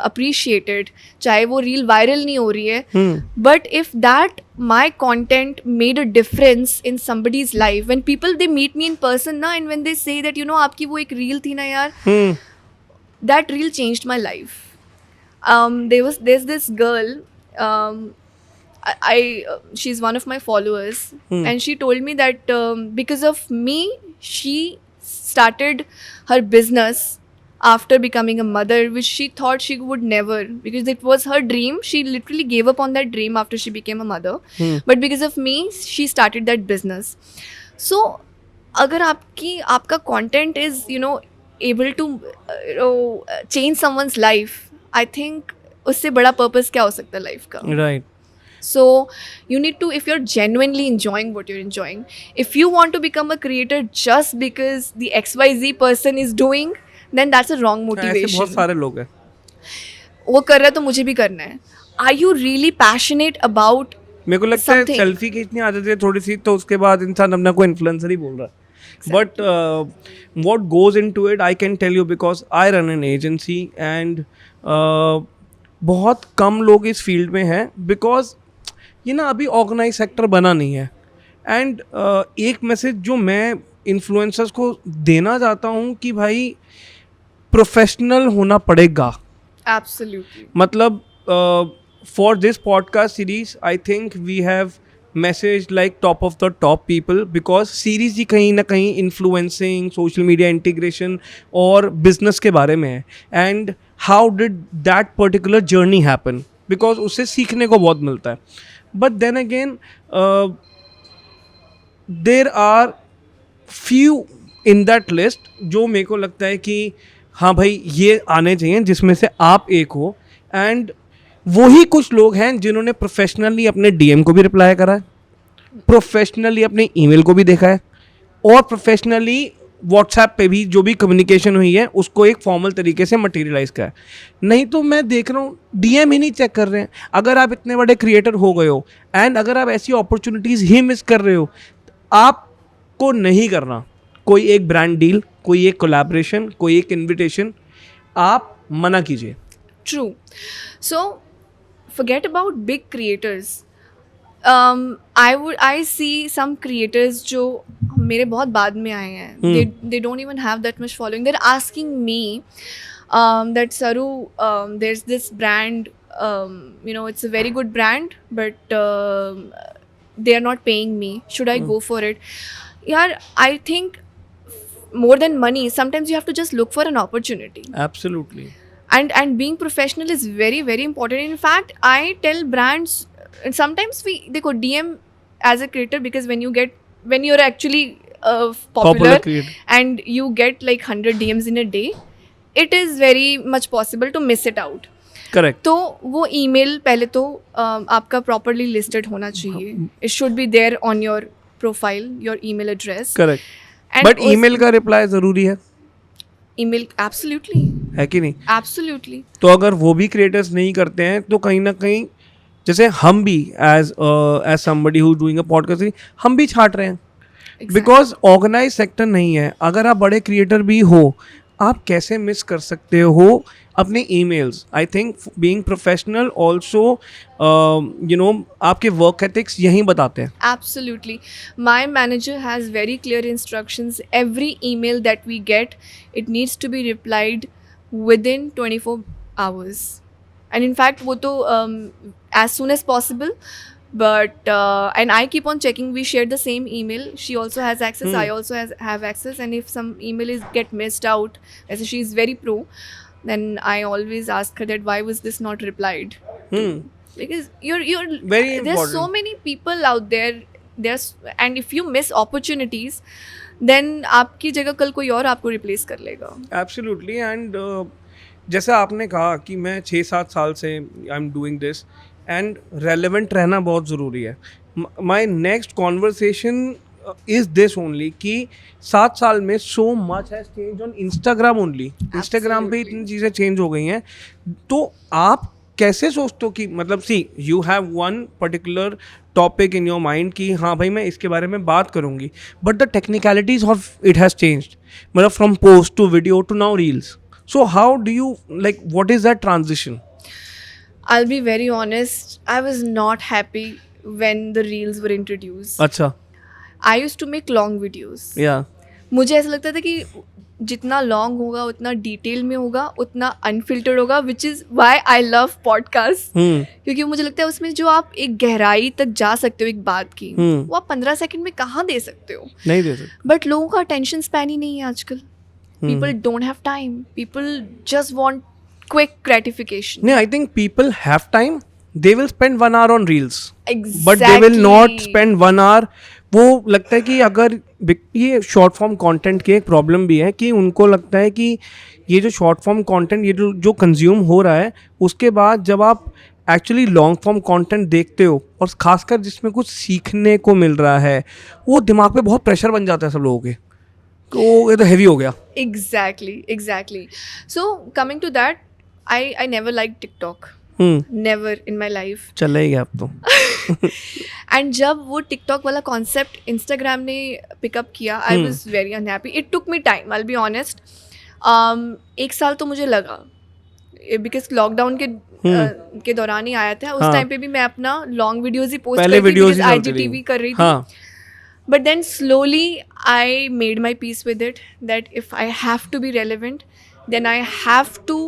appreciate it, चाहे वो रील वायरल नहीं हो रही है, but if that my content made a difference in somebody's life, when people they meet me in person ना, and when they say that आपकी वो एक रील थी ना यार, that reel changed my life. There's this girl, she's one of my followers, and she told me that because of me she started her business after becoming a mother, which she thought she would never, because it was her dream. She literally gave up on that dream after she became a mother, but because of me she started that business. So अगर आपका content is able to change someone's life, I think उससे बड़ा purpose क्या हो सकता है life का. Right. So you need to, if you're genuinely enjoying what you're enjoying, if you want to become a creator just because the XYZ person is doing, then that's a wrong ऐसे बहुत motivation. सारे लोग हैं. वो कर रहा है तो मुझे भी करना है. Are you really passionate about मेरे को लगता है something? सेल्फी खींचनी आदत है थोड़ी सी, तो उसके बाद इंसान अपना को इन्फ्लुएंसर ही बोल रहा है. But what goes into it I can tell you because I run an agency and बहुत कम लोग इस फील्ड में हैं बिकॉज ये ना अभी ऑर्गेनाइज सेक्टर बना नहीं है. एंड एक मैसेज जो मैं इन्फ्लुएंसर्स को देना चाहता हूँ कि भाई प्रोफेशनल होना पड़ेगा. Absolutely. मतलब for this podcast series, I think we have messaged like top of the top people, because series ही कहीं ना कहीं influencing, social media integration और business के बारे में है. And how did that particular journey happen? Because उससे सीखने को बहुत मिलता है. But then again, there are few in that list जो मेरे को लगता है कि हाँ भाई ये आने चाहिए, जिसमें से आप एक हो. एंड वही कुछ लोग हैं जिन्होंने प्रोफेशनली अपने डीएम को भी रिप्लाई करा है, प्रोफेशनली अपने ईमेल को भी देखा है, और प्रोफेशनली व्हाट्सएप पे भी जो भी कम्युनिकेशन हुई है उसको एक फॉर्मल तरीके से मटेरियलाइज करा है. नहीं तो मैं देख रहा हूँ डीएम ही नहीं चेक कर रहे हैं. अगर आप इतने बड़े क्रिएटर हो गए हो एंड अगर आप ऐसी अपॉर्चुनिटीज़ ही मिस कर रहे हो, आपको नहीं करना कोई एक ब्रांड डील, कोई एक कोलैबोरेशन, कोई एक इन्विटेशन. आप मना कीजिए. True. So, forget about big creators. I see some creators जो मेरे बहुत बाद में आए हैं. They don't even have that much following. They're asking me that Saru, there's this brand. It's a very good brand, but they are not paying me. Should I go for it? Yeah, I think more than money, sometimes you have to just look for an opportunity. Absolutely. And being professional is very very important. In fact, I tell brands, and sometimes they could DM as a creator, because when you're actually popular creator, and you get like 100 DMs in a day, it is very much possible to miss it out. Correct. तो वो email पहले तो आपका properly listed होना चाहिए. It should be there on your profile, your email address. Correct. And But email का reply ज़रूरी है. email absolutely, है कि नहीं? absolutely. तो अगर वो भी क्रिएटर्स नहीं करते हैं तो कहीं ना कहीं, जैसे हम भी as somebody who doing a podcast, हम भी छाट रहे हैं. बिकॉज ऑर्गेनाइज सेक्टर नहीं है. अगर आप बड़े क्रिएटर भी हो, आप कैसे मिस कर सकते हो अपने emails? I think being professional also, आपके वर्क एथिक्स यहीं बताते हैं. Absolutely. My manager has very clear instructions. Every email that we get, it needs to be replied within 24 hours. And in fact, वो तो as soon as possible. But and I keep on checking. We share the same email. She also has access. I also have access. And if some email get missed out, as she is very pro, then I always ask her that why was this not replied? Because you're Very there's important. so many people out there. And if you miss opportunities, then आपकी जगह कल कोई और आपको replace कर लेगा. एब्सोल्युटली. एंड जैसा आपने कहा कि मैं 6-7 साल से I am doing this, and relevant रहना बहुत ज़रूरी है. My next conversation is this only कि 7 साल में so much has change on Instagram only. Instagram पे इतनी चीज़ें चेंज हो गई हैं. तो आप कैसे सोचते हो कि मतलब see you have one particular topic in your mind कि हाँ भाई मैं इसके बारे में बात करूँगी, but the technicalities of it has changed, मतलब from post to video to now reels. So how do you like, what is that transition? I'll be very honest. I was not happy when the reels were introduced. अच्छा. I used to make long videos. या मुझे ऐसा लगता था कि जितना लॉन्ग होगा उतना डिटेल में होगा, उतना अनफिल्टर्ड होगा, विच is why I love podcast. क्योंकि मुझे लगता है उसमें जो आप एक गहराई तक जा सकते हो एक बात की, वो आप 15 सेकंड में कहाँ दे सकते हो? नहीं दे सकते. बट लोगों का अटेंशन स्पैन ही नहीं है आजकल. People don't have time. People just want quick gratification. No, I think people have time. They will spend 1 hour on reels. Exactly. But they will not spend 1 hour. वो लगता है कि अगर ये शॉर्ट फॉर्म कंटेंट की एक प्रॉब्लम भी है कि उनको लगता है कि ये जो शॉर्ट फॉर्म कंटेंट, ये जो कंज्यूम हो रहा है, उसके बाद जब आप एक्चुअली लॉन्ग फॉर्म कंटेंट देखते हो और खासकर जिसमें कुछ सीखने को मिल रहा है, वो दिमाग पे बहुत प्रेशर बन जाता है सब लोगों के. तो ये तो हैवी हो गया. Exactly. So coming to that, I never liked TikTok. Never in my life. चला ही गया अब तो. एंड जब वो टिकटॉक वाला कॉन्सेप्ट इंस्टाग्राम ने पिकअप किया, आई was very unhappy. It took me time, I will be honest. 1 साल तो मुझे लगा, बिकॉज लॉकडाउन के दौरान ही आया था. उस टाइम पे भी मैं अपना लॉन्ग वीडियोज ही पोस्ट कर रही थी, IGTV कर रही थी. But then slowly I made my peace with it, that if I have to be relevant, then I have to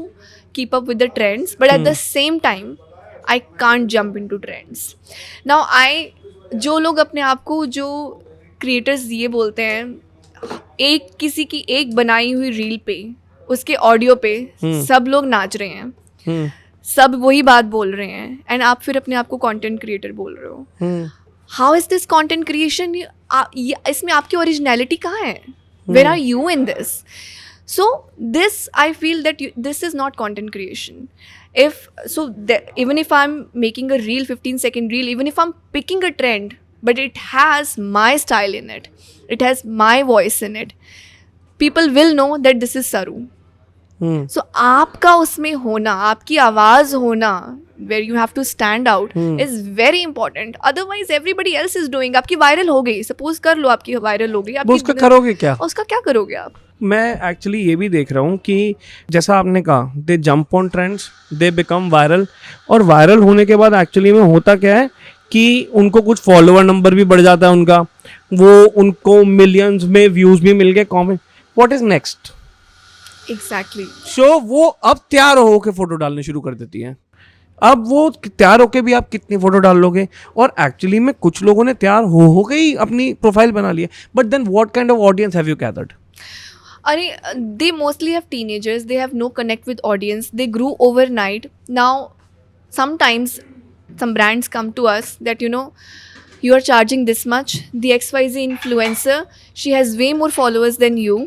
keep up with the trends. But at the same time, I can't jump into trends now. जो लोग अपने आप को, जो क्रिएटर्स ये बोलते हैं, एक किसी की एक बनाई हुई रील पे, उसके ऑडियो पे सब लोग नाच रहे हैं, सब वही बात बोल रहे हैं, एंड आप फिर अपने आप को कंटेंट क्रिएटर बोल रहे हो। How is this content creation? इसमें आपकी ओरिजिनलिटी कहाँ है? Where are you in this? So this, I feel that this is not content creation. Even if I'm making a reel, 15-second reel, even if I'm picking a trend, but it has my style in it, it has my voice in it, people will know that this is Saru. So आपका उसमें होना, आपकी आवाज़ होना, where you have to stand out is very important. Otherwise everybody else is doing. आपकी वायरल हो गई, सपोज कर लो आपकी वायरल हो गई, उसका करोगे क्या? उसका क्या करोगे आप? मैं एक्चुअली ये भी देख रहा हूँ कि जैसा आपने कहा, they jump on trends, they become viral, और वायरल होने के बाद एक्चुअली में होता क्या है कि उनको कुछ फॉलोअर नंबर भी बढ़ जाता है उनका, वो उनको मिलियंस में व्यूज़ भी मिल गए, comment, what is next? Exactly. So वो अब तैयार हो के फोटो डालने शुरू कर देती है। अब वो तैयार होके भी आप कितनी फोटो डाल लोगे? और एक्चुअली में कुछ लोगों ने तैयार हो के ही अपनी प्रोफाइल बना ली है, but then what kind of audience have you gathered? They mostly have teenagers. They have no connect with audience. They grew overnight. Now, sometimes some brands come to us that, you are charging this much. The XYZ influencer, she has way more followers than you.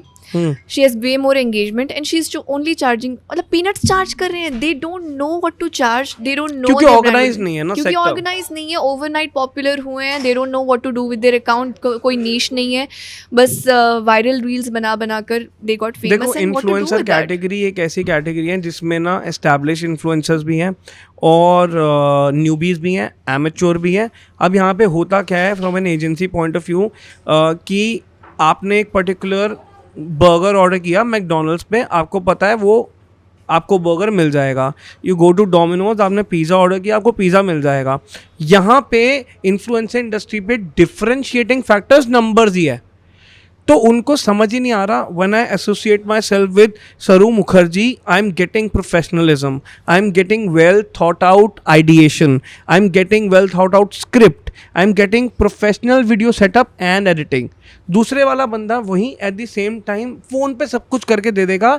She has way more engagement, and she's only charging, मतलब peanuts charge कर रहे हैं. They don't know what to charge. They don't know. क्योंकि ऑर्गेनाइज नहीं है ना, क्योंकि ऑर्गेनाइज नहीं है, ओवरनाइट पॉपुलर हुए हैं. They don't know what to do with their account. कोई नीश नहीं है, बस वायरल रील्स बना कर they got famous. देखो, इन्फ्लुएंसर कैटेगरी एक ऐसी कैटेगरी है जिसमें ना एस्टैब्लिश इन्फ्लुएंसर्स भी हैं और न्यूबीज भी हैं, एमेच्योर भी हैं. अब यहाँ पे होता क्या है from an agency point of view, कि आपने एक पर्टिकुलर बर्गर ऑर्डर किया मैकडोनल्ड्स पे, आपको पता है वो आपको बर्गर मिल जाएगा. यू गो टू डोमिनोज, आपने पिज़्ज़ा ऑर्डर किया, आपको पिज़्ज़ा मिल जाएगा. यहाँ पे इन्फ्लुएंसर इंडस्ट्री पे डिफरेंशिएटिंग फैक्टर्स नंबर्स ही है. तो उनको समझ ही नहीं आ रहा. When I associate myself with Saru Mukherjee, I am getting professionalism, I am getting well thought out ideation, I am getting well thought out script, I am getting professional video setup and editing. दूसरे वाला बंदा वहीं eight the same time phone पे सब कुछ करके दे देगा.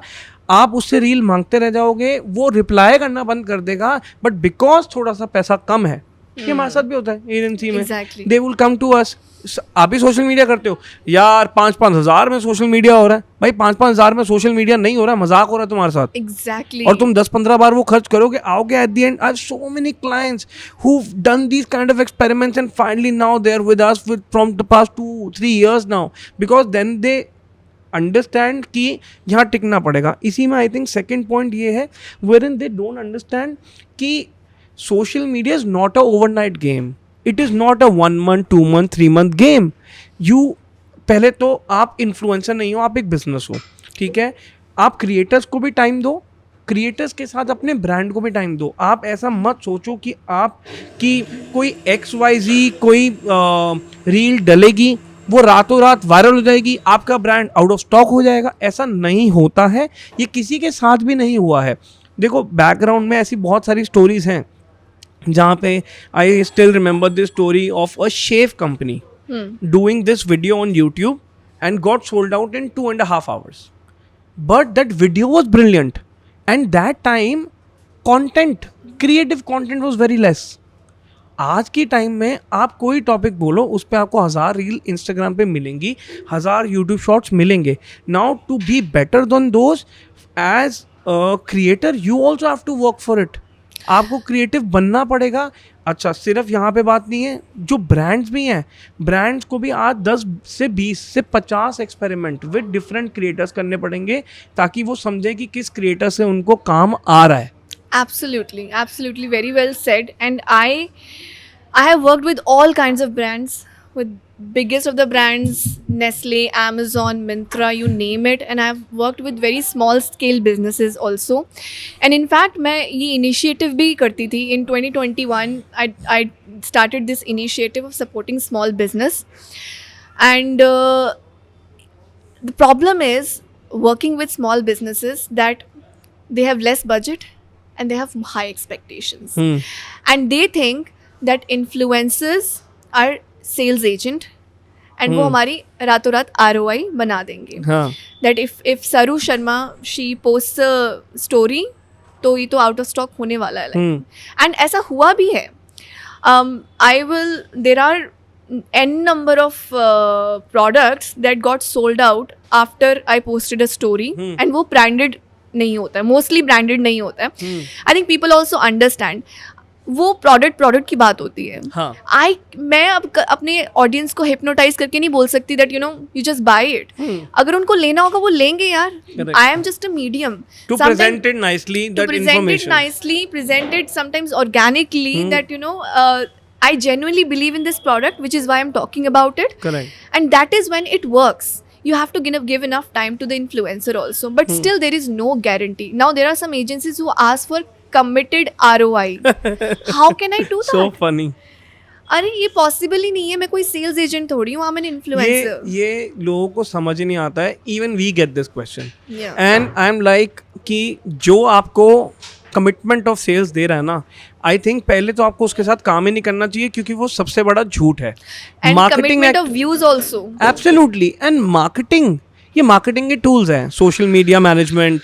आप उससे रील मांगते रह जाओगे, वो रिप्लाई करना बंद कर देगा. बट बिकॉज थोड़ा सा पैसा कम है, ये हमारे साथ भी होता है एजेंसी में, they will come to us. आप भी सोशल मीडिया करते हो यार, 5-5 हज़ार में सोशल मीडिया हो रहा है. भाई 5-5 हज़ार में सोशल मीडिया नहीं हो रहा है, मजाक हो रहा है तुम्हारे साथ. एग्जैक्टली. और तुम 10-15 बार वो खर्च करोगे, आओगे at the end. I have so many clients who done these kind of experiments and finally now they are with us from the past 2-3 years now, because then they understand कि यहाँ टिकना पड़ेगा. इसी में आई थिंक सेकेंड पॉइंट ये है where in they don't understand कि social media is not a overnight game. It is not a 1 month, 2 month, 3 month game. You पहले तो आप इन्फ्लुएंसर नहीं हो, आप एक बिजनेस हो, ठीक है. आप क्रिएटर्स को भी टाइम दो, क्रिएटर्स के साथ अपने ब्रांड को भी टाइम दो. आप ऐसा मत सोचो कि आप कि कोई XYZ कोई रील डलेगी, वो रातों रात वायरल हो जाएगी, आपका ब्रांड आउट ऑफ स्टॉक हो जाएगा. ऐसा नहीं होता है, ये किसी के साथ भी नहीं हुआ है. देखो, बैकग्राउंड में ऐसी बहुत सारी स्टोरीज हैं जहाँ पे I still remember this story of a shave company doing this video on YouTube and got sold out in 2.5 hours. But that video was brilliant and that time content, creative content was very less. आज की टाइम में आप कोई टॉपिक बोलो, उस पर आपको 1000 रील इंस्टाग्राम पे मिलेंगी, 1000 यूट्यूब शॉर्ट्स मिलेंगे. Now to be better than those as creator you also have to work for it. आपको क्रिएटिव बनना पड़ेगा. अच्छा, सिर्फ यहाँ पे बात नहीं है, जो ब्रांड्स भी हैं, ब्रांड्स को भी आज 10 से 20 से 50 एक्सपेरिमेंट विद डिफरेंट क्रिएटर्स करने पड़ेंगे ताकि वो समझे कि किस क्रिएटर से उनको काम आ रहा है. Absolutely, very well said. And I have worked with all kinds of brands, with biggest of the brands, Nestle, Amazon, Myntra, you name it. And I've worked with very small scale businesses also. And in fact, मैं ये initiative भी करती थी. In 2021, I started this initiative of supporting small business. And the problem is working with small businesses that they have less budget, and they have high expectations. Hmm. And they think that influencers are sales agent and वो हमारी रातों रात ROI बना देंगे. हाँ. That if Saru Sharma she posts a story तो ये तो आउट ऑफ स्टॉक होने वाला है. एंड ऐसा हुआ भी है. There are n number of products that got sold out after I posted a story and वो branded नहीं होता है, मोस्टली ब्रांडेड नहीं होता है. I think people also understand वो प्रोडक्ट की बात होती है. हाँ. मैं अब अपने ऑडियंस को हिप्नोटाइज करके नहीं बोल सकती that you just buy it. अगर उनको लेना होगा वो लेंगे यार. I am just a medium to present it nicely, that information present it sometimes organically, that I genuinely believe in this product, which is why I'm talking about it. Correct. And that is when it works. You have to give enough time to the influencer also, but still there is no guarantee. Now there are some agencies who ask for committed ROI. How can I do that? So funny. अरे ये पॉसिबल ही नहीं है. मैं कोई सेल्स एजेंट थोड़ी हूँ. I am an influencer. ये लोगों को समझ ही नहीं आता है. Even we get this question Yeah. And I am like कि जो आपको कमिटमेंट ऑफ सेल्स दे रहा है ना, आई थिंक पहले तो आपको उसके साथ काम ही नहीं करना चाहिए, क्योंकि वो सबसे बड़ा झूठ है. And commitment of views also. Absolutely. And marketing, ये मार्केटिंग के टूल्स हैं. Social media management,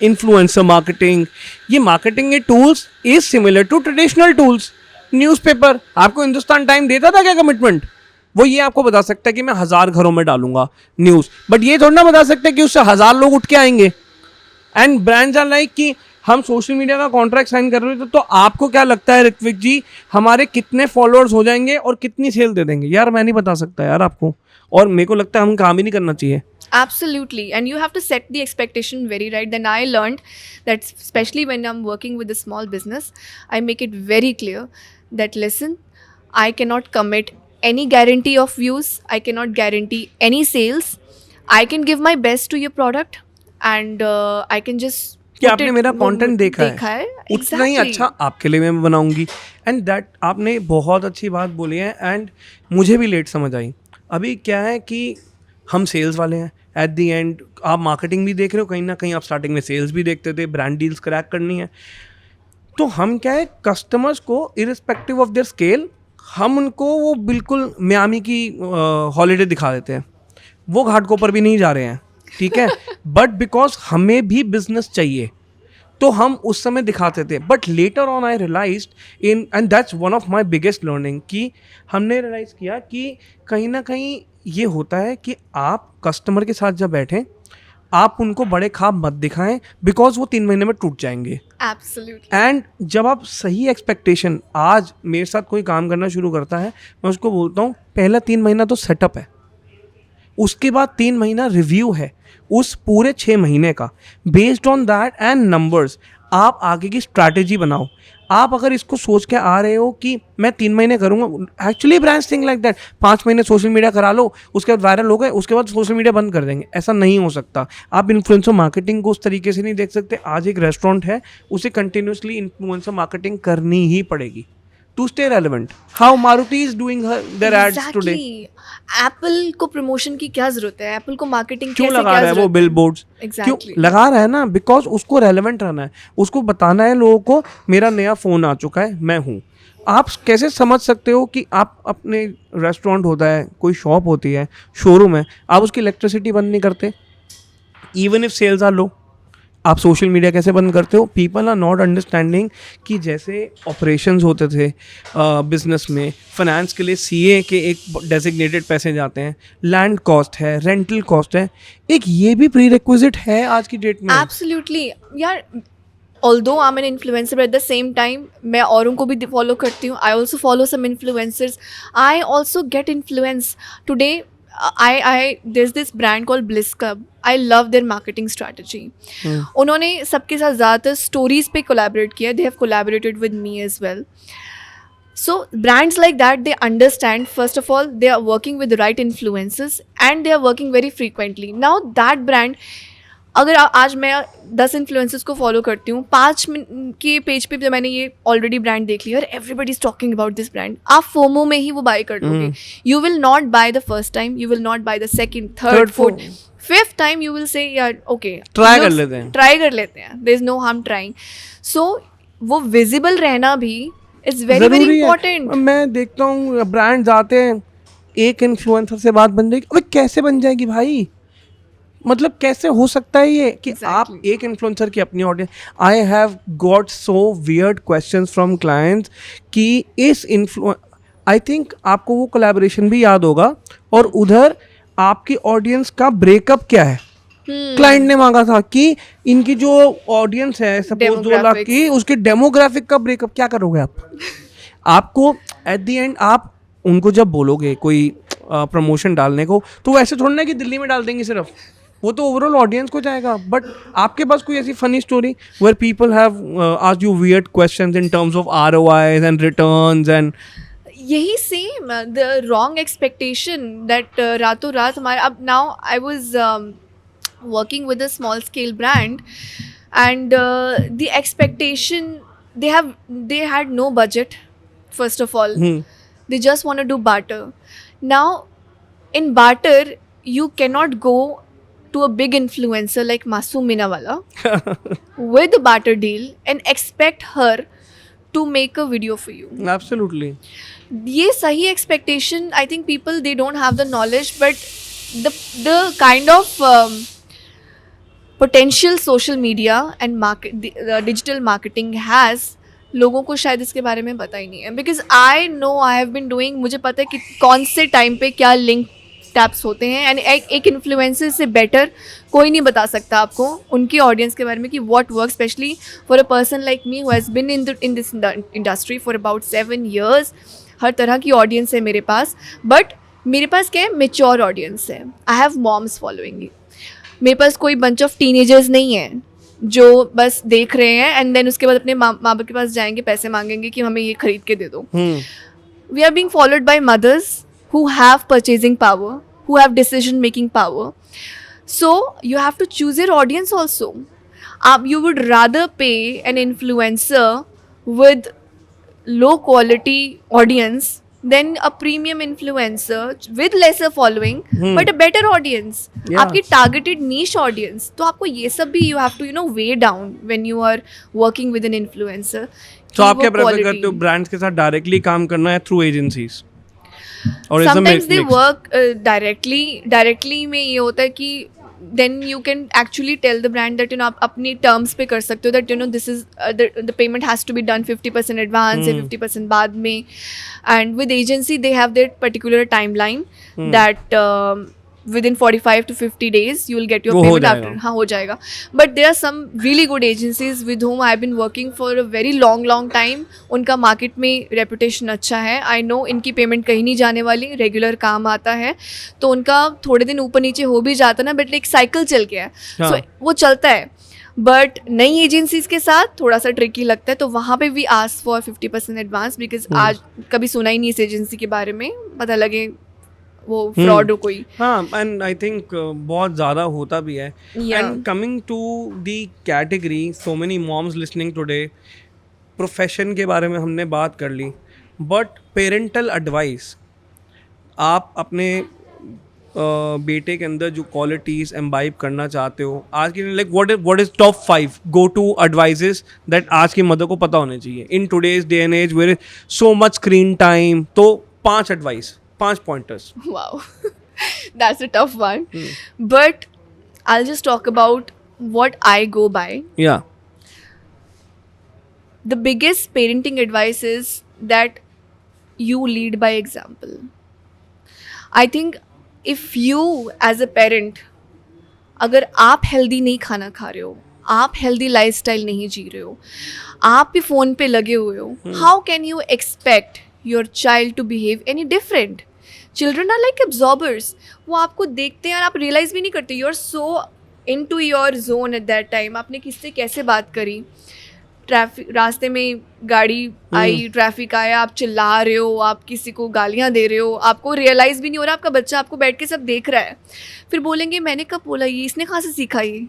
influencer marketing, ये मार्केटिंग के tools is similar to traditional tools. Newspaper, आपको हिंदुस्तान टाइम देता था क्या कमिटमेंट? वो ये आपको बता सकता है कि मैं 1000 घरों में डालूंगा न्यूज़, बट ये थोड़ा ना बता सकते कि उससे 1000 लोग उठ के आएंगे. एंड ब्रांड्स आर लाइक कि हम सोशल मीडिया का कॉन्ट्रैक्ट साइन कर रहे थे, तो आपको क्या लगता है ऋत्विक जी, हमारे कितने फॉलोअर्स हो जाएंगे और कितनी सेल दे देंगे? यार मैं नहीं बता सकता यार आपको, और मेरे को लगता है हम काम ही नहीं करना चाहिए. Absolutely, and you have to set the expectation very right. Then I learned that especially when I'm working with a small business, I make it very clear that listen, I cannot commit any guarantee of views, I cannot guarantee any sales. I can give my best to your product and I can just कि आपने मेरा कंटेंट देखा है उतना ही अच्छा आपके लिए मैं बनाऊंगी. एंड दैट आपने बहुत अच्छी बात बोली है एंड मुझे भी लेट समझ आई. अभी क्या है कि हम सेल्स वाले हैं. एट दी एंड आप मार्केटिंग भी देख रहे हो, कहीं ना कहीं आप स्टार्टिंग में सेल्स भी देखते थे, ब्रांड डील्स क्रैक करनी है. तो हम क्या है, कस्टमर्स को इरिस्पेक्टिव ऑफ देयर स्केल हम उनको वो बिल्कुल मियामी की हॉलीडे दिखा देते हैं. वो घाटकोपर भी नहीं जा रहे हैं, ठीक है, बट बिकॉज हमें भी बिजनेस चाहिए तो हम उस समय दिखाते थे. But later on I realised in, and that's one of my biggest learning, कि हमने रियलाइज़ किया कि कहीं ना कहीं ये होता है कि आप कस्टमर के साथ जब बैठें, आप उनको बड़े ख्वाब मत दिखाएं, बिकॉज वो 3 महीने में टूट जाएंगे. Absolutely. एंड जब आप सही एक्सपेक्टेशन, आज मेरे साथ कोई काम करना शुरू करता है, मैं उसको बोलता हूँ पहला 3 महीना तो सेटअप है, उसके बाद 3 महीना रिव्यू है उस पूरे 6 महीने का. Based on that and numbers आप आगे की स्ट्रैटेजी बनाओ. आप अगर इसको सोच के आ रहे हो कि मैं 3 महीने करूँगा, actually brands think like that, 5 महीने सोशल मीडिया करा लो, उसके बाद वायरल हो गए, उसके बाद सोशल मीडिया बंद कर देंगे. ऐसा नहीं हो सकता. आप इन्फ्लुएंसर मार्केटिंग को उस तरीके से नहीं देख सकते. आज एक रेस्टोरेंट है, उसे कंटिन्यूसली इन्फ्लुएंसर मार्केटिंग करनी ही पड़ेगी to stay relevant. How Maruti is doing their ads today. Apple को प्रमोशन की क्या जरूरत है? Apple को मार्केटिंग क्यों लगा रहा है वो बिलबोर्ड्स? क्यों लगा रहा है ना? बिकॉज उसको रेलेवेंट रहना है, उसको बताना है लोगों को मेरा नया फ़ोन आ चुका है, मैं हूँ. आप कैसे समझ सकते हो कि आप अपने रेस्टोरेंट होता है, कोई शॉप होती है, शोरूम है, आप उसकी इलेक्ट्रिसिटी बंद नहीं करते? इवन इफ सेल्स आर लो, आप सोशल मीडिया कैसे बंद करते हो? पीपल आर नॉट अंडरस्टैंडिंग कि जैसे ऑपरेशंस होते थे बिजनेस में, फाइनेंस के लिए सीए के एक डेजिग्नेटेड पैसे जाते हैं, लैंड कॉस्ट है, रेंटल कॉस्ट है, एक ये भी प्री रिक्विजिट है आज की डेट में. एब्सोल्युटली यार. Although I'm an influencer, but at the same time मैं औरों को भी फॉलो करती हूँ. I also follow some influencers. I also get influence. Today there's this brand called Bliss Club. I love their marketing strategy. उन्होंने सबके साथ ज़्यादातर stories पे collaborate किया. They have collaborated with me as well. So brands like that, they understand, first of all, they are working with the right influencers and they are working very frequently. Now that brand, अगर आज मैं 10 इन्फ्लुएंसर्स को फॉलो करती हूँ, 5 के पेज पे मैंने ये ऑलरेडी ब्रांड देख लिया और everybody is talking about this brand, आप फोमो में ही वो बाय कर दोगे. You will not by the first time, you will not by the second, third, fourth, 5th time you will say यार ओके Try कर लेते हैं. ट्राई कर लेते हैं, there is no harm trying. So वो विजिबल रहना भी इज वेरी वेरी जरूरी है. इंपॉर्टेंट. मैं देखता हूँ ब्रांड्स आते हैं, एक इन्फ्लुएंसर से बात बन जाएगी. अबे कैसे बन जाएगी भाई? मतलब कैसे हो सकता है ये कि आप Exactly. एक इन्फ्लुएंसर की अपनी audience. I have got so weird questions from clients कि इस आई थिंक आपको वो कोलैबोरेशन भी याद होगा, और उधर आपकी ऑडियंस का ब्रेकअप क्या है. क्लाइंट ने मांगा था कि इनकी जो ऑडियंस है सपोज 2 लाख की, उसके डेमोग्राफिक का ब्रेकअप. क्या करोगे आप? आपको एट द एंड आप उनको जब बोलोगे कोई प्रमोशन डालने को, तो वैसे थोड़ा ना कि दिल्ली में डाल देंगे सिर्फ, वो तो ओवरऑल ऑडियंस को जाएगा. बट आपके पास कोई ऐसी funny story where people have asked you weird questions in terms of ROIs and returns and यही same the wrong expectation that रातों रात हमारे. अब now I was working with a small scale brand, and the expectation, they had no budget. First of all, they just want to do barter. Now in barter you cannot go to a big influencer like Masoom Minawala with a barter deal and expect her to make a video for you. Absolutely. ये सही expectation, I think people, they don't have the knowledge, but the kind of potential social media and digital marketing has, लोगों को शायद इसके बारे में पता ही नहीं है. Because I know, I have been doing, मुझे पता है कि कौन से टाइम पे क्या लिंक टैप्स होते हैं. एंड एक इन्फ्लुएंसर से बेटर कोई नहीं बता सकता आपको उनकी ऑडियंस के बारे में कि what work, specially for a person like me who has been in this industry for about 7 years. हर तरह की ऑडियंस है मेरे पास, बट मेरे पास क्या है, मेच्योर ऑडियंस है. I have moms following. मेरे पास कोई बंच ऑफ टीनेजर्स नहीं है जो बस देख रहे हैं एंड देन उसके बाद अपने माँ बाप के पास जाएंगे, पैसे मांगेंगे कि हमें ये खरीद के दे दो. We are being followed by mothers who have purchasing power, who have decision making power. So you have to choose your audience also. You would rather pay an influencer with low quality audience than a premium influencer with lesser following but a better audience. आपकी targeted niche audience. तो आपको ये सब भी you have to weigh down when you are working with an influencer. तो आप क्या प्रेफर करते हो, ब्रांड्स के साथ डायरेक्टली काम करना है through agencies? Sometimes they work directly में ये होता है कि then you can actually tell the brand that आप अपनी terms पे कर सकते हो that this is the payment has to be done 50% advance and 50% बाद में. And with agency they have their particular timeline that within 45 to 50 days you will get your payment after. हाँ, हो जाएगा. But there are some really good agencies with whom I have been working for a very long time. उनका मार्केट में रेपुटेशन अच्छा है. आई नो इनकी पेमेंट कहीं नहीं जाने वाली, रेगुलर काम आता है, तो उनका थोड़े दिन ऊपर नीचे हो भी जाता ना, बट एक साइकिल चल गया है. सो वो चलता है. बट नई एजेंसीज के साथ थोड़ा सा ट्रिकी लगता है, तो वहाँ पे we ask for 50% advance because आज कभी सुना ही नहीं इस एजेंसी के बारे में, पता लगे वो फ्रॉड हो कोई. हाँ, एंड आई थिंक बहुत ज़्यादा होता भी है. And coming to the category, so many moms listening today, profession के बारे में हमने बात कर ली, बट पेरेंटल एडवाइस, आप अपने बेटे के अंदर जो क्वालिटीज़ एम्बाइब करना चाहते हो आज की, like what is top 5 go to advices that आज की मदर को पता होने चाहिए in today's day and age where so much screen time? तो 5 advice, 5 pointers. Wow, that's a tough one. But I'll just talk about what I go by. Yeah. The biggest parenting advice is that you lead by example. I think if you as a parent, अगर आप healthy नहीं खाना खा रहे हो, आप healthy lifestyle नहीं जी रहे हो, आप भी फ़ोन पे लगे हुए हो, how can you expect your child to behave any different? Children are like absorbers. वो आपको देखते हैं और आप रियलाइज़ भी नहीं करते. You are so into your zone at that time. आपने किससे कैसे बात करी, ट्रैफिक, रास्ते में गाड़ी आई, ट्रैफिक आया, आप चिल्ला रहे हो, आप किसी को गालियाँ दे रहे हो, आपको रियलाइज़ भी नहीं हो रहा, आपका बच्चा आपको बैठ के सब देख रहा है. फिर बोलेंगे मैंने कब बोला ये, इसने कहाँ से सीखा ये.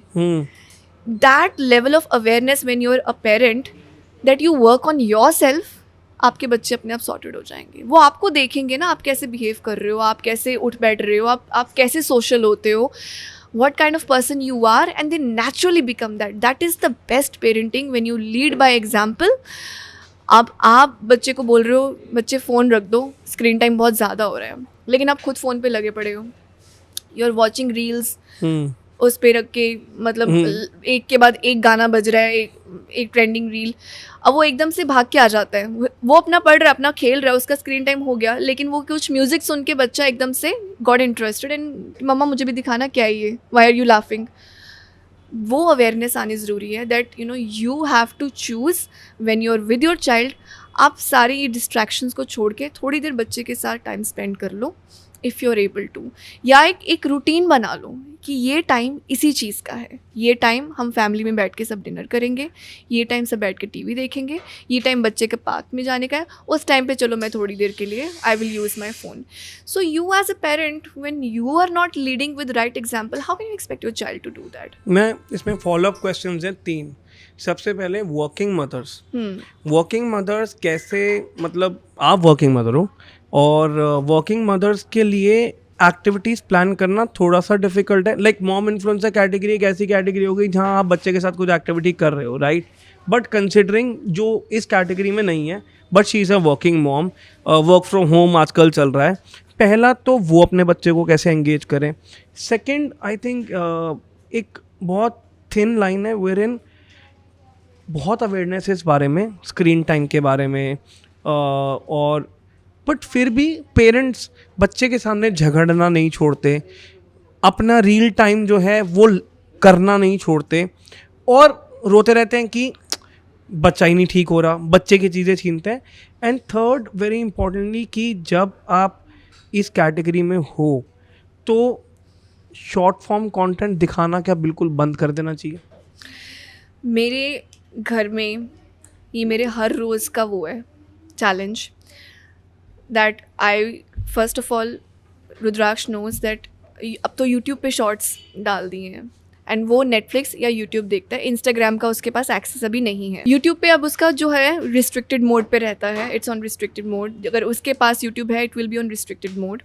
That level of awareness when you are a parent, that you work on yourself, आपके बच्चे अपने आप सॉर्टेड हो जाएंगे. वो आपको देखेंगे ना, आप कैसे बिहेव कर रहे हो, आप कैसे उठ बैठ रहे हो, आप कैसे सोशल होते हो. what kind of person you are, and they naturally become that. That is the best parenting, when you lead by example. अब आप बच्चे को बोल रहे हो बच्चे फ़ोन रख दो, स्क्रीन टाइम बहुत ज़्यादा हो रहा है, लेकिन आप खुद फ़ोन पे लगे पड़े हो, यू आर वॉचिंग रील्स उस पे रख के, मतलब एक के बाद एक गाना बज रहा है, एक ट्रेंडिंग रील, अब वो एकदम से भाग के आ जाता है, वो अपना पढ़ रहा है, अपना खेल रहा है, उसका स्क्रीन टाइम हो गया, लेकिन वो कुछ म्यूज़िक सुन के बच्चा एकदम से गॉट इंटरेस्टेड एंड मम्मा मुझे भी दिखाना क्या है ये, वाई आर यू लाफिंग. वो अवेयरनेस आनी ज़रूरी है that you have to choose when you are with your child. आप सारी ये डिस्ट्रैक्शंस को छोड़ के थोड़ी देर बच्चे के साथ टाइम स्पेंड कर लो if you are able to, या एक रूटीन बना लो कि ये टाइम इसी चीज़ का है, ये टाइम हम फैमिली में बैठ के सब डिनर करेंगे, ये टाइम सब बैठ के टीवी देखेंगे, ये टाइम बच्चे के पार्क में जाने का है, उस टाइम पे चलो मैं थोड़ी देर के लिए I will use my phone. So you as a parent when you are not leading with right example, how can you expect your child to do that? मैं इसमें फॉलोअप क्वेश्चन हैं 3. सबसे पहले वर्किंग मदर्स कैसे, मतलब आप वर्किंग मदर हो और वर्किंग मदर्स के लिए एक्टिविटीज़ प्लान करना थोड़ा सा डिफिकल्ट है. लाइक मॉम इन्फ्लुएंसर कैटेगरी एक ऐसी कैटेगरी हो गई जहाँ आप बच्चे के साथ कुछ एक्टिविटी कर रहे हो, राइट. बट कंसिडरिंग जो इस कैटेगरी में नहीं है but she is a working mom, work from home आजकल चल रहा है. पहला तो वो अपने बच्चे को कैसे एंगेज करें. सेकेंड आई थिंक एक बहुत थिन लाइन है वेयर इन बहुत अवेयरनेस है इस बारे में, स्क्रीन टाइम के बारे में, और बट फिर भी पेरेंट्स बच्चे के सामने झगड़ना नहीं छोड़ते, अपना रील टाइम जो है वो करना नहीं छोड़ते, और रोते रहते हैं कि बच्चा ही नहीं ठीक हो रहा, बच्चे की चीज़ें छीनते हैं. एंड थर्ड वेरी इंपॉर्टेंटली कि जब आप इस कैटेगरी में हो तो शॉर्ट फॉर्म कंटेंट दिखाना क्या बिल्कुल बंद कर देना चाहिए? मेरे घर में ये मेरे हर रोज़ का वो है challenge that I first of all Rudraksh knows that अब तो यूट्यूब पे शॉर्ट्स डाल दिए हैं एंड वो नेटफ्लिक्स या यूट्यूब देखता है, इंस्टाग्राम का उसके पास एक्सेस अभी नहीं है. यूट्यूब पे अब उसका जो है रिस्ट्रिक्टेड मोड पे रहता है, इट्स ऑन रिस्ट्रिक्टेड मोड. अगर उसके पास यूट्यूब है it will be on restricted mode.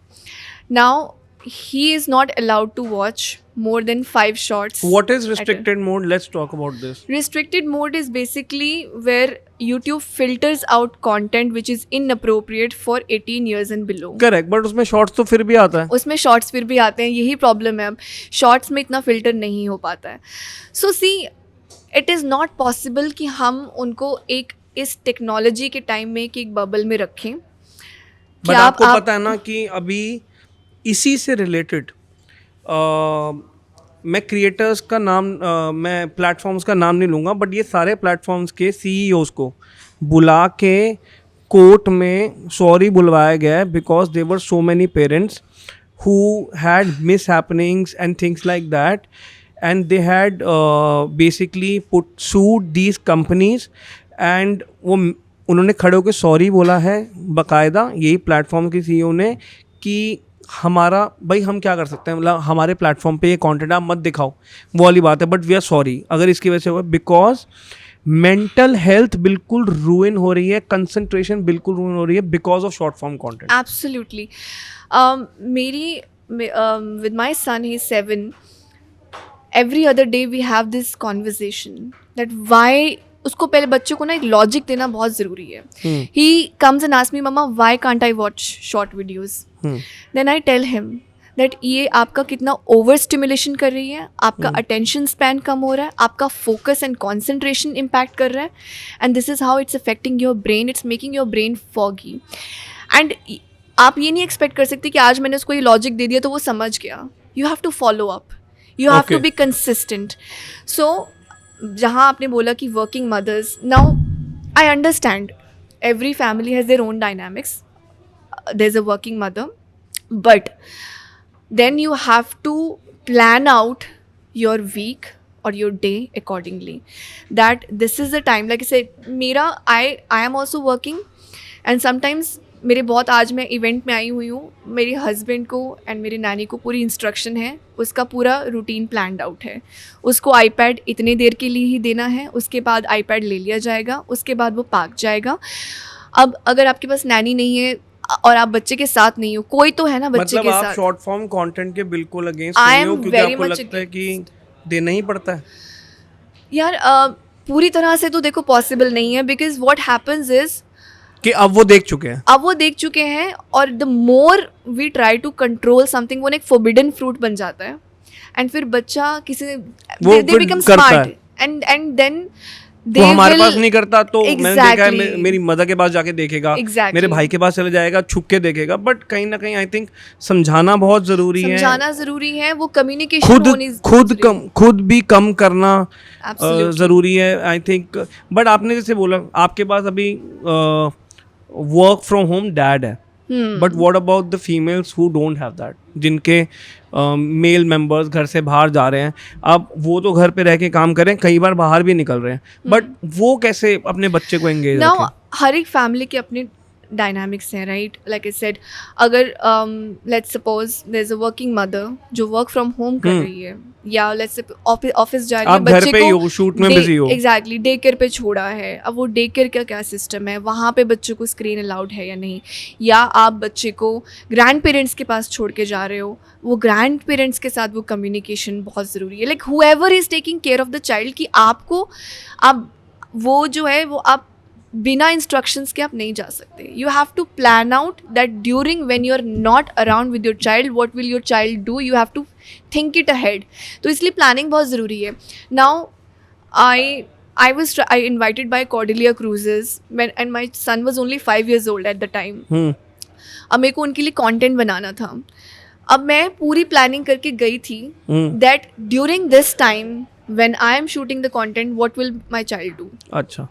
Now he is not allowed to watch more than 5 shorts. What is restricted mode? Let's talk about this. Restricted mode is basically where YouTube filters out content which is inappropriate for 18 years and below. Correct, but उसमें shorts तो फिर भी आता है. उसमें shorts फिर भी आते हैं, यही प्रॉब्लम है. अब shorts में इतना फिल्टर नहीं हो पाता है. So see, it is not possible कि हम उनको एक इस टेक्नोलॉजी के टाइम में एक बबल में रखें. बट आपको पता है ना कि अभी इसी से रिलेटेड मैं क्रिएटर्स का नाम मैं प्लेटफॉर्म्स का नाम नहीं लूँगा, बट ये सारे प्लेटफॉर्म्स के CEOs को बुला के कोर्ट में सॉरी बुलवाया गया है because there were so many parents who had miss happenings and things like that and they had basically put sued these companies and वो उन्होंने खड़े होकर सॉरी बोला है बाकायदा यही प्लेटफॉर्म के CEO ने कि हमारा भाई हम क्या कर सकते हैं, मतलब हमारे प्लेटफॉर्म पे ये कंटेंट आप मत दिखाओ, वो वाली बात है. बट वी आर सॉरी अगर इसकी वजह से हुआ, बिकॉज मेंटल हेल्थ बिल्कुल रूइन हो रही है, कंसंट्रेशन बिल्कुल रूइन हो रही है because of short form content. Absolutely. मेरी with my son he is 7, every other day we have this conversation that why. उसको पहले बच्चों को ना एक लॉजिक देना बहुत ज़रूरी है. He comes and asks me मम्मा why can't I watch short videos. Then I tell him that ये आपका कितना ओवर स्टिमुलेशन कर रही है, आपका अटेंशन स्पैन कम हो रहा है, आपका फोकस एंड कॉन्सेंट्रेशन इम्पैक्ट कर रहा है, and this is how it's affecting your brain, it's making your brain foggy. And आप ये नहीं एक्सपेक्ट कर सकते कि आज मैंने उसको ये लॉजिक दे दिया तो वो समझ गया. You have to follow up, you have to be consistent. So जहाँ आपने बोला कि working mothers, now I understand every family has their own dynamics. There is a working mother, but then you have to plan out your week or your day accordingly, that this is the time, like I said, I am also working and sometimes मेरे बहुत, आज मैं इवेंट में आई हुई हूँ, मेरे हस्बैंड को एंड मेरे नानी को पूरी इंस्ट्रक्शन है, उसका पूरा रूटीन प्लान्ड आउट है. उसको आईपैड इतने देर के लिए ही देना है, उसके बाद आईपैड ले लिया जाएगा, उसके बाद वो पार्क जाएगा. अब अगर आपके पास नैनी नहीं है, और आप बच्चे के साथ नहीं हो, कोई तो है ना बच्चे मतलब के आप साथ। शॉर्ट फॉर्म कंटेंट के बिल्कुल अगेंस्ट I नहीं हो am क्योंकि very आपको much लगता है कि देना ही पड़ता है। यार पूरी तरह से तो देखो पॉसिबल नहीं है, बिकॉज व्हाट हैपेंस इज कि अब वो देख चुके हैं। अब वो देख चुके हैं, और the more we try to control something, वो एक फोरबिडन फ्रूट बन जाता है, एंड फिर बच्चा किसी वो दे फिर बिकम करता स्मार्ट, है। एंड देन वो हमारे पास नहीं करता तो मैंने देखा है Exactly. मेरी मदर के पास जाके देखेगा, Exactly. मेरे भाई के पास चले जाएगा, छुप के देखेगा। बट कहीं ना कहीं आई थिंक समझाना बहुत जरूरी है, समझाना जरूरी है, वो कम्युनिकेशन होनी खुद भी कम करना Absolutely. जरूरी है आई थिंक। बट आपने जैसे बोला आपके पास अभी वर्क फ्रॉम होम डैड है, but what about the females who don't have that, जिनके मेल मेंबर्स घर से बाहर जा रहे हैं, अब वो तो घर पे रह के काम करें, कई बार बाहर भी निकल रहे हैं, बट वो कैसे अपने बच्चे को एंगेज नाउ रखें? हर एक फैमिली के अपने डायनामिक्स हैं, राइट? लाइक आई सेड, अगर let's suppose there is a working mother जो वर्क फ्रॉम होम कर रही है, या लेट्स से ऑफिस जा रही है, आप घर बच्चे पे ही को हो, शूट में बिजी हो, एग्जैक्टली डे केयर पे छोड़ा है, अब वो डे केयर का क्या सिस्टम है, वहाँ पे बच्चों को स्क्रीन अलाउड है या नहीं, या आप बच्चे को ग्रैंड पेरेंट्स के पास छोड़ के जा रहे हो, वो ग्रैंड पेरेंट्स के साथ वो कम्युनिकेशन बहुत ज़रूरी है, like whoever is taking care of the child, कि आपको आप वो जो है वो आप बिना इंस्ट्रक्शंस के आप नहीं जा सकते, you have to plan out that during when you are not around with your child what will your child do, you have to think it ahead, तो इसलिए प्लानिंग बहुत ज़रूरी है। Now I invited by Cordelia Cruises and my son was only 5 years old at the time. अब मेरे को उनके लिए कंटेंट बनाना था, अब मैं पूरी प्लानिंग करके गई थी that during this time when I am shooting the content what will my child do. अच्छा,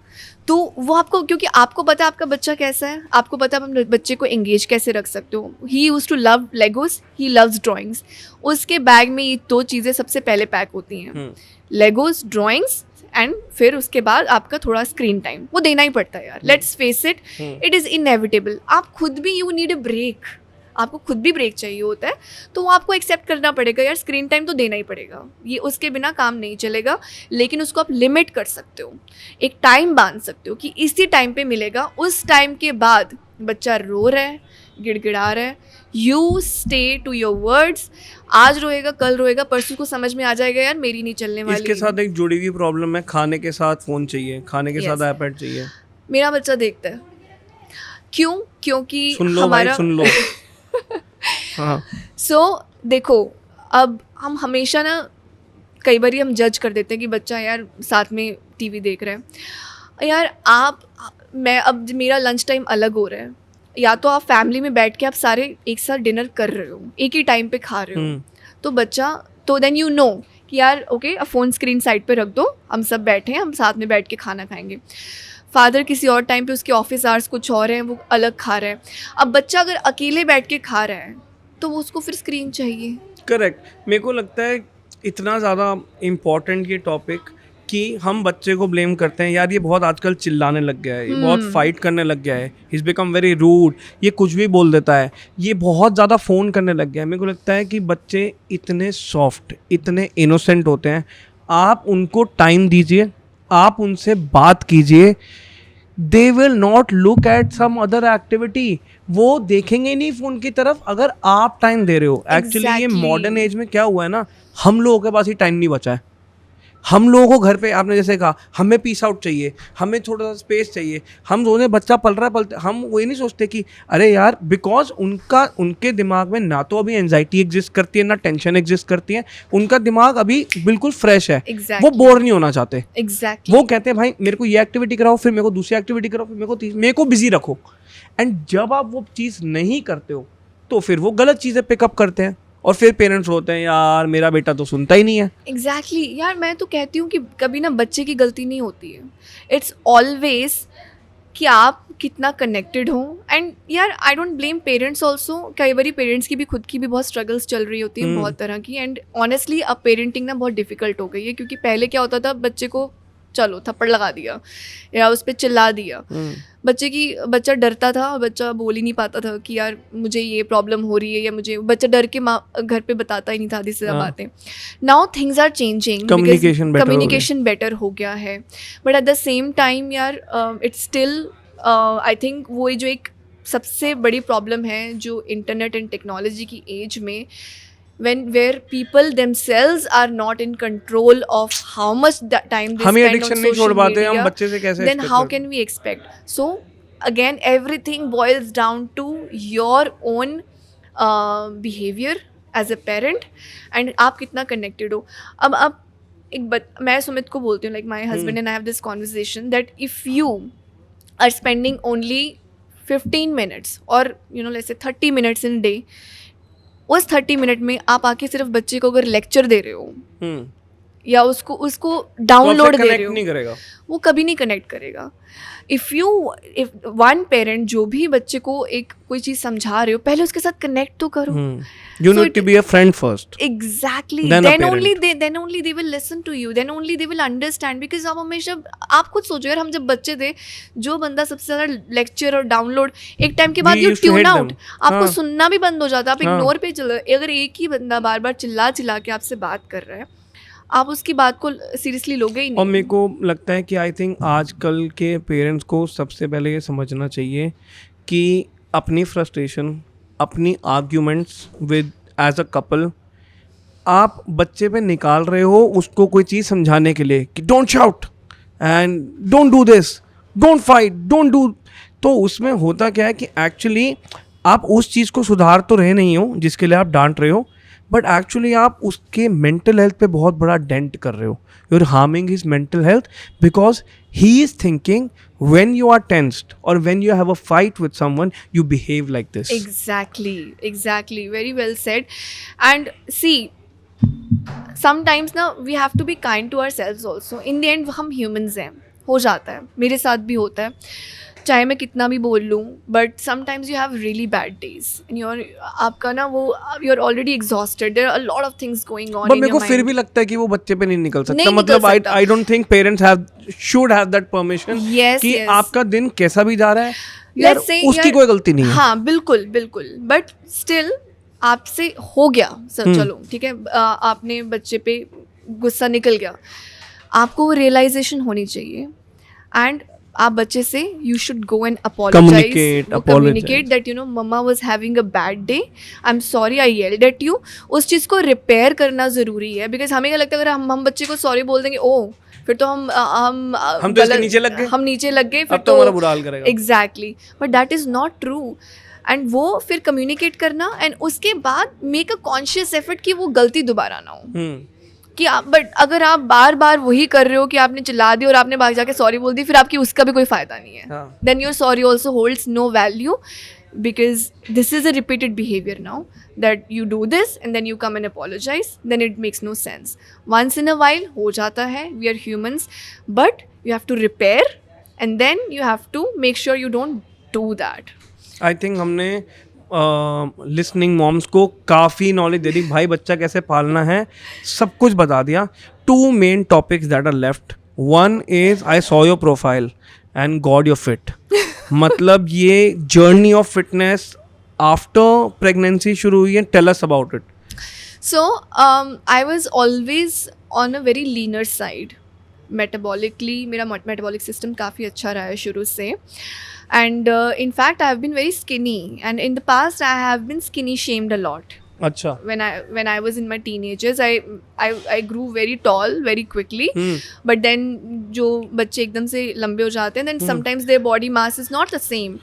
तो वो आपको, क्योंकि आपको पता है आपका बच्चा कैसा है, आपको पता है आप अपने बच्चे को एंगेज कैसे रख सकते हो। He used to love Legos, he loves drawings, उसके बैग में ये 2 चीज़ें सबसे पहले पैक होती हैं, लेगोस, ड्राइंग्स, एंड फिर उसके बाद आपका थोड़ा स्क्रीन टाइम, वो देना ही पड़ता है यार, let's face it, it is inevitable. आप खुद भी यू नीड अ ब्रेक, आपको खुद भी ब्रेक चाहिए होता है, तो वो आपको एक्सेप्ट करना पड़ेगा यार, स्क्रीन टाइम तो देना ही पड़ेगा, ये उसके बिना काम नहीं चलेगा, लेकिन उसको आप लिमिट कर सकते हो, एक टाइम बांध सकते हो कि इसी टाइम पे मिलेगा, उस टाइम के बाद बच्चा रो रहा है, गिड़गिड़ा रहा है, you stay to your words, आज रोएगा, कल रोएगा, परसों को समझ में आ जाएगा यार मेरी नहीं चलने वाली। इसके साथ एक जुड़ी हुई प्रॉब्लम है, खाने के साथ फ़ोन चाहिए, खाने के साथ आईपैड चाहिए। मेरा बच्चा देखता है, क्यों? क्योंकि सुन लो हमारा भाई, सुन लो। हाँ, सो देखो, अब हम हमेशा ना कई बार हम जज कर देते हैं कि बच्चा यार साथ में टीवी देख रहा है, यार मैं अब मेरा लंच टाइम अलग हो रहा है, या तो आप फैमिली में बैठ के आप सारे एक साथ डिनर कर रहे हो, एक ही टाइम पे खा रहे हो, तो बच्चा, तो देन यू नो कि यार ओके, अब फ़ोन स्क्रीन साइड पे रख दो, हम सब बैठे हैं, हम साथ में बैठ के खाना खाएंगे। फादर किसी और टाइम पे, उसके ऑफिस आवर्स कुछ और हैं, वो अलग खा रहा है। अब बच्चा अगर अकेले बैठ के खा रहा है तो वो उसको फिर स्क्रीन चाहिए। करेक्ट। मेरे को लगता है इतना ज़्यादा इम्पॉर्टेंट ये टॉपिक कि हम बच्चे को ब्लेम करते हैं, यार ये बहुत आजकल चिल्लाने लग गया है, ये बहुत फाइट करने लग गया है, इज बिकम वेरी रूड, ये कुछ भी बोल देता है, ये बहुत ज़्यादा फ़ोन करने लग गया है। मेरे को लगता है कि बच्चे इतने सॉफ्ट, इतने इनोसेंट होते हैं, आप उनको टाइम दीजिए, आप उनसे बात कीजिए, they will not look at some other activity, वो देखेंगे नहीं फ़ोन की तरफ अगर आप टाइम दे रहे हो। एक्चुअली ये मॉडर्न एज में क्या हुआ है ना, हम लोगों के पास ही टाइम नहीं बचा है। हम लोगों को घर पे, आपने जैसे कहा, हमें पीस आउट चाहिए, हमें थोड़ा सा स्पेस चाहिए, हम सोचते बच्चा पल रहा है, पलते, हम वो नहीं सोचते कि अरे यार, बिकॉज उनके दिमाग में ना तो अभी एंजाइटी एग्जिस्ट करती है, ना टेंशन एग्जिस्ट करती है, उनका दिमाग अभी बिल्कुल फ्रेश है। वो बोर नहीं होना चाहते। वो कहते हैं भाई मेरे को ये एक्टिविटी कराओ, फिर मेरे को दूसरी एक्टिविटी कराओ, फिर मेरे को बिजी रखो। एंड जब आप वो चीज़ नहीं करते हो तो फिर वो गलत चीज़ें पिकअप करते हैं, और फिर पेरेंट्स होते हैं यार मेरा बेटा तो सुनता ही नहीं है। एग्जैक्टली यार, मैं तो कहती हूँ कि कभी ना बच्चे की गलती नहीं होती है, इट्स ऑलवेज कि आप कितना कनेक्टेड हो। एंड यार I don't blame parents also, कई बार पेरेंट्स की भी खुद की भी बहुत स्ट्रगल्स चल रही होती हैं, बहुत तरह की। एंड ऑनेस्टली अब पेरेंटिंग ना बहुत डिफिकल्ट हो गई है, क्योंकि पहले क्या होता था, बच्चे को चलो थप्पड़ लगा दिया या उस पर चिल्ला दिया, बच्चा डरता था, बच्चा बोल ही नहीं पाता था कि यार मुझे ये प्रॉब्लम हो रही है, या मुझे, बच्चा डर के माँ घर पे बताता ही नहीं था आधी से ज़्यादा बातें। Now things are changing, communication better हो गया है, but at the same time यार इट्स स्टिल आई थिंक वो जो एक सबसे बड़ी प्रॉब्लम है जो इंटरनेट एंड टेक्नोलॉजी की एज में, when where people themselves are not in control of how much time they हम ये spend on एडिक्शन नहीं छोड़ social पाते, हम media, बच्चे से कैसे then expect how करें? can we expect? So again everything boils down to your own behavior as a parent and आप कितना connected हो. अब मैं सुमित को बोलती हूँ, like my husband and I have this conversation that if you are spending only 15 minutes or let's say 30 minutes in a day, उस 30 मिनट में आप आके सिर्फ बच्चे को अगर लेक्चर दे रहे हो या उसको डाउनलोड दे रहे हो, नहीं करेगा, वो कभी नहीं कनेक्ट करेगा. इफ वन पेरेंट जो भी बच्चे को एक कोई चीज़ समझा रहे हो, पहले उसके साथ कनेक्ट तो करो. You need to be a friend first. Exactly. Then a Then parent. only they will listen to you. Then only they will understand. Because आप हमेशा, आप खुद सोचो यार, हम जब बच्चे थे, जो बंदा सबसे ज़्यादा लेक्चर और डाउनलोड, एक टाइम के बाद We you used to tune hate out, them. आपको हाँ. सुनना भी बंद हो जाता, आप हाँ. इग्नोर पे चल. अगर एक ही बंदा बार बार चिल्ला चिल्ला के आपसे बात कर रहा है, आप उसकी बात को सीरियसली लोगे ही और नहीं. मेरे को लगता है कि आई थिंक आजकल के पेरेंट्स को सबसे पहले ये समझना चाहिए कि अपनी फ्रस्ट्रेशन, अपनी arguments with as a couple आप बच्चे पे निकाल रहे हो, उसको कोई चीज़ समझाने के लिए कि don't shout and don't do this, don't fight, don't do. तो उसमें होता क्या है कि एक्चुअली आप उस चीज़ को सुधार तो रहे नहीं हो जिसके लिए आप डांट रहे हो, बट एक्चुअली आप उसके मेंटल हेल्थ पे बहुत बड़ा डेंट कर रहे हो. You are harming his mental health because he is thinking when you are tensed or when you have a fight with someone, you behave like this. Exactly. Very well said. And see, sometimes now we have to be kind to ourselves also. In the end, हम humans हैं, हो जाता है, मेरे साथ भी होता है, चाहे मैं कितना भी बोल लूँ, but sometimes you have really bad days and आपका ना वो you are already exhausted, there are a lot of things going on. But मेरे को फिर भी लगता है कि वो बच्चे पे नहीं निकल सकता. नहीं मतलब निकल सकता. I don't think parents have should have that permission कि आपका दिन कैसा भी जा रहा है यार, उसकी कोई गलती नहीं है. हाँ बिल्कुल, बट स्टिल आपसे हो गया सर, चलो ठीक है, आपने बच्चे पे गुस्सा निकल गया, आपको वो रियलाइजेशन होनी चाहिए एंड आप बच्चे से you should go and communicate that mama was having a bad day, I am sorry I yelled at you. उस चीज़ को रिपेयर करना ज़रूरी है. बिकॉज हमें क्या लगता है, अगर हम बच्चे को सॉरी बोल देंगे, ओ फिर तो हम तो इसके नीचे लग गए, हम नीचे लग गए, फिर तो हमारा बुरा हाल करेगा. Exactly, but that is not true. And वो फिर कम्युनिकेट करना एंड उसके बाद मेक अ कॉन्शियस एफर्ट कि वो गलती दोबारा ना हो. कि आप, बट अगर आप बार बार वही कर रहे हो कि आपने चिल्ला दी और आपने भाग जाके सॉरी बोल दी, फिर आपकी उसका भी कोई फ़ायदा नहीं है. Then your sorry also holds no value because this is a repeated behavior now, that you do this and then you come and apologize, then it makes no sense. Once in a while ho jata hai, we are humans, but you have to repair and then you have to make sure you don't do that. I think हमने लिसनिंग मॉम्स को काफ़ी नॉलेज दे दी, भाई बच्चा कैसे पालना है सब कुछ बता दिया. 2 main topics that are left. One is I saw your profile and God you're fit. मतलब ये journey of fitness after pregnancy शुरू हुई है. Tell us about it. So I was always on a very leaner side. Metabolically मेरा metabolic system काफ़ी अच्छा रहा है शुरू से. And in fact I have been very skinny and in the past I have been skinny shamed a lot. अच्छा. When I was in my teenagers, I grew very tall very quickly. But then जो बच्चे एकदम से लंबे हो जाते हैं, then sometimes their body mass is not the same.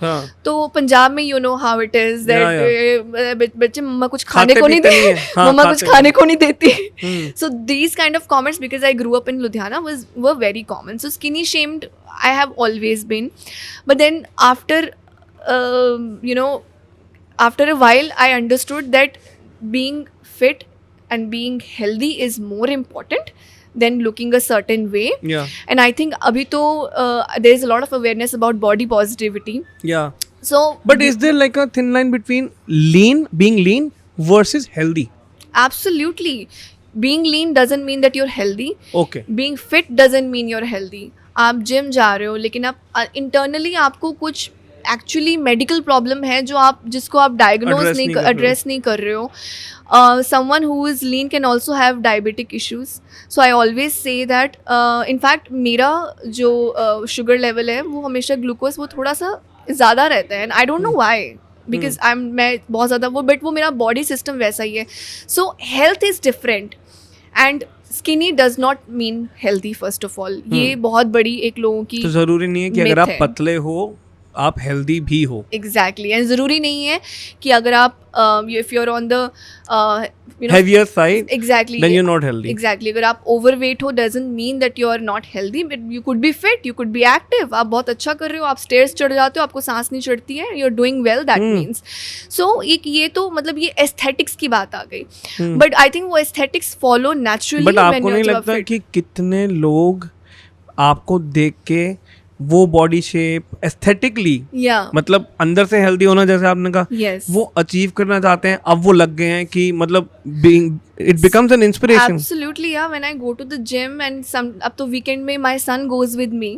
तो पंजाब में you know how it is that बच्चे मम्मा कुछ खाने को नहीं देती, मम्मा कुछ खाने को नहीं देती. So these kind of comments, because I grew up in Ludhiana, were very common. So skinny shamed I have always been. But then after after a while I understood that being fit and being healthy is more important than looking a certain way. And I think abhi to there is a lot of awareness about body positivity. So but is there like a thin line between being lean versus healthy? Absolutely. Being lean doesn't mean that you're healthy. Okay. Being fit doesn't mean you're healthy. आप जिम जा रहे हो लेकिन आप इंटरनली आपको कुछ एक्चुअली मेडिकल प्रॉब्लम है जिसको आप डायग्नोज एड्रेस नहीं कर रहे हो. Someone who is lean can also have diabetic issues. So I always say that in fact मेरा जो शुगर लेवल है वो हमेशा ग्लूकोज वो थोड़ा सा ज़्यादा रहता है and I don't know why because मैं बहुत ज़्यादा वो मेरा बॉडी सिस्टम वैसा ही है. सो health is different and skinny does not mean healthy. First of all ये बहुत बड़ी एक लोगों की तो ज़रूरी नहीं है कि myth अगर आप है. पतले हो आप हेल्दी भी हो. एग्जैक्टली एंड ज़रूरी नहीं है कि अगर आप if you are on the heavier side exactly then you're not healthy. Exactly अगर आप ओवरवेट हो doesn't mean that you are not healthy. But you could be fit, you could be active. आप बहुत अच्छा कर रहे हो, आप स्टेयर्स चढ़ जाते हो, आपको सांस नहीं चढ़ती है, you are doing well, that means. So एक ये तो मतलब ये एस्थेटिक्स की बात आ गई. बट आई थिंक वो एस्थेटिक्स फॉलो नेचुरली. बट आपको नहीं लगता कि कितने लोग आपको देख के वो बॉडी शेप एस्थेटिकली या मतलब अंदर से हेल्दी होना, जैसे आपने कहा, यस वो अचीव करना चाहते हैं, अब वो लग गए हैं कि मतलब being it becomes an inspiration. Absolutely, yeah. When I go to the gym and अब तो वीकेंड में my son goes with me.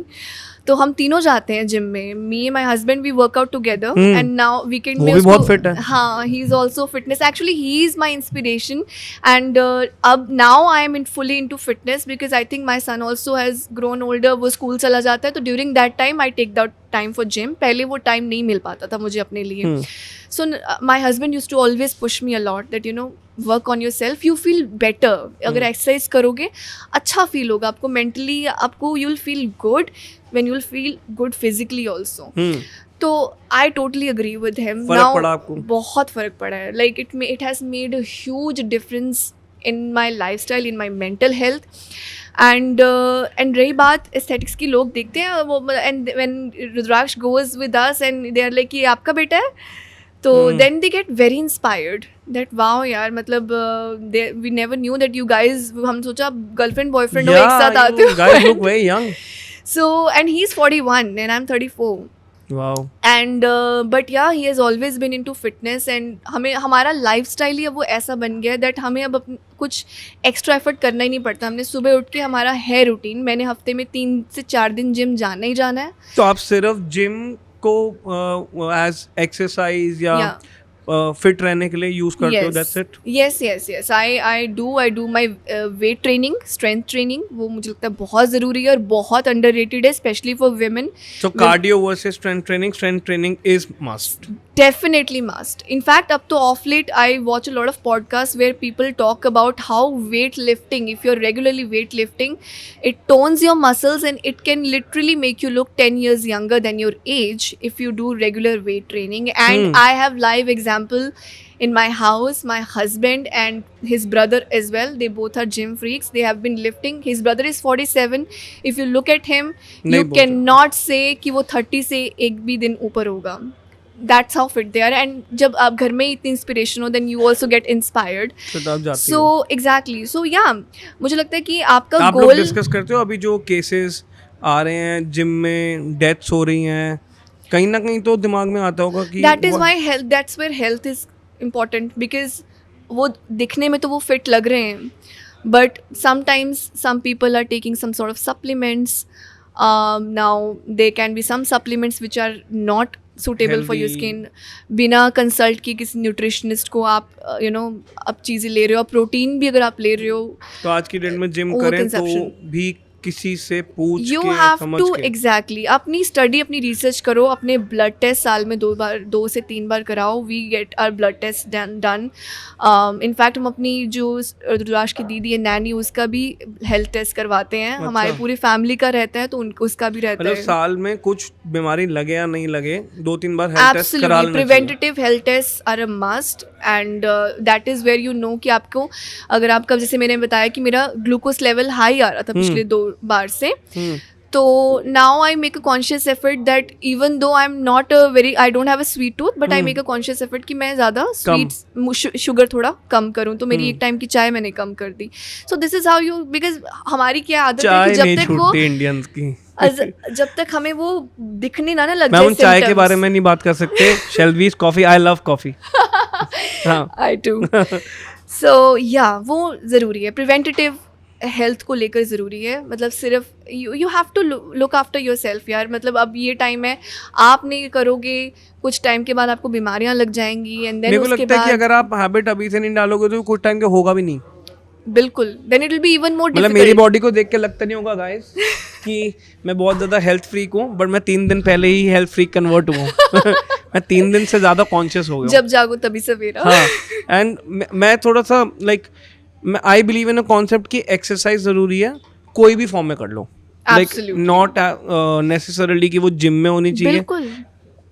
तो हम तीनों जाते हैं जिम में. Me and my husband we work out together and now weekend में वो भी बहुत fit है. हाँ, he is also fitness. Actually he is my inspiration and अब now I am in fully into fitness because I think my son also has grown older. वो स्कूल चला जाता है तो during that time I take that time for gym. पहले वो टाइम नहीं मिल पाता था मुझे अपने लिए. So my husband used to always push me a lot that you know work on yourself, you feel better. अगर एक्सरसाइज करोगे अच्छा फील होगा आपको मेंटली, आपको you will feel good when you'll feel good physically also. तो I totally agree with him. फर्क पड़ा आपको? बहुत फर्क पड़ा है. Like it has made a huge difference in my lifestyle, in my mental health. And रही बात aesthetics की, लोग देखते हैं वो and when Rudraksh goes with us and they are like कि आपका बेटा है, तो then they get very inspired that wow यार मतलब we never knew that you guys, हम सोचा गर्लफ्रेंड बॉयफ्रेंड हो एक साथ आते हो. Guys look very young. So and he's 41 and I'm 34. Wow. And but yeah, he has always been into fitness and हमें हमारा lifestyle ही अब वो ऐसा बन गया है that हमें अब कुछ एक्स्ट्रा एफर्ट करना ही नहीं पड़ता. हमने सुबह उठ के हमारा है रूटीन, मैंने हफ्ते में 3 से 4 दिन जिम जाना ही जाना है. तो आप सिर्फ जिम को एज एक्सरसाइज या फिट रहने के लिए यूज करते हो, that's it? Yes I do my weight training, strength training. वो मुझे लगता है बहुत ज़रूरी है और बहुत अंडररेटेड है, specially for women. So cardio versus strength training is must. Definitely must. In fact, up to off late, I watch a lot of podcasts where people talk about how weightlifting, if you're regularly weightlifting, it tones your muscles and it can literally make you look 10 years younger than your age if you do regular weight training. And I have live example in my house. My husband and his brother as well, they both are gym freaks. They have been lifting. His brother is 47. If you look at him, you cannot say कि वो 30 से एक भी दिन ऊपर होगा. That's how fit they are. And जब आप घर में इतनी इंस्पिरेशन हो, then you also get inspired. So exactly. So yeah, मुझे लगता है कि आपका आप गोल. लोग डिस्कस करते हो अभी जो केसेस आ रहे हैं जिम में, डेथ्स हो रही हैं, कहीं ना कहीं तो दिमाग में आता होगा कि That is why health, that's where health is important because वो दिखने में तो वो fit लग रहे हैं, but sometimes some people are taking some sort of supplements. Now there can be some supplements which are not suitable for your skin. बिना कंसल्ट की किसी न्यूट्रिशनिस्ट को आप यू नो अब चीज़ें ले रहे हो. प्रोटीन भी अगर आप ले रहे हो तो आज की डेट में जिम करें तो भी किसी से पूछ यू के हैव समझ टू के. एग्जैक्टली अपनी स्टडी, अपनी रिसर्च करो. अपने ब्लड टेस्ट साल में 2 से 3 बार कराओ. We get our blood test done. In fact हम अपनी जो रुद्राक्ष की दीदी है नैनी, उसका भी हेल्थ टेस्ट करवाते हैं. हमारे पूरी फैमिली का रहता है तो उसका भी रहता है. साल में कुछ बीमारी लगे या नहीं लगे 2-3 बार हेल्थ टेस्ट करा लेना चाहिए. Preventive health test are a must and that is where you know कि आपको अगर आपका, जैसे मैंने बताया कि मेरा ग्लूकोज लेवल हाई आ रहा था पिछले 2 बार से, तो now I make a conscious effort that even though I am not a very, I don't have a sweet tooth, but I make a conscious effort कि मैं ज़्यादा स्वीट शुगर थोड़ा कम करूँ. तो मेरी एक टाइम की चाय मैंने कम कर दी. So this is how you, because हमारी क्या आदत है कि जब तक वो इंडियंस की जब तक हमें वो दिखने ना लग जाए. जाए. हम चाय के बारे में नहीं बात कर सकते. शेल्वीज coffee, I love coffee. I too. So या वो ज़रूरी है. प्रिवेंटिव हेल्थ को लेकर ज़रूरी है. मतलब सिर्फ you have to look after yourself यार. मतलब अब ये टाइम है, आप नहीं करोगे कुछ टाइम के बाद आपको बीमारियां लग जाएंगी. एंड देन उसके बाद कि अगर आप हैबिट अभी से नहीं डालोगे तो कुछ टाइम के होगा भी नहीं. बिल्कुल. Then it will be even more difficult. मतलब मेरी बॉडी को देख के लगता नहीं होगा गाइस कि मैं बहुत ज़्यादा हेल्थ फ्रीक हूँ, बट मैं 3 दिन पहले ही हेल्थ फ्रीक कन्वर्ट हुआ हूँ। मैं 3 दिन से ज़्यादा कॉन्शियस हो गया जब जागो तभी सवेरा। हाँ, एंड मैं थोड़ा सा like I believe in a concept कि एक्सरसाइज ज़रूरी है, कोई भी फॉर्म में कर लो, लाइक Absolutely. नॉट नेसेसरली कि वो जिम में होनी चाहिए, बिल्कुल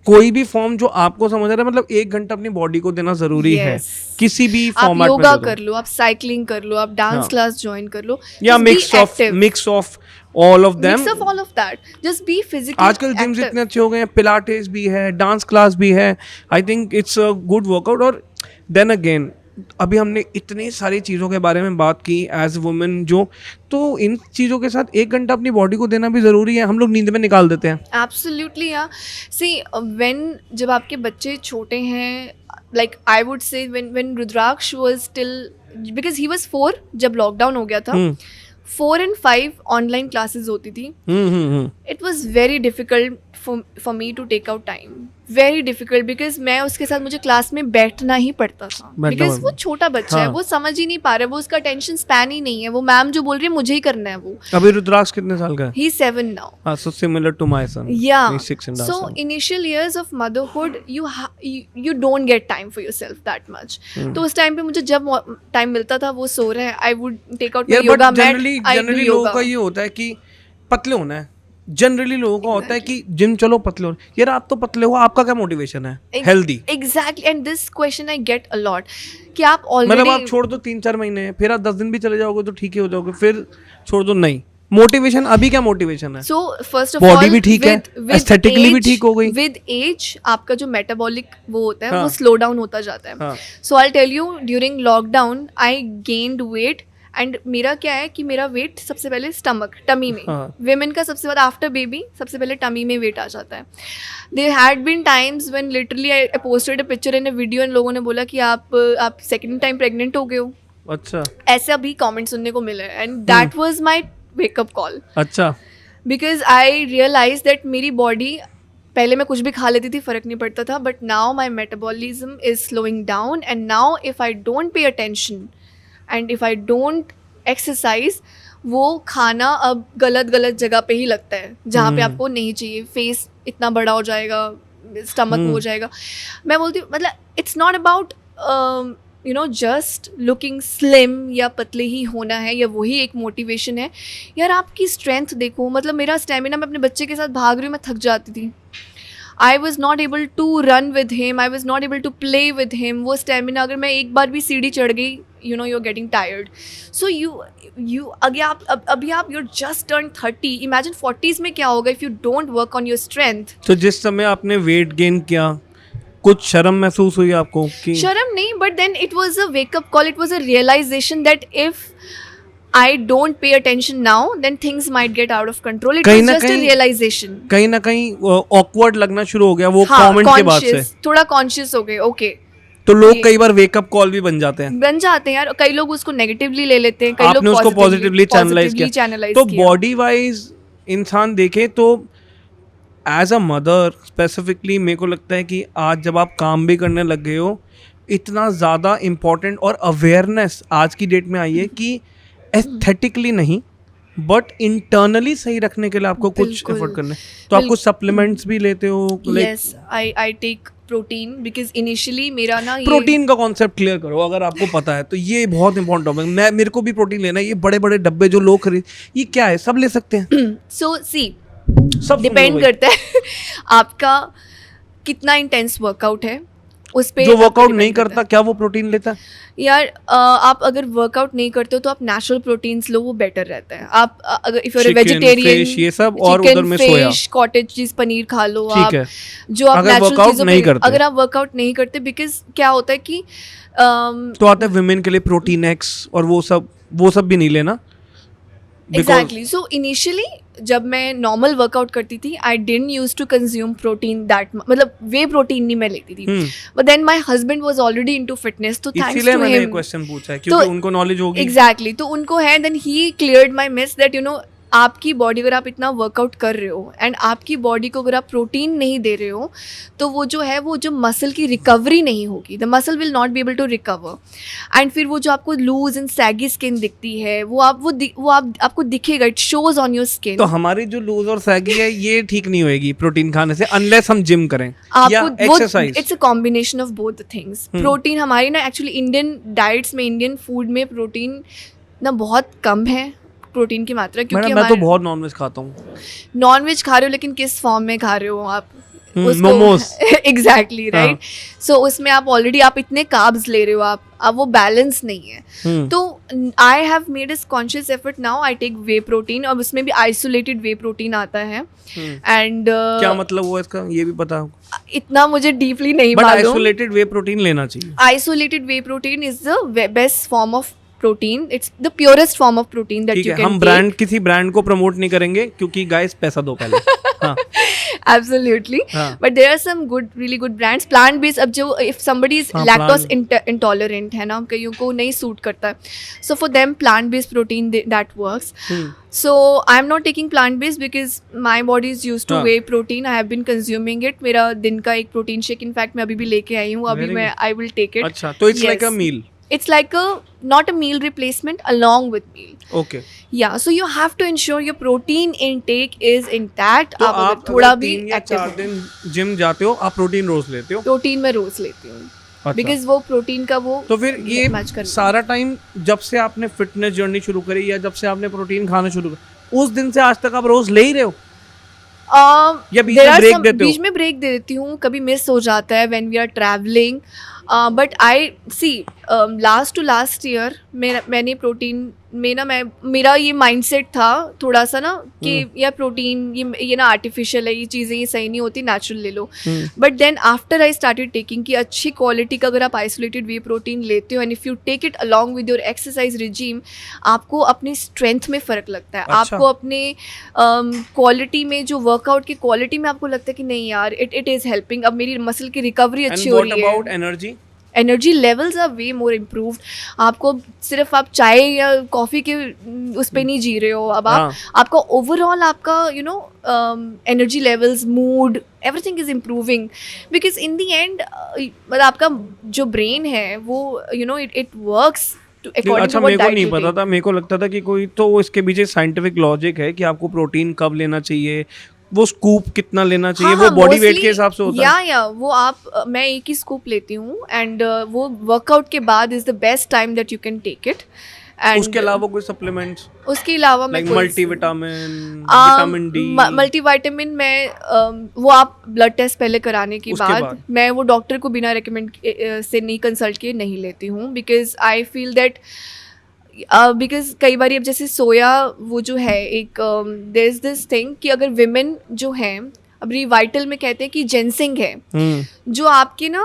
कोई भी फॉर्म जो आपको समझ आ रहा है, मतलब 1 घंटा अपनी बॉडी को देना जरूरी है, Yes. किसी भी आप फॉर्मेट में योगा दे दो। कर लो, आप साइकिलिंग कर लो, आप डांस हाँ। क्लास ज्वाइन कर लो, या Just be mix active. Of all of them. Mix of all of that. Just be physically आजकल जिम्स active. इतने अच्छे हो गए हैं, पिलाटेस भी है, डांस क्लास भी है, I think it's a good workout. और देन अगेन अभी हमने इतनी सारी चीज़ों के बारे में बात की एज वुमेन जो, तो इन चीज़ों के साथ 1 घंटा अपनी बॉडी को देना भी ज़रूरी है। हम लोग नींद में निकाल देते हैं। Absolutely, yeah. See, when जब आपके बच्चे छोटे हैं, like I would say when Rudraksh was still, because he was 4 जब लॉकडाउन हो गया था, 4 and 5 ऑनलाइन क्लासेस होती थी. It was very difficult for me to take out time. Very difficult because मैं उसके साथ मुझे क्लास में बैठना ही पड़ता था. Because वो छोटा बच्चा है, हाँ. वो समझ ही नहीं पा रहा है, वो उसका टेंशन स्पैन ही नहीं है, वो मैम जो बोल रही है मुझे ही करना है वो. अभी रुद्राक्ष कितने साल का है? He's 7 now. हाँ, so similar to my son. Yeah. He's 6 and a half. So initial years of motherhood, you don't get time for yourself that much. तो उस टाइम पे मुझे जब टाइम मिलता था वो सो रहा है, I would take out my यार yoga but mat. I do generally लोगों का yoga. ये होता है कि पतले होना है। जनरली लोगों का होता है कि जिम चलो पतले हो। यार आप तो पतले हो, आपका क्या मोटिवेशन है? Healthy. Exactly, and this question I get a lot. कि आप मतलब already आप छोड़ दो 3-4 महीने, फिर आप 10 दिन भी चले जाओगे तो ठीक ही हो जाओगे, फिर छोड़ दो। नहीं, मोटिवेशन अभी क्या मोटिवेशन है? So first of Body all, भी ठीक है, aesthetically भी ठीक हो गई। With age आपका जो metabolic वो होता है हाँ. वो slow down होता जाता है. हाँ. So I'll tell you, during lockdown I gained weight. And मेरा क्या है कि मेरा वेट सबसे पहले स्टमक, टमी में, हाँ. विमेन का सबसे बाद आफ्टर बेबी सबसे पहले टमी में वेट आ जाता है. There had been times when literally I posted a picture in a video and लोगों ने बोला कि आप सेकंड टाइम प्रेग्नेंट हो गए हो. अच्छा, ऐसे अभी कमेंट सुनने को मिले and that was my wake up call. अच्छा, बिकॉज आई रियलाइज दैट मेरी बॉडी, पहले मैं कुछ भी खा लेती थी फ़र्क नहीं पड़ता था, but now my metabolism is slowing down and now if I don't pay attention and if I don't exercise, वो खाना अब गलत जगह पे ही लगता है जहाँ पे आपको नहीं चाहिए. फेस इतना बड़ा हो जाएगा, स्टमक हो जाएगा. मैं बोलती हूँ मतलब it's not about you know just looking slim या पतले ही होना है या वही एक मोटिवेशन है. यार आपकी स्ट्रेंथ देखो, मतलब मेरा स्टेमिना, मैं अपने बच्चे के साथ भाग रही हूँ, मैं थक जाती थी. I was not able to run with him, I was not able to play with him. वो स्टेमिना, अगर मैं एक बार भी सीढ़ी चढ़ गई, you know, you're getting tired. So you अभी आप you're just turned 30. Imagine 40s में क्या होगा if you don't work on your strength. तो जिस समय आपने वेट गेन किया, कुछ शर्म महसूस हुई आपको कि? शर्म नहीं, but then it was a wake up call. It was a realization that if I don't pay attention now, then things might get out of control. It was just a realization. कहीं ना कहीं awkward लगना शुरू हो गया वो हाँ, कमेंट के बाद से. थोड़ा कॉन्शियस हो गए. ओके, तो लोग कई बार वेकअप कॉल भी बन जाते हैं. बन जाते हैं यार. कई लोग उसको नेगेटिवली ले लेते हैं, कई आपने लोग उसको पॉजिटिवली चैनलाइज किया. तो किया. बॉडी वाइज इंसान देखे तो एज अ मदर स्पेसिफिकली मेरे को लगता है कि आज जब आप काम भी करने लग गए हो, इतना ज़्यादा इम्पोर्टेंट और अवेयरनेस आज की डेट में आई है कि एस्थेटिकली नहीं बट इंटरनली सही रखने के लिए आपको कुछ एफर्ट करना है. तो आप कुछ सप्लीमेंट्स भी लेते हो? Yes, I take protein because initially मेरा ना प्रोटीन का कॉन्सेप्ट क्लियर करो अगर आपको पता है तो. ये बहुत इंपॉर्टेंट टॉपिक. मेरे को भी प्रोटीन लेना है. ये बड़े बड़े डब्बे जो लोग खरीद, ये क्या है? सब ले सकते हैं? सो सी, सब डिपेंड करता है आपका कितना इंटेंस वर्कआउट है उस पे. जो वर्कआउट नहीं करता क्या वो प्रोटीन लेता है? यार आप अगर वर्कआउट नहीं करते हो तो आप नेचुरल प्रोटीन्स लो, वो बेटर रहता है. आप अगर if you are vegetarian, fish, ये सब, और उधर में सोया, कॉटेज चीज, पनीर खा लो ठीक आप. है. जो आप नेचुरल चीजों नहीं करते, अगर आप वर्कआउट नहीं करते, बिकॉज क्या होता है कि तो आता है विमेन के लिए प्रोटीन एक्स और वो सब भी नहीं लेना. एग्जैक्टली. सो इनिशियली जब मैं नॉर्मल वर्कआउट करती थी, I didn't use to consume protein that, मतलब वे प्रोटीन नहीं मैं लेती थी. But then my husband was already into fitness, तो थैंक्स इसीलिए टू मैंने हिम क्वेश्चन पूछा है क्योंकि उनको नॉलेज होगी. एग्जैक्टली. तो उनको है, then he cleared my myth that you know आपकी बॉडी, अगर आप इतना वर्कआउट कर रहे हो एंड आपकी बॉडी को अगर आप प्रोटीन नहीं दे रहे हो, तो वो जो है, वो जो मसल की रिकवरी नहीं होगी, the muscle will not be able to recover. And फिर वो जो आपको लूज एंड सैगी स्किन दिखती है, वो आपको दिखेगा, it shows on your skin. तो हमारी जो लूज और सैगी है ये ठीक नहीं होएगी प्रोटीन खाने से, अनलेस हम जिम करें या आपको वो, exercise. It's a combination of both the things. Protein हमारी ना एक्चुअली इंडियन डाइट्स में, इंडियन फूड में प्रोटीन ना बहुत कम है, प्रोटीन की मात्रा, क्योंकि मैं तो बहुत नॉनवेज खाता हूँ। नॉनवेज खा रहे हो, लेकिन किस फॉर्म में खा रहे हो आप? मोमोज। Exactly right. सो उसमें आप ऑलरेडी आप इतने कार्ब्स ले रहे हो, आप अब वो बैलेंस नहीं है। तो I have made a conscious effort now, I take whey protein, और उसमें भी आइसोलेटेड वे प्रोटीन आता है। एंड क्या मतलब हुआ इसका, ये भी पता हो? इतना मुझे डीपली नहीं बट मालूम। आइसोलेटेड वे प्रोटीन लेना चाहिए। Isolated way protein is the best form of protein, it's the purest form of protein that ठीक यू है, कैन हम ब्रांड, किसी ब्रांड को प्रमोट नहीं करेंगे क्योंकि गाइस पैसा दो पहले। हाँ। Absolutely. हाँ. But there are some really good brands. Plant based, अब जो if somebody is हाँ, lactose intolerant है ना, कईयों को नहीं सूट करता है, so for them plant based protein that works. So I'm not taking plant based because my body is used to हाँ. whey protein. I have been consuming it. मेरा दिन का एक प्रोटीन शेक इनफैक्ट मैं अभी भी लेके आई हूँ, अभी Very मैं I will take it. अच्छा, तो it's Yes. Like a meal. It's like a not a meal replacement along with meal. Okay. Yeah, so you have to ensure your protein intake is intact. तो आप आप अगर थोड़ा अगर भी 3 या एक्टिव 4 दिन जिम जाते हो, आप प्रोटीन रोज लेते हो? प्रोटीन मैं रोज लेती हूँ, अच्छा। बिकॉज वो प्रोटीन का वो तो फिर ये मैच कर सारा टाइम जब से आपने फिटनेस जर्नी शुरू करी या जब से आपने प्रोटीन खाना शुरू करा, उस दिन से आज तक आप रोज ले ही रहे हो या बीच में ब्रेक देते हो? बीच में ब्रेक दे देती हूँ, कभी मिस हो जाता है when we are travelling. But I see last to last year मैंने प्रोटीन में ना, मेरा ये माइंडसेट था थोड़ा सा ना कि यार प्रोटीन ये ना आर्टिफिशियल है, ये चीज़ें ये सही नहीं होती, नेचुरल ले लो। But then after I started taking कि अच्छी क्वालिटी का अगर आप आइसोलेटेड वे प्रोटीन लेते हो and if you take it along with your exercise regime, आपको अपनी स्ट्रेंथ में फ़र्क लगता है। अच्छा। आपको अपने क्वालिटी में, जो वर्कआउट की क्वालिटी में आपको लगता है कि नहीं यार इट इज़ हेल्पिंग, अब मेरी मसल की रिकवरी अच्छी हो रही है। About energy? Energy levels are way more improved. आपको सिर्फ आप चाय या कॉफ़ी के उस पर नहीं जी रहे हो, अब आप आपका ओवरऑल आपका energy levels, mood, everything is improving, because in the and मतलब आपका जो ब्रेन है वो इट वर्क्स। अच्छा, मेरे को नहीं पता था, मेरे को लगता था कि कोई तो इसके पीछे साइंटिफिक लॉजिक है कि आपको प्रोटीन कब लेना चाहिए, वो स्कूप कितना लेना चाहिए, वो बॉडी वेट के हिसाब से होता है। या वो मैं एक ही स्कूप लेती हूँ एंड वो वर्कआउट के बाद is the best time that you can take it. And उसके अलावा कोई सप्लीमेंट्स? उसके अलावा मैं मल्टीविटामिन, विटामिन डी, मल्टीविटामिन मैं वो आप ब्लड टेस्ट पहले कराने के बाद मैं वो डॉक्टर को बिना रेकमेंड से नहीं कंसल्ट किए नहीं लेती हूँ, because I feel that because कई बार अब जैसे सोया वो जो है एक देयर इज दिस थिंग कि अगर विमेन जो हैं, अब रिवाइटल में कहते हैं कि जेंसिंग है जो आपके ना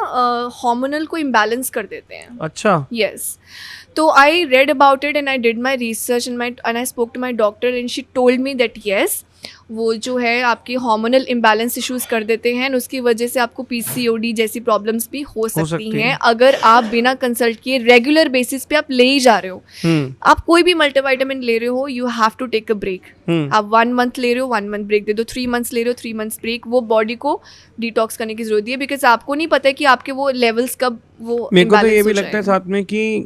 हार्मोनल को इम्बैलेंस कर देते हैं। अच्छा। यस, तो I read about it and I did my research and I spoke to my doctor and she told me that yes, वो जो है आपके हार्मोनल इम्बैलेंस इश्यूज कर देते हैं, उसकी वजह से आपको पीसीओडी जैसी प्रॉब्लम्स भी हो सकती हैं अगर आप बिना कंसल्ट किए रेगुलर बेसिस पे आप ले ही जा रहे हो। आप कोई भी मल्टीविटामिन ले रहे हो, you have to take a break. आप 1 मंथ ले रहे हो, 1 मंथ ब्रेक दे दो, 3 मंथ्स ले रहे हो, 3 मंथ्स ब्रेक। वो बॉडी को डिटॉक्स करने की जरूरत है, बिकॉज आपको नहीं पता है कि आपके वो लेवल्स कब वो। मेरे को तो ये भी लगता है साथ में कि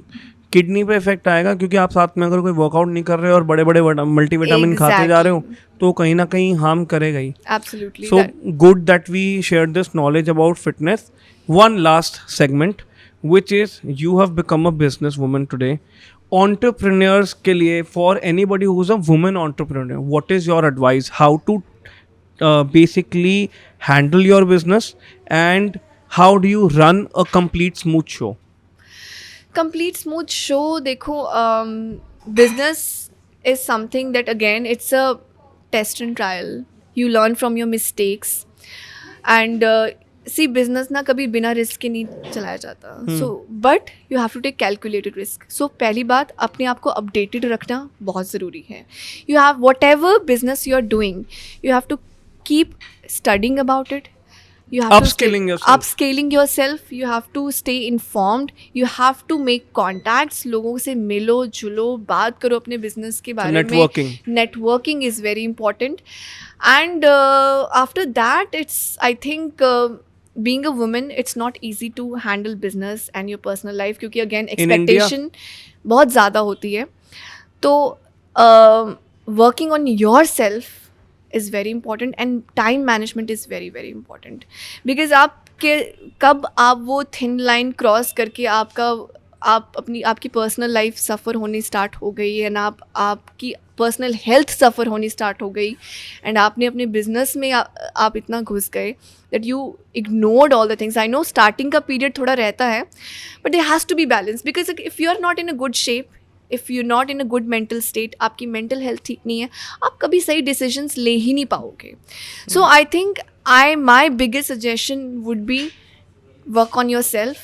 किडनी पे इफेक्ट आएगा, क्योंकि आप साथ में अगर कोई वर्कआउट नहीं कर रहे हो और बड़े बड़े मल्टीविटामिन खाते जा रहे हो तो कहीं ना कहीं हार्म करेगा ही। Absolutely. So good that we shared this knowledge about fitness. One last segment, which is you have become a businesswoman today. Entrepreneurs के लिए, for anybody who's a woman entrepreneur, what is your advice? How to basically handle your business and how do you run a complete smooth show? Complete smooth show देखो, business is something that again it's a test and trial, you learn from your mistakes and see business ना कभी बिना रिस्क के नहीं चलाया जाता। So but you have to take calculated risk. So पहली बात, अपने आप को अपडेटेड रखना बहुत ज़रूरी है। You have whatever business you are doing, you have to keep studying about it, You have to Upskilling stay, yourself. upscaling yourself. You have to stay informed. You have to make contacts. लोगों से मिलो जुलो बात करो अपने business के बारे में. networking. Networking is very important. And after that, it's, I think, being a woman, it's not easy to handle business and your personal life क्योंकि again expectation बहुत ज़्यादा होती है. तो working on yourself is very important and time management is very very important because कब आप वो thin line cross करके आपकी पर्सनल लाइफ सफ़र होनी स्टार्ट हो गई एंड आपकी पर्सनल हेल्थ सफ़र होनी स्टार्ट हो गई एंड आपने अपने बिजनेस में आप इतना घुस गए that you ignored all the things. I know starting का पीरियड थोड़ा रहता है but there has to be balance because if you are not in a good shape, if you not in a good mental state, आपकी मेंटल हेल्थ ठीक नहीं है, आप कभी सही डिसीजंस ले ही नहीं पाओगे. So I think my biggest suggestion would be work on yourself,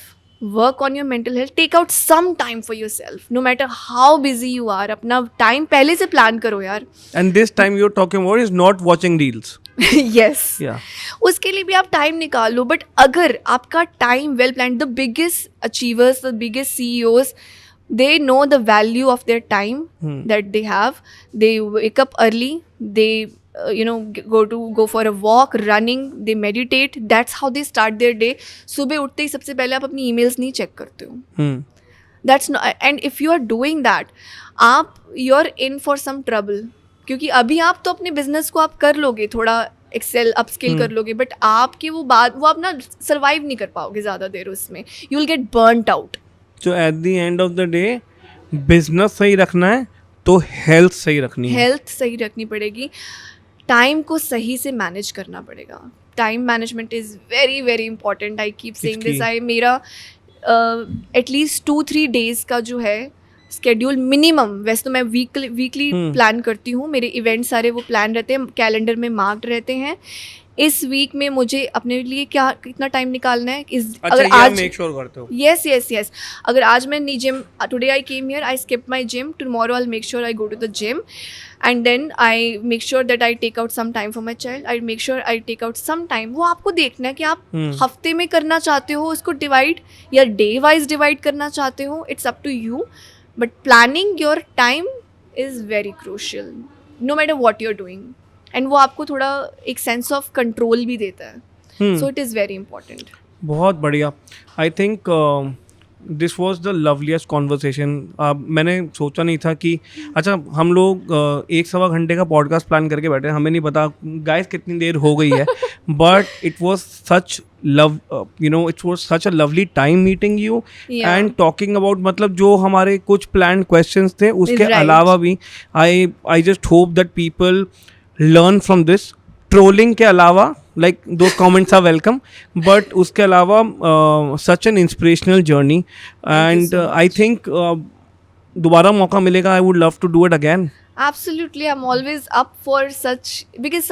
work on your mental health, take out some time for yourself, no matter how busy you are. अपना time पहले से plan करो यार. And this time you're talking about is not watching reels. Yes. Yeah. उसके लिए भी आप time निकालो. But अगर आपका time well planned, the biggest achievers, the biggest CEOs, they know the value of their time that they have. They wake up early. They go for a walk, running, they meditate. That's how they start their day. सुबह उठते ही सबसे पहले आप अपनी emails नहीं check करते हो. That's not, and if you are doing that, you're in for some trouble. क्योंकि अभी आप तो अपने business को आप कर लोगे, थोड़ा एक्सेल अपस्किल कर लोगे, बट आपके वो आप ना सर्वाइव नहीं कर पाओगे ज़्यादा देर उसमें. You will get burnt out. So at the end of the day, business सही रखना है तो health सही रखनी है. हेल्थ सही रखनी पड़ेगी. टाइम को सही से मैनेज करना पड़ेगा. Time management is very very important. I keep saying this. मेरा एटलीस्ट 2-3 डेज़ का जो है स्केड्यूल मिनिमम, वैसे तो मैं वीकली प्लान करती हूँ. मेरे इवेंट सारे वो प्लान रहते हैं, कैलेंडर में मार्क्ड रहते हैं. इस वीक में मुझे अपने लिए कितना टाइम निकालना है. अगर आज मेक श्योर करते हो. यस. अगर आज मैं नहीं gym, today I came here, I skip my gym, tomorrow I make sure I go to the gym and then I make sure that I take out some time for my child. I make sure I take out some time. वो आपको देखना है कि आप हफ्ते में करना चाहते हो उसको डिवाइड या डे वाइज डिवाइड करना चाहते हो. It's up to you, but planning your time is very crucial no matter what you are doing. And वो आपको थोड़ा एक सेंस ऑफ कंट्रोल भी देता है. सो इट इज़ वेरी इंपॉर्टेंट. बहुत बढ़िया. आई think this was the loveliest conversation. मैंने सोचा नहीं था कि अच्छा हम लोग 1-1.25 घंटे का पॉडकास्ट प्लान करके बैठे, हमें नहीं पता गाइस कितनी देर हो गई है. But it was such it was such a lovely time meeting you and talking about, मतलब जो हमारे कुछ प्लान क्वेश्चंस थे उसके अलावा भी I just hope that people learn from this. Trolling के अलावा like those comments are welcome, but उसके अलावा such an inspirational journey and I think दोबारा मौका मिलेगा, I would love to do it again. Absolutely, I'm always up for such, because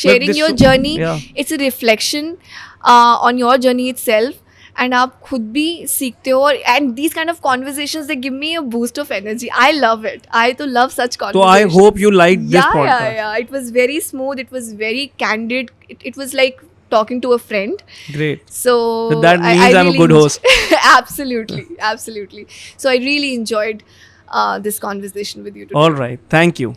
sharing your journey, it's a reflection on your journey itself. And आप खुद भी सीखते हो and these kind of conversations, they give me a boost of energy. I love it. I to love such conversations. So I hope you liked this podcast. Yeah. It was very smooth. It was very candid. It was like talking to a friend. Great. So that means I'm a good host. Absolutely. So I really enjoyed this conversation with you today. All right. Thank you.